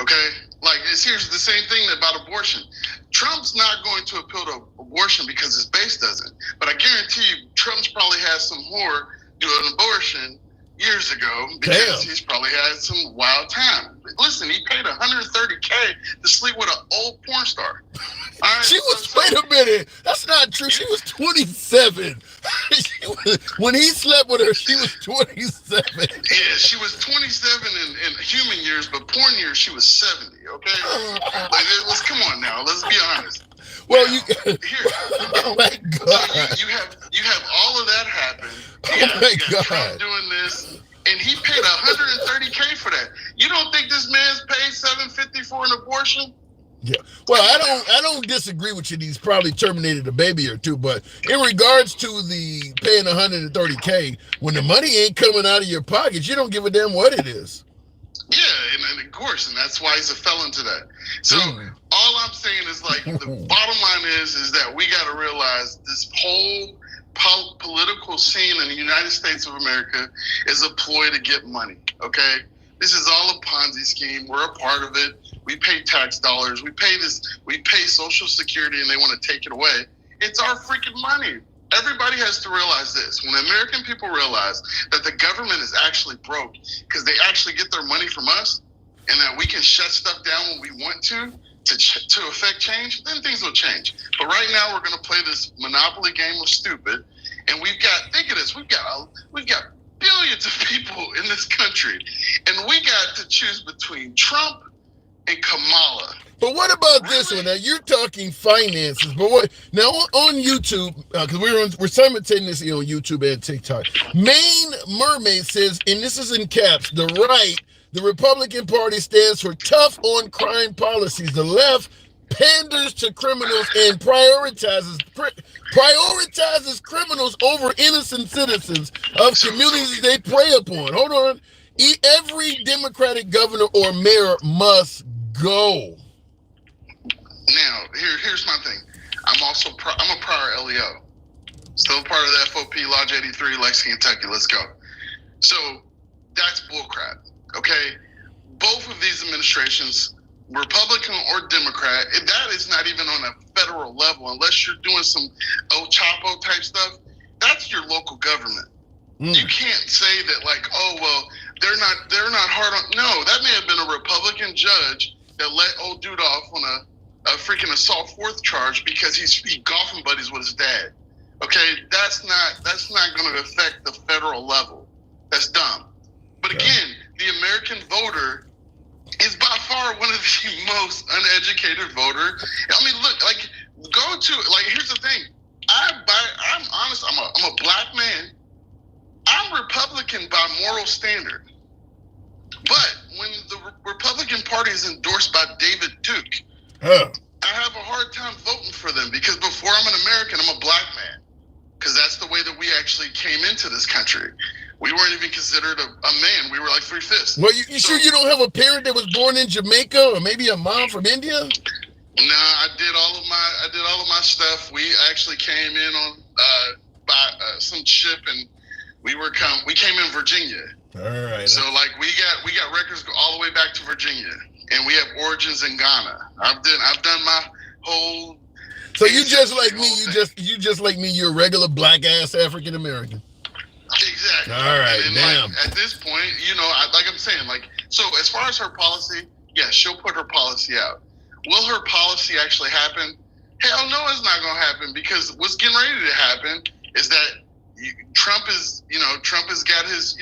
Okay? Like, here's the same thing about abortion. Trump's not going to appeal to abortion because his base doesn't. But I guarantee you, Trump's probably had some whore do an abortion years ago because he's probably had some wild time. Listen, he paid $130K to sleep with an old porn star. All right? Wait a minute. That's not true. She was 27. When he slept with her, she was 27. Yeah, she was 27 in human years, but porn years, she was 70, okay? Come on now. Let's be honest. Well, here, oh my God. so you have all of that happen. Oh my you got Trump God. doing this, and he paid $130K for that. You don't think this man's paid $750 for an abortion? Yeah. Well, I don't disagree with you. He's probably terminated a baby or two, but in regards to the paying $130K, when the money ain't coming out of your pockets, you don't give a damn what it is. Yeah, and of course, and that's why he's a felon today. So all I'm saying is, like, the bottom line is that we got to realize this whole political scene in the United States of America is a ploy to get money. Okay, this is all a Ponzi scheme. We're a part of it. We pay tax dollars. We pay Social Security, and they want to take it away. It's our freaking money. Everybody has to realize this. When American people realize that the government is actually broke because they actually get their money from us, and that we can shut stuff down when we want to affect change, then things will change. But right now, we're going to play this monopoly game of stupid, and think of this, we've got billions of people in this country, and we got to choose between Trump and Kamala. But what about this one? Now you're talking finances, but what now on YouTube? Because we're simultaneously on YouTube and TikTok. Main Mermaid says, and this is in caps: the Republican Party stands for tough on crime policies. The left panders to criminals and prioritizes criminals over innocent citizens of communities they prey upon. Hold on, every Democratic governor or mayor must go. Now, here's my thing. I'm a prior LEO. Still part of the FOP, Lodge 83, Lexington, Kentucky. Let's go. So that's bullcrap, okay? Both of these administrations, Republican or Democrat, that is not even on a federal level unless you're doing some El Chapo type stuff. That's your local government. You can't say that, like, oh, well, they're not hard on. No, that may have been a Republican judge that let old dude off on a freaking assault fourth charge because he golfing buddies with his dad. Okay, that's not going to affect the federal level. That's dumb. But again, the American voter is by far one of the most uneducated voter. I mean, look, like, here's the thing. I'm honest. I'm a black man. I'm Republican by moral standard. But when the Republican Party is endorsed by David Duke, I have a hard time voting for them because before I'm an American, I'm a black man. Because that's the way that we actually came into this country. We weren't even considered a man. We were like 3/5. Well, you sure you don't have a parent that was born in Jamaica or maybe a mom from India? No, I did all of my stuff. We actually came in on by some ship, and we came in Virginia. All right. So like we got records go all the way back to Virginia, and we have origins in Ghana. I've done my whole. So you just like me. You just like me. You're a regular black ass African American. Exactly. All right. And damn. Like, at this point, like I'm saying, like, so as far as her policy, yes, she'll put her policy out. Will her policy actually happen? Hell no, it's not going to happen, because what's getting ready to happen is that Trump has got his,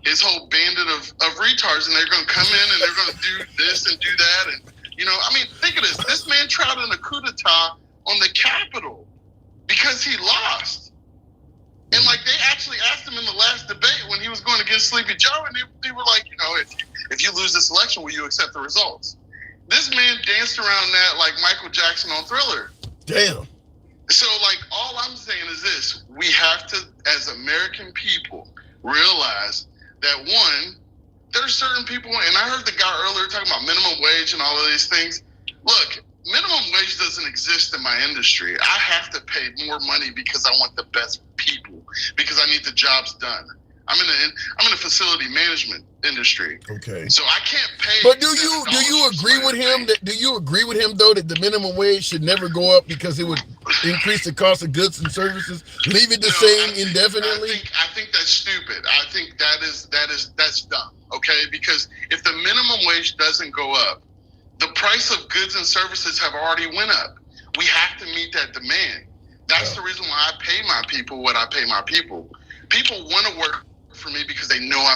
his whole bandit of retards, and they're going to come in and they're going to do this and do that. And, think of this. This man tried in a coup d'etat on the Capitol because he lost. And like they actually asked him in the last debate when he was going against Sleepy Joe, and they were like, if you lose this election, will you accept the results? This man danced around that like Michael Jackson on Thriller. Damn. So like all I'm saying is this: we have to, as American people, realize that one, there's certain people, and I heard the guy earlier talking about minimum wage and all of these things. Look, minimum wage doesn't exist in my industry. I have to pay more money because I want the best people, because I need the jobs done. I'm in a facility management industry. Okay. So I can't pay. But do you agree with him though that the minimum wage should never go up because it would increase the cost of goods and services? Leave it the same indefinitely? I think that's stupid. I think that's dumb. Okay, because if the minimum wage doesn't go up, the price of goods and services have already went up. We have to meet that demand. That's the reason why I pay my people what I pay my people. People want to work for me because they know I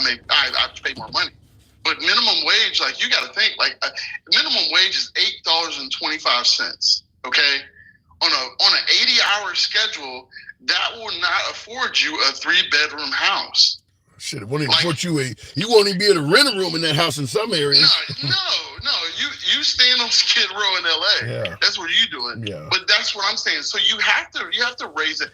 pay more money. But minimum wage, like, you got to think, like, minimum wage is $8.25. Okay, on an 80-hour schedule, that will not afford you a 3-bedroom house. Shit, it won't even put you you won't even be able to rent a room in that house in some areas. No. You staying on Skid Row in LA. Yeah. That's what you doing. Yeah. But that's what I'm saying. So you have to raise it.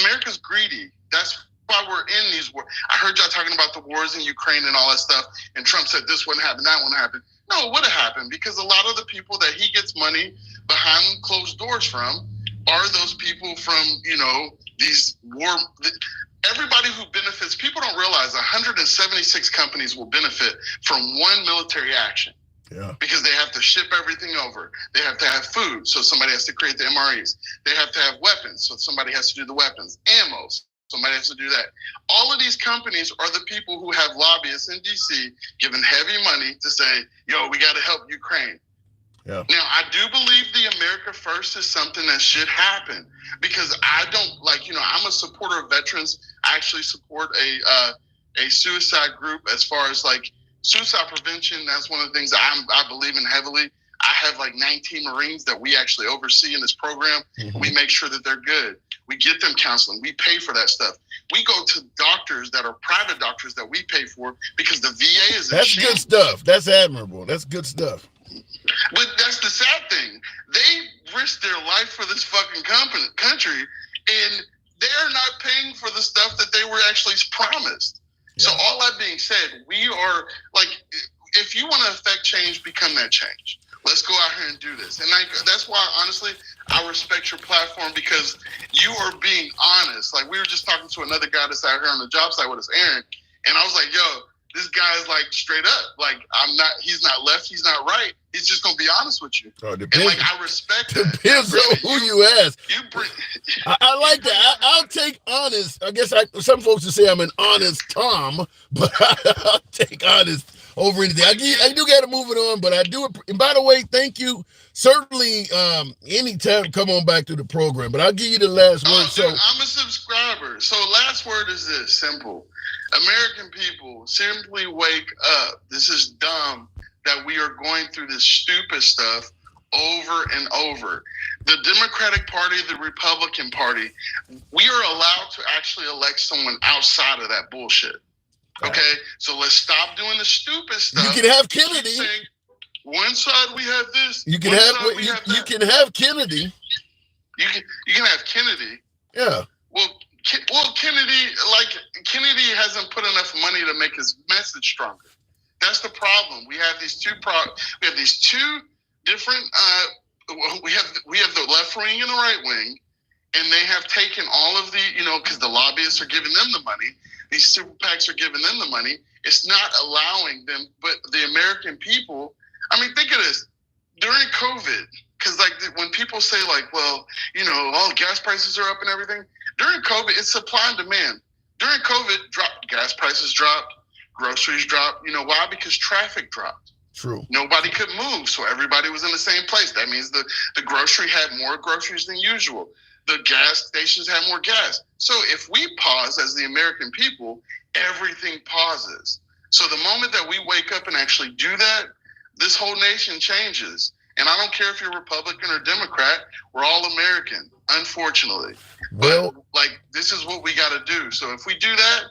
America's greedy. That's why we're in these wars. I heard y'all talking about the wars in Ukraine and all that stuff, and Trump said this wouldn't happen, that wouldn't happen. No, it would have happened, because a lot of the people that he gets money behind closed doors from are those people from, these war. Everybody who benefits, people don't realize 176 companies will benefit from one military action. Yeah. Because they have to ship everything over. They have to have food, so somebody has to create the MREs. They have to have weapons, so somebody has to do the weapons. Ammo, somebody has to do that. All of these companies are the people who have lobbyists in D.C. giving heavy money to say, yo, we got to help Ukraine. Yeah. Now, I do believe the America First is something that should happen, because I don't I'm a supporter of veterans. I actually support a suicide group as far as suicide prevention. That's one of the things I believe in heavily. I have 19 Marines that we actually oversee in this program. Mm-hmm. We make sure that they're good. We get them counseling. We pay for that stuff. We go to doctors that are private doctors that we pay for, because the VA is That's good stuff. That's admirable. That's good stuff. But that's the sad thing. They risked their life for this fucking country, and they're not paying for the stuff that they were actually promised. Yeah. So all that being said, we are if you want to affect change, become that change. Let's go out here and do this. And that's why, honestly, I respect your platform, because you are being honest. We were just talking to another guy that's out here on the job site with us, Aaron, and I was like, yo, this guy's straight up. He's not left, he's not right. He's just gonna be honest with you. Oh, depends. And I respect that. Depends on who you ask. I like that. I'll take honest. I guess some folks would say I'm an honest Tom, but I'll take honest over anything. I do got to move it on, but I do. And by the way, thank you. Certainly, anytime, come on back to the program. But I'll give you the last word. Dude, I'm a subscriber. So last word is this: simple. American people, simply wake up. This is dumb that we are going through this stupid stuff over and over. The Democratic Party, the Republican Party, we are allowed to actually elect someone outside of that bullshit. Okay? So let's stop doing the stupid stuff. You can have Kennedy. Saying, one side we have this. You can have Kennedy. You can have Kennedy. Yeah. Well, Kennedy hasn't put enough money to make his message stronger. That's the problem. We have these two different. We have the left wing and the right wing, and they have taken all of the because the lobbyists are giving them the money. These super PACs are giving them the money. It's not allowing them, but the American people. I mean, think of this during COVID, because when people say all gas prices are up and everything. During COVID, it's supply and demand. During COVID, gas prices dropped, groceries dropped. You know why? Because traffic dropped. True. Nobody could move, so everybody was in the same place. That means the grocery had more groceries than usual. The gas stations had more gas. So if we pause as the American people, everything pauses. So the moment that we wake up and actually do that, this whole nation changes. And I don't care if you're Republican or Democrat, we're all American, unfortunately. Well, but this is what we got to do. So if we do that,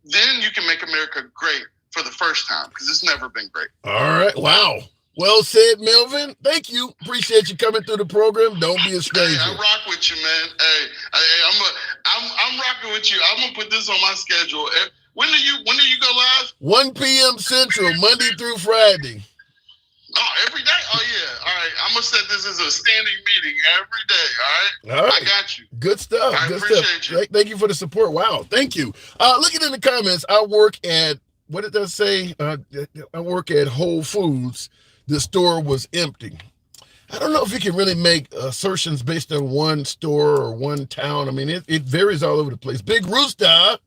then you can make America great for the first time, because it's never been great. All right. Wow. Well said, Melvin. Thank you. Appreciate you coming through the program. Don't be a stranger. Hey, I rock with you, man. I'm rocking with you. I'm gonna put this on my schedule. When do you go live? 1 p.m. Central, Monday through Friday. Oh, every day? Oh, yeah. All right. I'm going to set this as a standing meeting every day. All right? I got you. Good stuff. I Good appreciate stuff. You. Thank you for the support. Wow. Thank you. Looking in the comments, I work at, what did that say? I work at Whole Foods. The store was empty. I don't know if you can really make assertions based on one store or one town. I mean, it varies all over the place. Big Rooster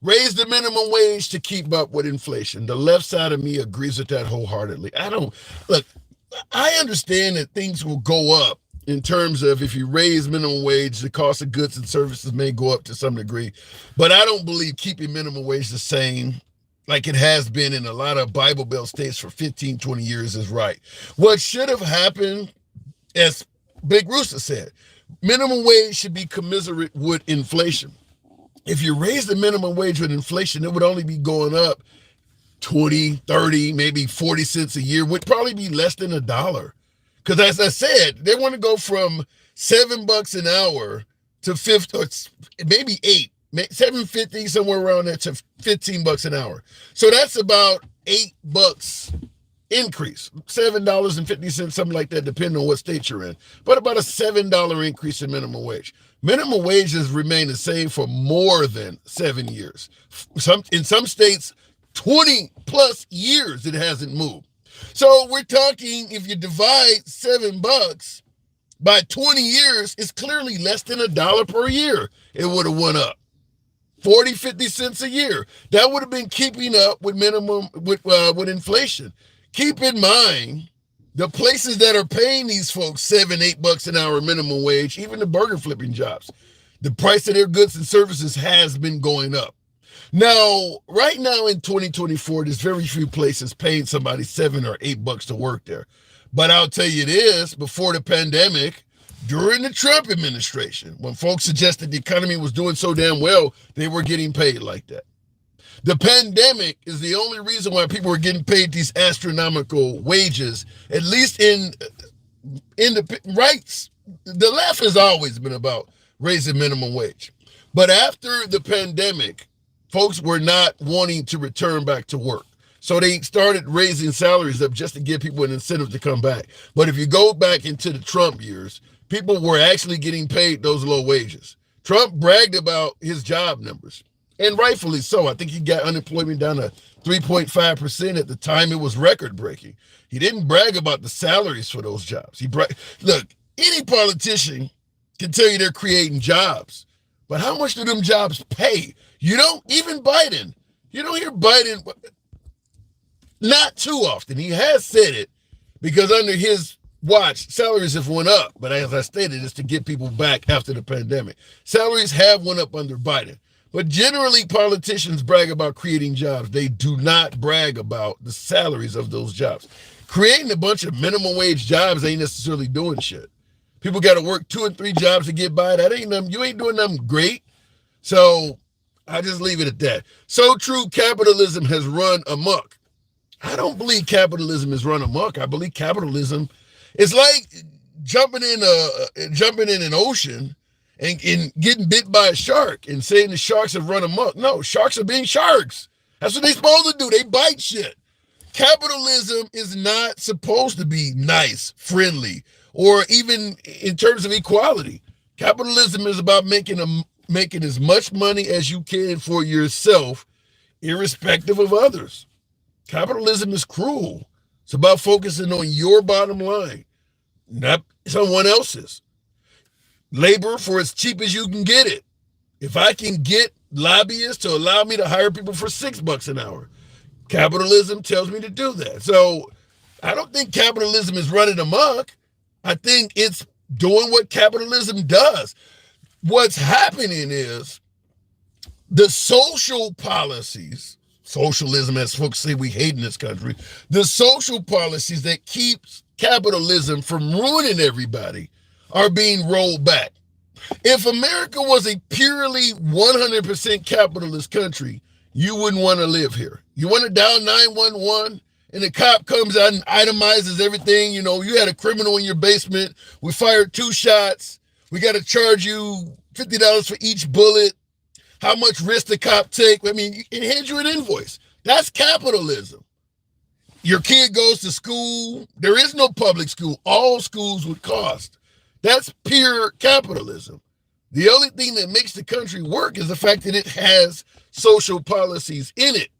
raised the minimum wage to keep up with inflation. The left side of me agrees with that wholeheartedly. I understand that things will go up in terms of if you raise minimum wage, the cost of goods and services may go up to some degree. But I don't believe keeping minimum wage the same, like it has been in a lot of Bible Belt states for 15, 20 years, is right. What should have happened, as Big Rooster said, minimum wage should be commensurate with inflation. If you raise the minimum wage with inflation, it would only be going up 20, 30, maybe 40 cents a year, would probably be less than $1. Because as I said, they want to go from $7 an hour to 50, or maybe $7.50, somewhere around there, to $15 an hour. So that's about $8 increase, $7.50, something like that, depending on what state you're in. But about a $7 increase in minimum wage. Minimum wage has remained the same for more than 7 years. In some states, 20 plus years it hasn't moved. So we're talking, if you divide $7 by 20 years, it's clearly less than $1 per year. It would have went up 40, 50 cents a year. That would have been keeping up with with inflation. Keep in mind, the places that are paying these folks $7, $8 an hour minimum wage, even the burger flipping jobs, the price of their goods and services has been going up. Now, right now in 2024, there's very few places paying somebody $7 or $8 to work there. But I'll tell you this, before the pandemic, during the Trump administration, when folks suggested the economy was doing so damn well, they were getting paid like that. The pandemic is the only reason why people are getting paid these astronomical wages, at least in the rights. The left has always been about raising minimum wage. But after the pandemic, folks were not wanting to return back to work. So they started raising salaries up just to give people an incentive to come back. But if you go back into the Trump years, people were actually getting paid those low wages. Trump bragged about his job numbers, and rightfully so. I think he got unemployment down to 3.5%. At the time, it was record-breaking. He didn't brag about the salaries for those jobs. Look, any politician can tell you they're creating jobs, but how much do them jobs pay? You don't, even Biden, you don't hear Biden, not too often. He has said it because under his watch, salaries have went up. But as I stated, it's to get people back after the pandemic. Salaries have went up under Biden. But generally, politicians brag about creating jobs. They do not brag about the salaries of those jobs. Creating a bunch of minimum wage jobs ain't necessarily doing shit. People got to work 2 and 3 jobs to get by. That ain't nothing. You ain't doing nothing great. So I just leave it at that. So true, capitalism has run amok. I don't believe capitalism is run amok. I believe capitalism is like jumping in an ocean and getting bit by a shark and saying the sharks have run amok. No, sharks are being sharks. That's what they're supposed to do. They bite shit. Capitalism is not supposed to be nice, friendly, or even in terms of equality. Capitalism is about making as much money as you can for yourself, irrespective of others. Capitalism is cruel. It's about focusing on your bottom line, not someone else's. Labor for as cheap as you can get it. If I can get lobbyists to allow me to hire people for $6 an hour, capitalism tells me to do that. So I don't think capitalism is running amok. I think it's doing what capitalism does. What's happening is the social policies, socialism, as folks say we hate in this country, the social policies that keep capitalism from ruining everybody are being rolled back. If America was a purely 100% capitalist country, you wouldn't want to live here. You want to dial 911 and the cop comes out and itemizes everything. You know, you had a criminal in your basement. We fired 2 shots. We got to charge you $50 for each bullet. How much risk the cop take? I mean, it hands you an invoice. That's capitalism. Your kid goes to school. There is no public school. All schools would cost. That's pure capitalism. The only thing that makes the country work is the fact that it has social policies in it,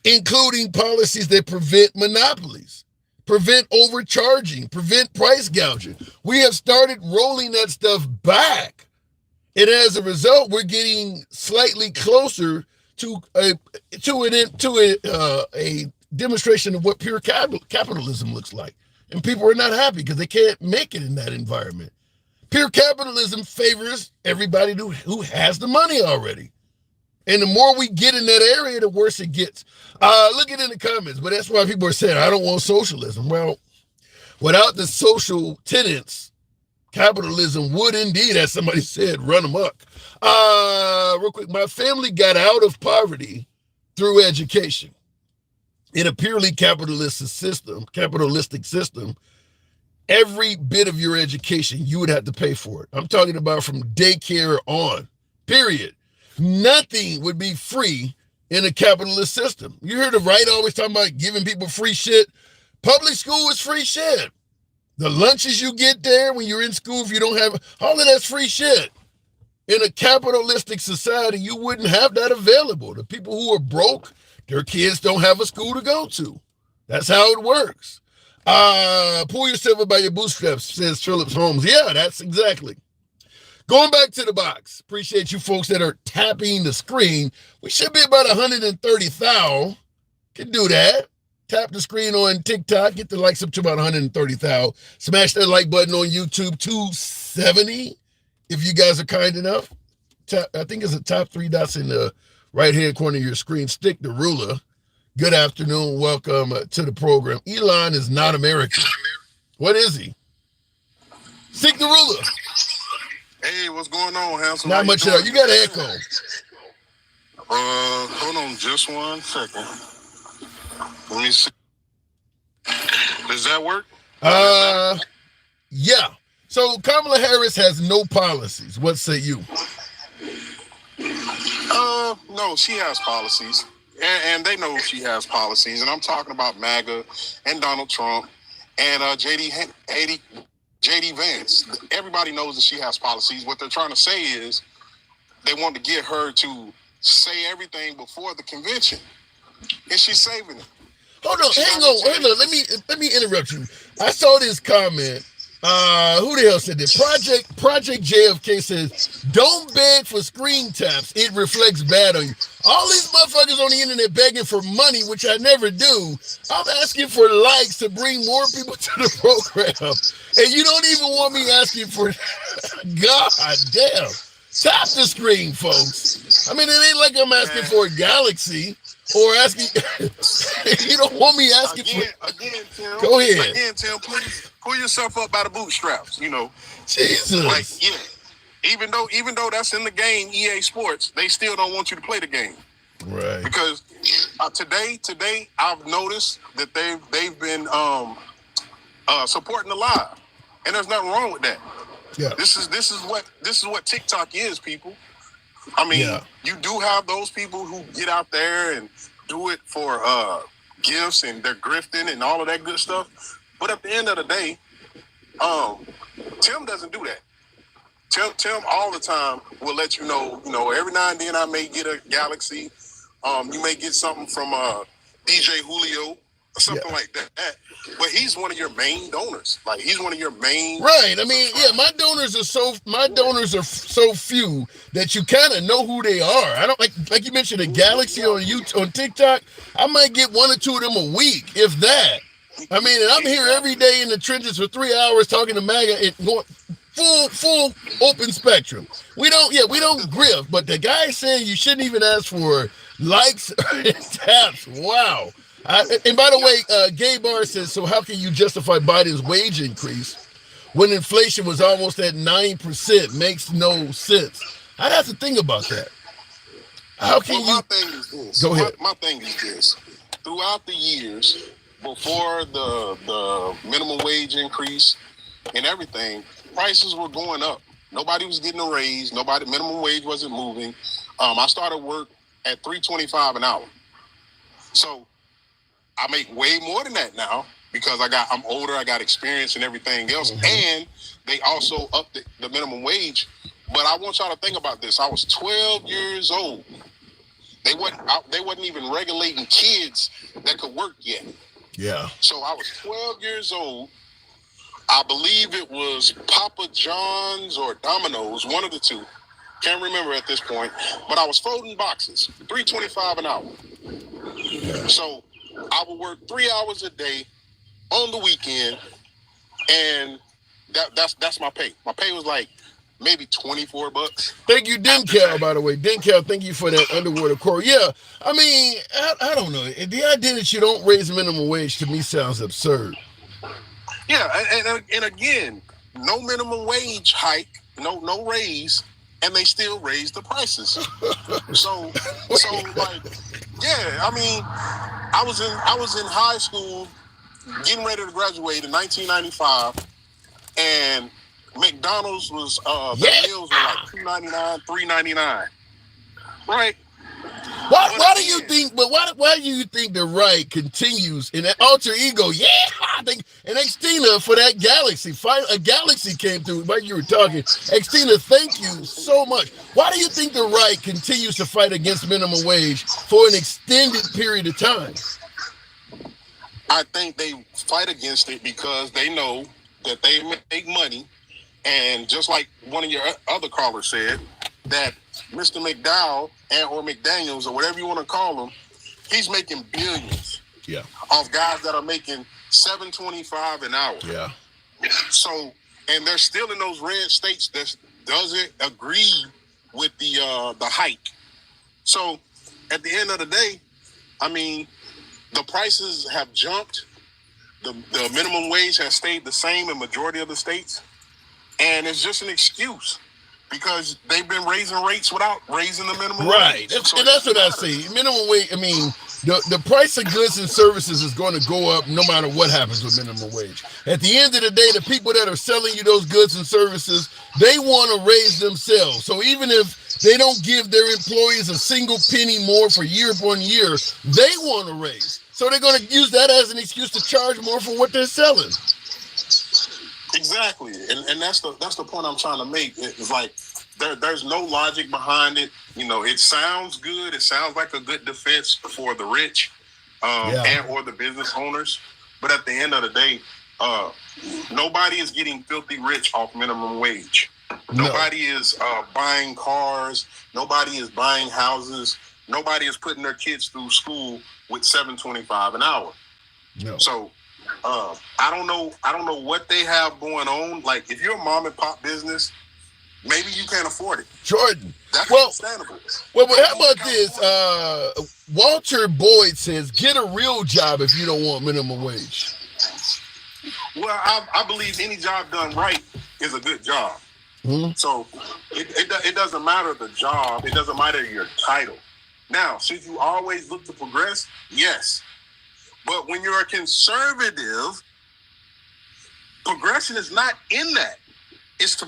including policies that prevent monopolies, prevent overcharging, prevent price gouging. We have started rolling that stuff back. And as a result, we're getting slightly closer to a demonstration of what pure capitalism looks like. And people are not happy because they can't make it in that environment. Pure capitalism favors everybody who has the money already. And the more we get in that area, the worse it gets. Look at it in the comments, but that's why people are saying, I don't want socialism. Well, Without the social tenets, capitalism would indeed, as somebody said, run amok. Real quick, my family got out of poverty through education. In a purely capitalistic system, every bit of your education, you would have to pay for it. I'm talking about from daycare on, period. Nothing would be free in a capitalist system. You hear the right always talking about giving people free shit. Public school is free shit. The lunches you get there when you're in school, if you don't have, all of that's free shit. In a capitalistic society, you wouldn't have that available. The people who are broke, their kids don't have a school to go to. That's how it works. Pull yourself up by your bootstraps, says Phillips Holmes. Yeah, that's exactly. Going back to the box. Appreciate you folks that are tapping the screen. We should be about 130,000. Can do that. Tap the screen on TikTok. Get the likes up to about 130,000. Smash that like button on YouTube. 270, if you guys are kind enough. I think it's the top 3 dots in the right-hand corner of your screen. Stick the ruler. Good afternoon. Welcome to the program. Elon is not American. What is he? Stick the ruler. Hey, what's going on, handsome? Not much else. You got an echo. Hold on just 1 second. Let me see. Does that work? Yeah. So Kamala Harris has no policies. What say you? No, she has policies. And they know she has policies. And I'm talking about Maga and Donald Trump and JD Vance. Everybody knows that she has policies. What they're trying to say is they want to get her to say everything before the convention. And she's saving it. Hold on, hang on. Let me interrupt you. I saw this comment. Who the hell said this? Project JFK says, don't beg for screen taps. It reflects bad on you. All these motherfuckers on the internet begging for money, which I never do. I'm asking for likes to bring more people to the program. And you don't even want me asking for, God damn. Tap the screen, folks. I mean, it ain't like I'm asking for a galaxy or asking, you don't want me asking Again, Tim. Go ahead. Again, Tim, please pull yourself up by the bootstraps, you know. Jesus. Like, yeah. Even though that's in the game, EA Sports, they still don't want you to play the game. Right. Because today I've noticed that they've been supporting the live. And there's nothing wrong with that. Yeah. This is what TikTok is, people. I mean, You do have those people who get out there and do it for gifts and they're grifting and all of that good stuff. But at the end of the day, Tim doesn't do that. Tim all the time will let you know, every now and then I may get a galaxy. You may get something from DJ Julio or something like that. But he's one of your main donors. Like, he's one of your main. Right. I mean, yeah, my donors are so few that you kind of know who they are. I don't like you mentioned a galaxy on TikTok. I might get 1 or 2 of them a week, if that. I mean, and I'm here every day in the trenches for 3 hours talking to Maga and going full open spectrum. We don't grift, but the guy saying you shouldn't even ask for likes and taps. Wow. And by the way, Gay Bar says, so how can you justify Biden's wage increase when inflation was almost at 9%? Makes no sense. I'd have to think about that. How can my thing is this. Go ahead. My thing is this. Throughout the years, before the minimum wage increase and everything, prices were going up. Nobody was getting a raise. Minimum wage wasn't moving. I started work at $3.25 an hour. So I make way more than that now because I'm older, I got experience and everything else. Mm-hmm. And they also upped the minimum wage. But I want y'all to think about this. I was 12 years old. They wasn't even regulating kids that could work yet. Yeah. So I was 12 years old. I believe it was Papa John's or Domino's, one of the two. Can't remember at this point. But I was folding boxes, $3.25 an hour. Yeah. So I would work 3 hours a day on the weekend, and that's my pay. My pay was like maybe $24. Thank you, Dencal, by the way. Dencal, thank you for that underwater quote. Yeah, I mean, I don't know. The idea that you don't raise minimum wage to me sounds absurd. Yeah, and again, no minimum wage hike, no raise, and they still raise the prices. So like, yeah, I mean, I was in high school, getting ready to graduate in 1995, and McDonald's was their meals were like $2.99, $3.99, right? Why do you think? But why do you think the right continues in that alter ego? Yeah, I think. And Xtina for that galaxy fight. A galaxy came through. Like you were talking, Xtina, thank you so much. Why do you think the right continues to fight against minimum wage for an extended period of time? I think they fight against it because they know that they make money, and just like one of your other callers said, that Mr. McDowell or McDaniels or whatever you want to call him, he's making billions. Yeah. Of guys that are making $7.25 an hour. Yeah. So, and they're still in those red states that doesn't agree with the hike. So, at the end of the day, I mean, the prices have jumped. The minimum wage has stayed the same in majority of the states, and it's just an excuse. Because they've been raising rates without raising the minimum wage. Right. And that's what I say. Minimum wage, I mean, the price of goods and services is going to go up no matter what happens with minimum wage. At the end of the day, the people that are selling you those goods and services, they want to raise themselves. So even if they don't give their employees a single penny more for year upon year, they want to raise. So they're going to use that as an excuse to charge more for what they're selling. Exactly, and that's the point I'm trying to make. It's like there's no logic behind it. You know, it sounds good. It sounds like a good defense for the rich and or the business owners. But at the end of the day, nobody is getting filthy rich off minimum wage. No. Nobody is buying cars. Nobody is buying houses. Nobody is putting their kids through school with $7.25 an hour. No. So. I don't know what they have going on. Like, if you're a mom and pop business, maybe you can't afford it. Jordan. That's understandable. Well, how about this? Walter Boyd says, get a real job if you don't want minimum wage. Well, I believe any job done right is a good job. Mm-hmm. So it doesn't matter the job. It doesn't matter your title. Now, should you always look to progress? Yes. But when you're a conservative, progression is not in that. It's to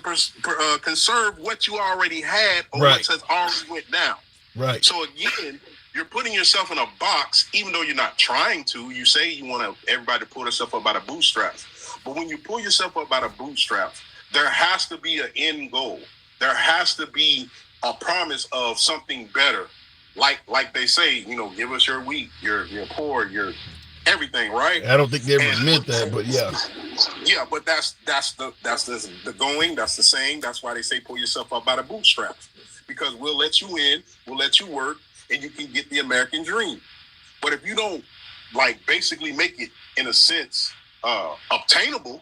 conserve what you already had or what has already went down. Right. So again, you're putting yourself in a box, even though you're not trying to. You say you want everybody to pull themselves up by the bootstraps. But when you pull yourself up by the bootstraps, there has to be an end goal. There has to be a promise of something better. Like they say, you know, give us your wheat, your poor, your everything, right? I don't think they ever meant that, but yeah. Yeah, but that's the going, that's the saying. That's why they say pull yourself up by the bootstraps. Because we'll let you in, we'll let you work, and you can get the American dream. But if you don't, like, basically make it, in a sense, obtainable,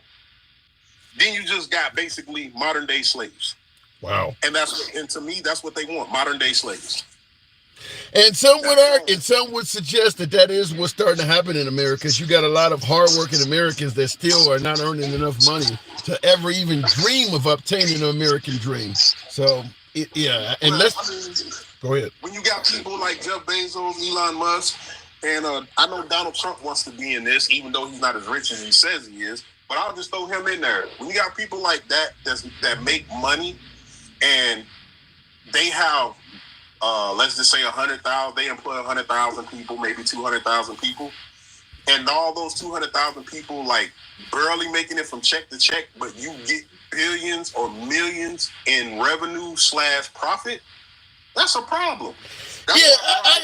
then you just got basically modern day slaves. Wow. And to me, that's what they want, modern day slaves. And some would suggest that is what's starting to happen in America. You got a lot of hardworking Americans that still are not earning enough money to ever even dream of obtaining an American dream. So, and let's go ahead. When you got people like Jeff Bezos, Elon Musk, and I know Donald Trump wants to be in this, even though he's not as rich as he says he is, but I'll just throw him in there. When you got people like that that make money, and they have let's just say 100,000, they employ 100,000 people, maybe 200,000 people. And all those 200,000 people, like, barely making it from check to check, but you get billions or millions in revenue / profit. That's a problem. I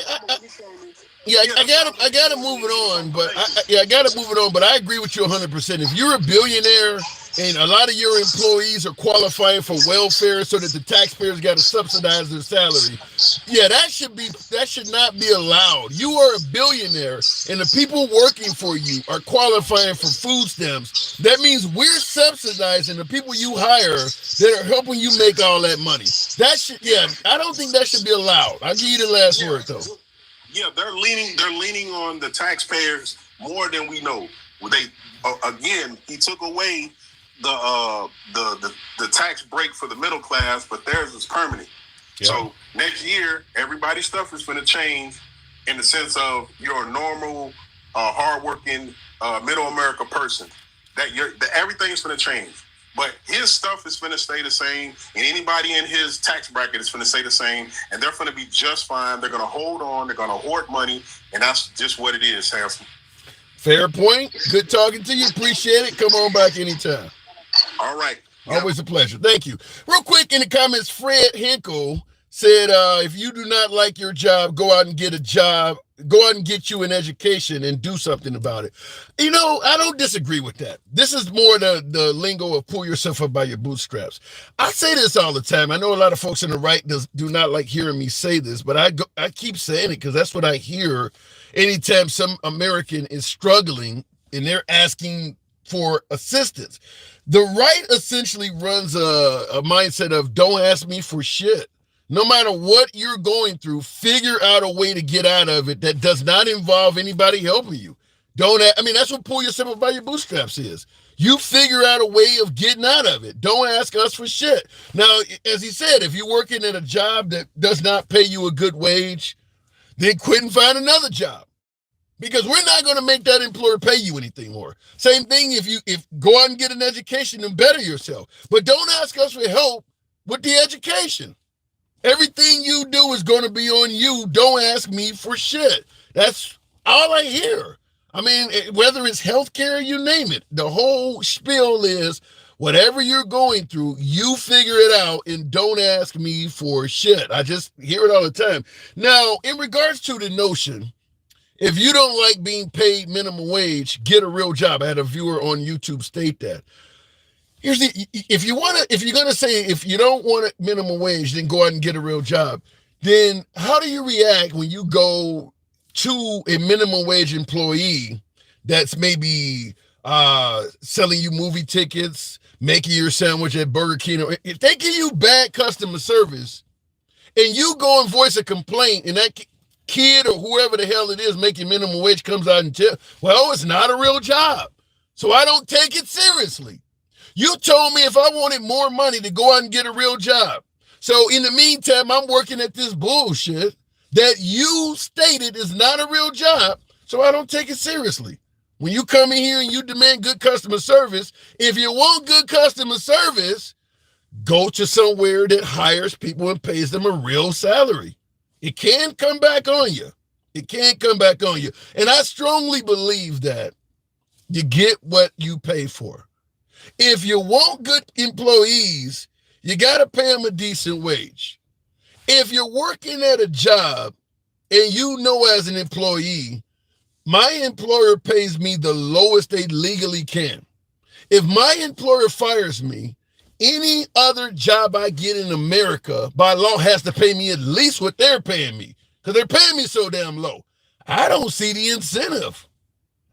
gotta move it on, but I agree with you 100%. If you're a billionaire and a lot of your employees are qualifying for welfare so that the taxpayers got to subsidize their salary, that should not be allowed. You are a billionaire, and the people working for you are qualifying for food stamps. That means we're subsidizing the people you hire that are helping you make all that money. I don't think that should be allowed. I'll give you the last word, though. Yeah, they're leaning on the taxpayers more than we know. They again, he took away the tax break for the middle class, but theirs is permanent. Yeah. So next year, everybody's stuff is going to change in the sense of you're a normal, hardworking, middle America person. That everything is going to change. But his stuff is going to stay the same, and anybody in his tax bracket is going to stay the same, and they're going to be just fine. They're going to hold on. They're going to hoard money, and that's just what it is, Samson. Fair point. Good talking to you. Appreciate it. Come on back anytime. All right. Always a pleasure. Thank you. Real quick in the comments, Fred Hinkle said, if you do not like your job, go out and get a job. Go out and get you an education and do something about it. You know, I don't disagree with that. This is more the lingo of pull yourself up by your bootstraps. I say this all the time. I know a lot of folks on the right do not like hearing me say this, but I keep saying it because that's what I hear anytime some American is struggling and they're asking for assistance. The right essentially runs a mindset of don't ask me for shit. No matter what you're going through, figure out a way to get out of it that does not involve anybody helping you. That's what pull yourself up by your bootstraps is. You figure out a way of getting out of it. Don't ask us for shit. Now, as he said, if you're working at a job that does not pay you a good wage, then quit and find another job. Because we're not going to make that employer pay you anything more. Same thing if go out and get an education and better yourself. But don't ask us for help with the education. Everything you do is going to be on you. Don't ask me for shit. That's all I hear. I mean, whether it's healthcare, you name it. The whole spiel is whatever you're going through, you figure it out and don't ask me for shit. I just hear it all the time. Now, in regards to the notion, if you don't like being paid minimum wage, get a real job. I had a viewer on YouTube state that. If you're gonna say if you don't want a minimum wage, then go out and get a real job. Then how do you react when you go to a minimum wage employee that's maybe selling you movie tickets, making your sandwich at Burger King? If they give you bad customer service, and you go and voice a complaint, and that kid or whoever the hell it is making minimum wage comes out and tell, well, it's not a real job, so I don't take it seriously. You told me if I wanted more money to go out and get a real job. So in the meantime, I'm working at this bullshit that you stated is not a real job, so I don't take it seriously. When you come in here and you demand good customer service, if you want good customer service, go to somewhere that hires people and pays them a real salary. It can come back on you. It can come back on you. And I strongly believe that you get what you pay for. If you want good employees, you got to pay them a decent wage. If you're working at a job and you know as an employee, my employer pays me the lowest they legally can. If my employer fires me, any other job I get in America by law has to pay me at least what they're paying me because they're paying me so damn low. I don't see the incentive.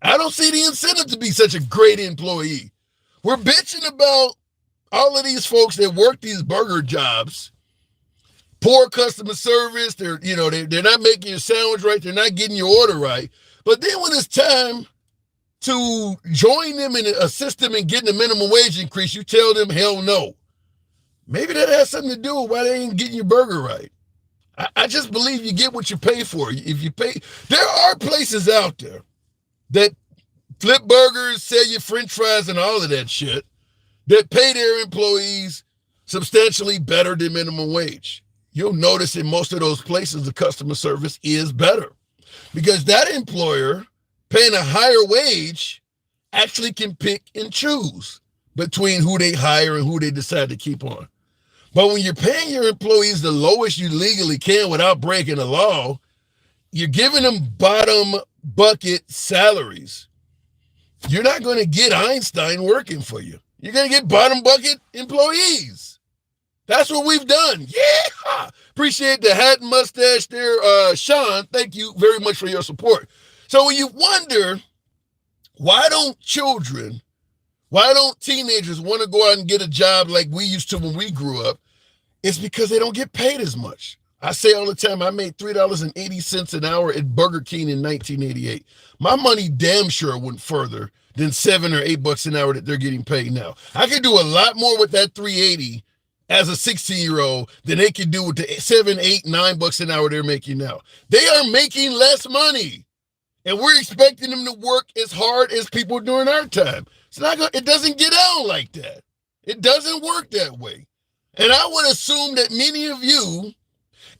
I don't see the incentive to be such a great employee. We're bitching about all of these folks that work these burger jobs, poor customer service. They're not making your sandwich right. They're not getting your order right. But then when it's time to join them and assist them in getting a minimum wage increase, you tell them, hell no. Maybe that has something to do with why they ain't getting your burger right. I just believe you get what you pay for. If you pay, there are places out there that flip burgers, sell you french fries and all of that shit that pay their employees substantially better than minimum wage. You'll notice in most of those places, the customer service is better because that employer paying a higher wage actually can pick and choose between who they hire and who they decide to keep on. But when you're paying your employees the lowest you legally can without breaking the law, you're giving them bottom bucket salaries. You're not going to get Einstein working for you. You're going to get bottom bucket employees. That's what we've done. Yeah. Appreciate the hat and mustache there, Sean. Thank you very much for your support. So when you wonder, why don't teenagers want to go out and get a job like we used to when we grew up? It's because they don't get paid as much. I say all the time, I made $3.80 an hour at Burger King in 1988. My money damn sure went further than $7 or $8 an hour that they're getting paid now. I could do a lot more with that 380 as a 16-year-old than they could do with the $7, $8, $9 an hour they're making now. They are making less money, and we're expecting them to work as hard as people during our time. It's not gonna, it doesn't get out like that. It doesn't work that way. And I would assume that many of you,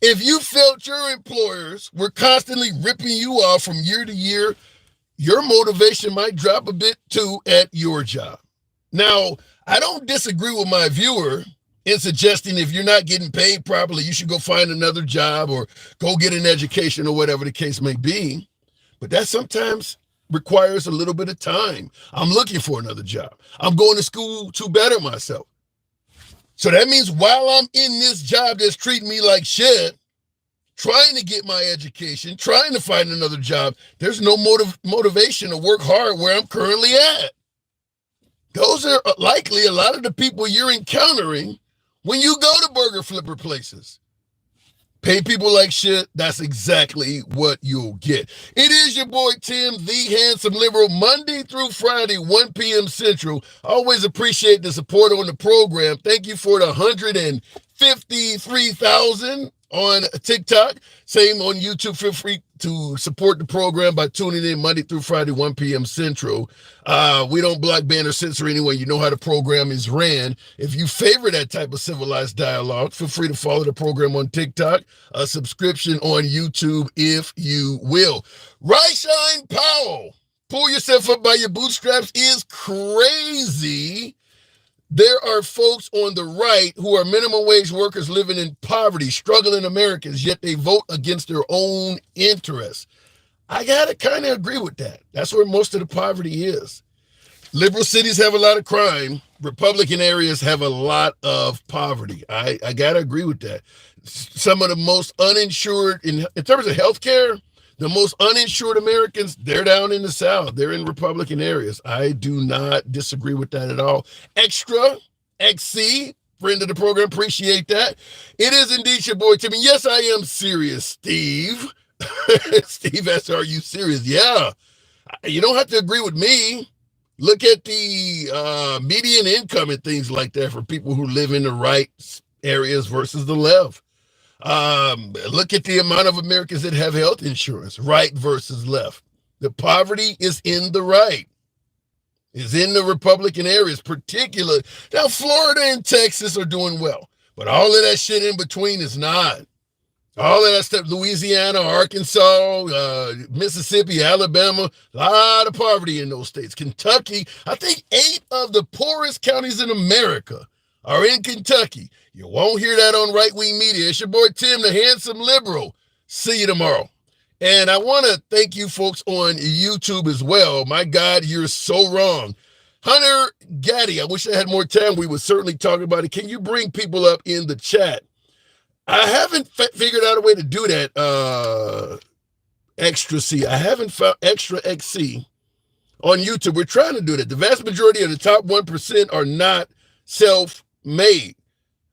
if you felt your employers were constantly ripping you off from year to year, your motivation might drop a bit too at your job. Now, I don't disagree with my viewer in suggesting if you're not getting paid properly, you should go find another job or go get an education or whatever the case may be. But that sometimes requires a little bit of time. I'm looking for another job. I'm going to school to better myself. So that means while I'm in this job that's treating me like shit, trying to get my education, trying to find another job, there's no motivation to work hard where I'm currently at. Those are likely a lot of the people you're encountering when you go to burger flipper places. Pay people like shit, that's exactly what you'll get. It is your boy Tim, the Handsome Liberal, Monday through Friday, 1 p.m. Central. Always appreciate the support on the program. Thank you for the 153,000 on TikTok. Same on YouTube. Feel free to support the program by tuning in Monday through Friday, 1 p.m. Central. We don't block, ban, or censor anyone. You know how the program is ran. If you favor that type of civilized dialogue, feel free to follow the program on TikTok, a subscription on YouTube if you will. Right-Shine Powell, pull yourself up by your bootstraps is crazy. There are folks on the right who are minimum wage workers living in poverty, struggling Americans, yet they vote against their own interests. I got to kind of agree with that. That's where most of the poverty is. Liberal cities have a lot of crime. Republican areas have a lot of poverty. I got to agree with that. Some of the most uninsured, in terms of healthcare, the most uninsured Americans, they're down in the South. They're in Republican areas. I do not disagree with that at all. Extra, XC, friend of the program, appreciate that. It is indeed your boy, Timmy. Yes, I am serious, Steve. Steve asks, are you serious? Yeah. You don't have to agree with me. Look at the median income and things like that for people who live in the right areas versus the left. Look at the amount of Americans that have health insurance, right versus left. The poverty is in the right, is in the Republican areas, particularly. Now, Florida and Texas are doing well, but all of that shit in between is not. All of that stuff, Louisiana, Arkansas, Mississippi, Alabama, a lot of poverty in those states. Kentucky, I think 8 of the poorest counties in America are in Kentucky. You won't hear that on right-wing media. It's your boy Tim, the Handsome Liberal. See you tomorrow. And I want to thank you folks on YouTube as well. My God, you're so wrong. Hunter Gaddy, I wish I had more time. We would certainly talk about it. Can you bring people up in the chat? I haven't figured out a way to do that. Extra C. I haven't found Extra XC on YouTube. We're trying to do that. The vast majority of the top 1% are not self-made.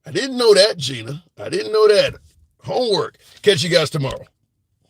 I didn't know that, Gina. I didn't know that. Homework. Catch you guys tomorrow.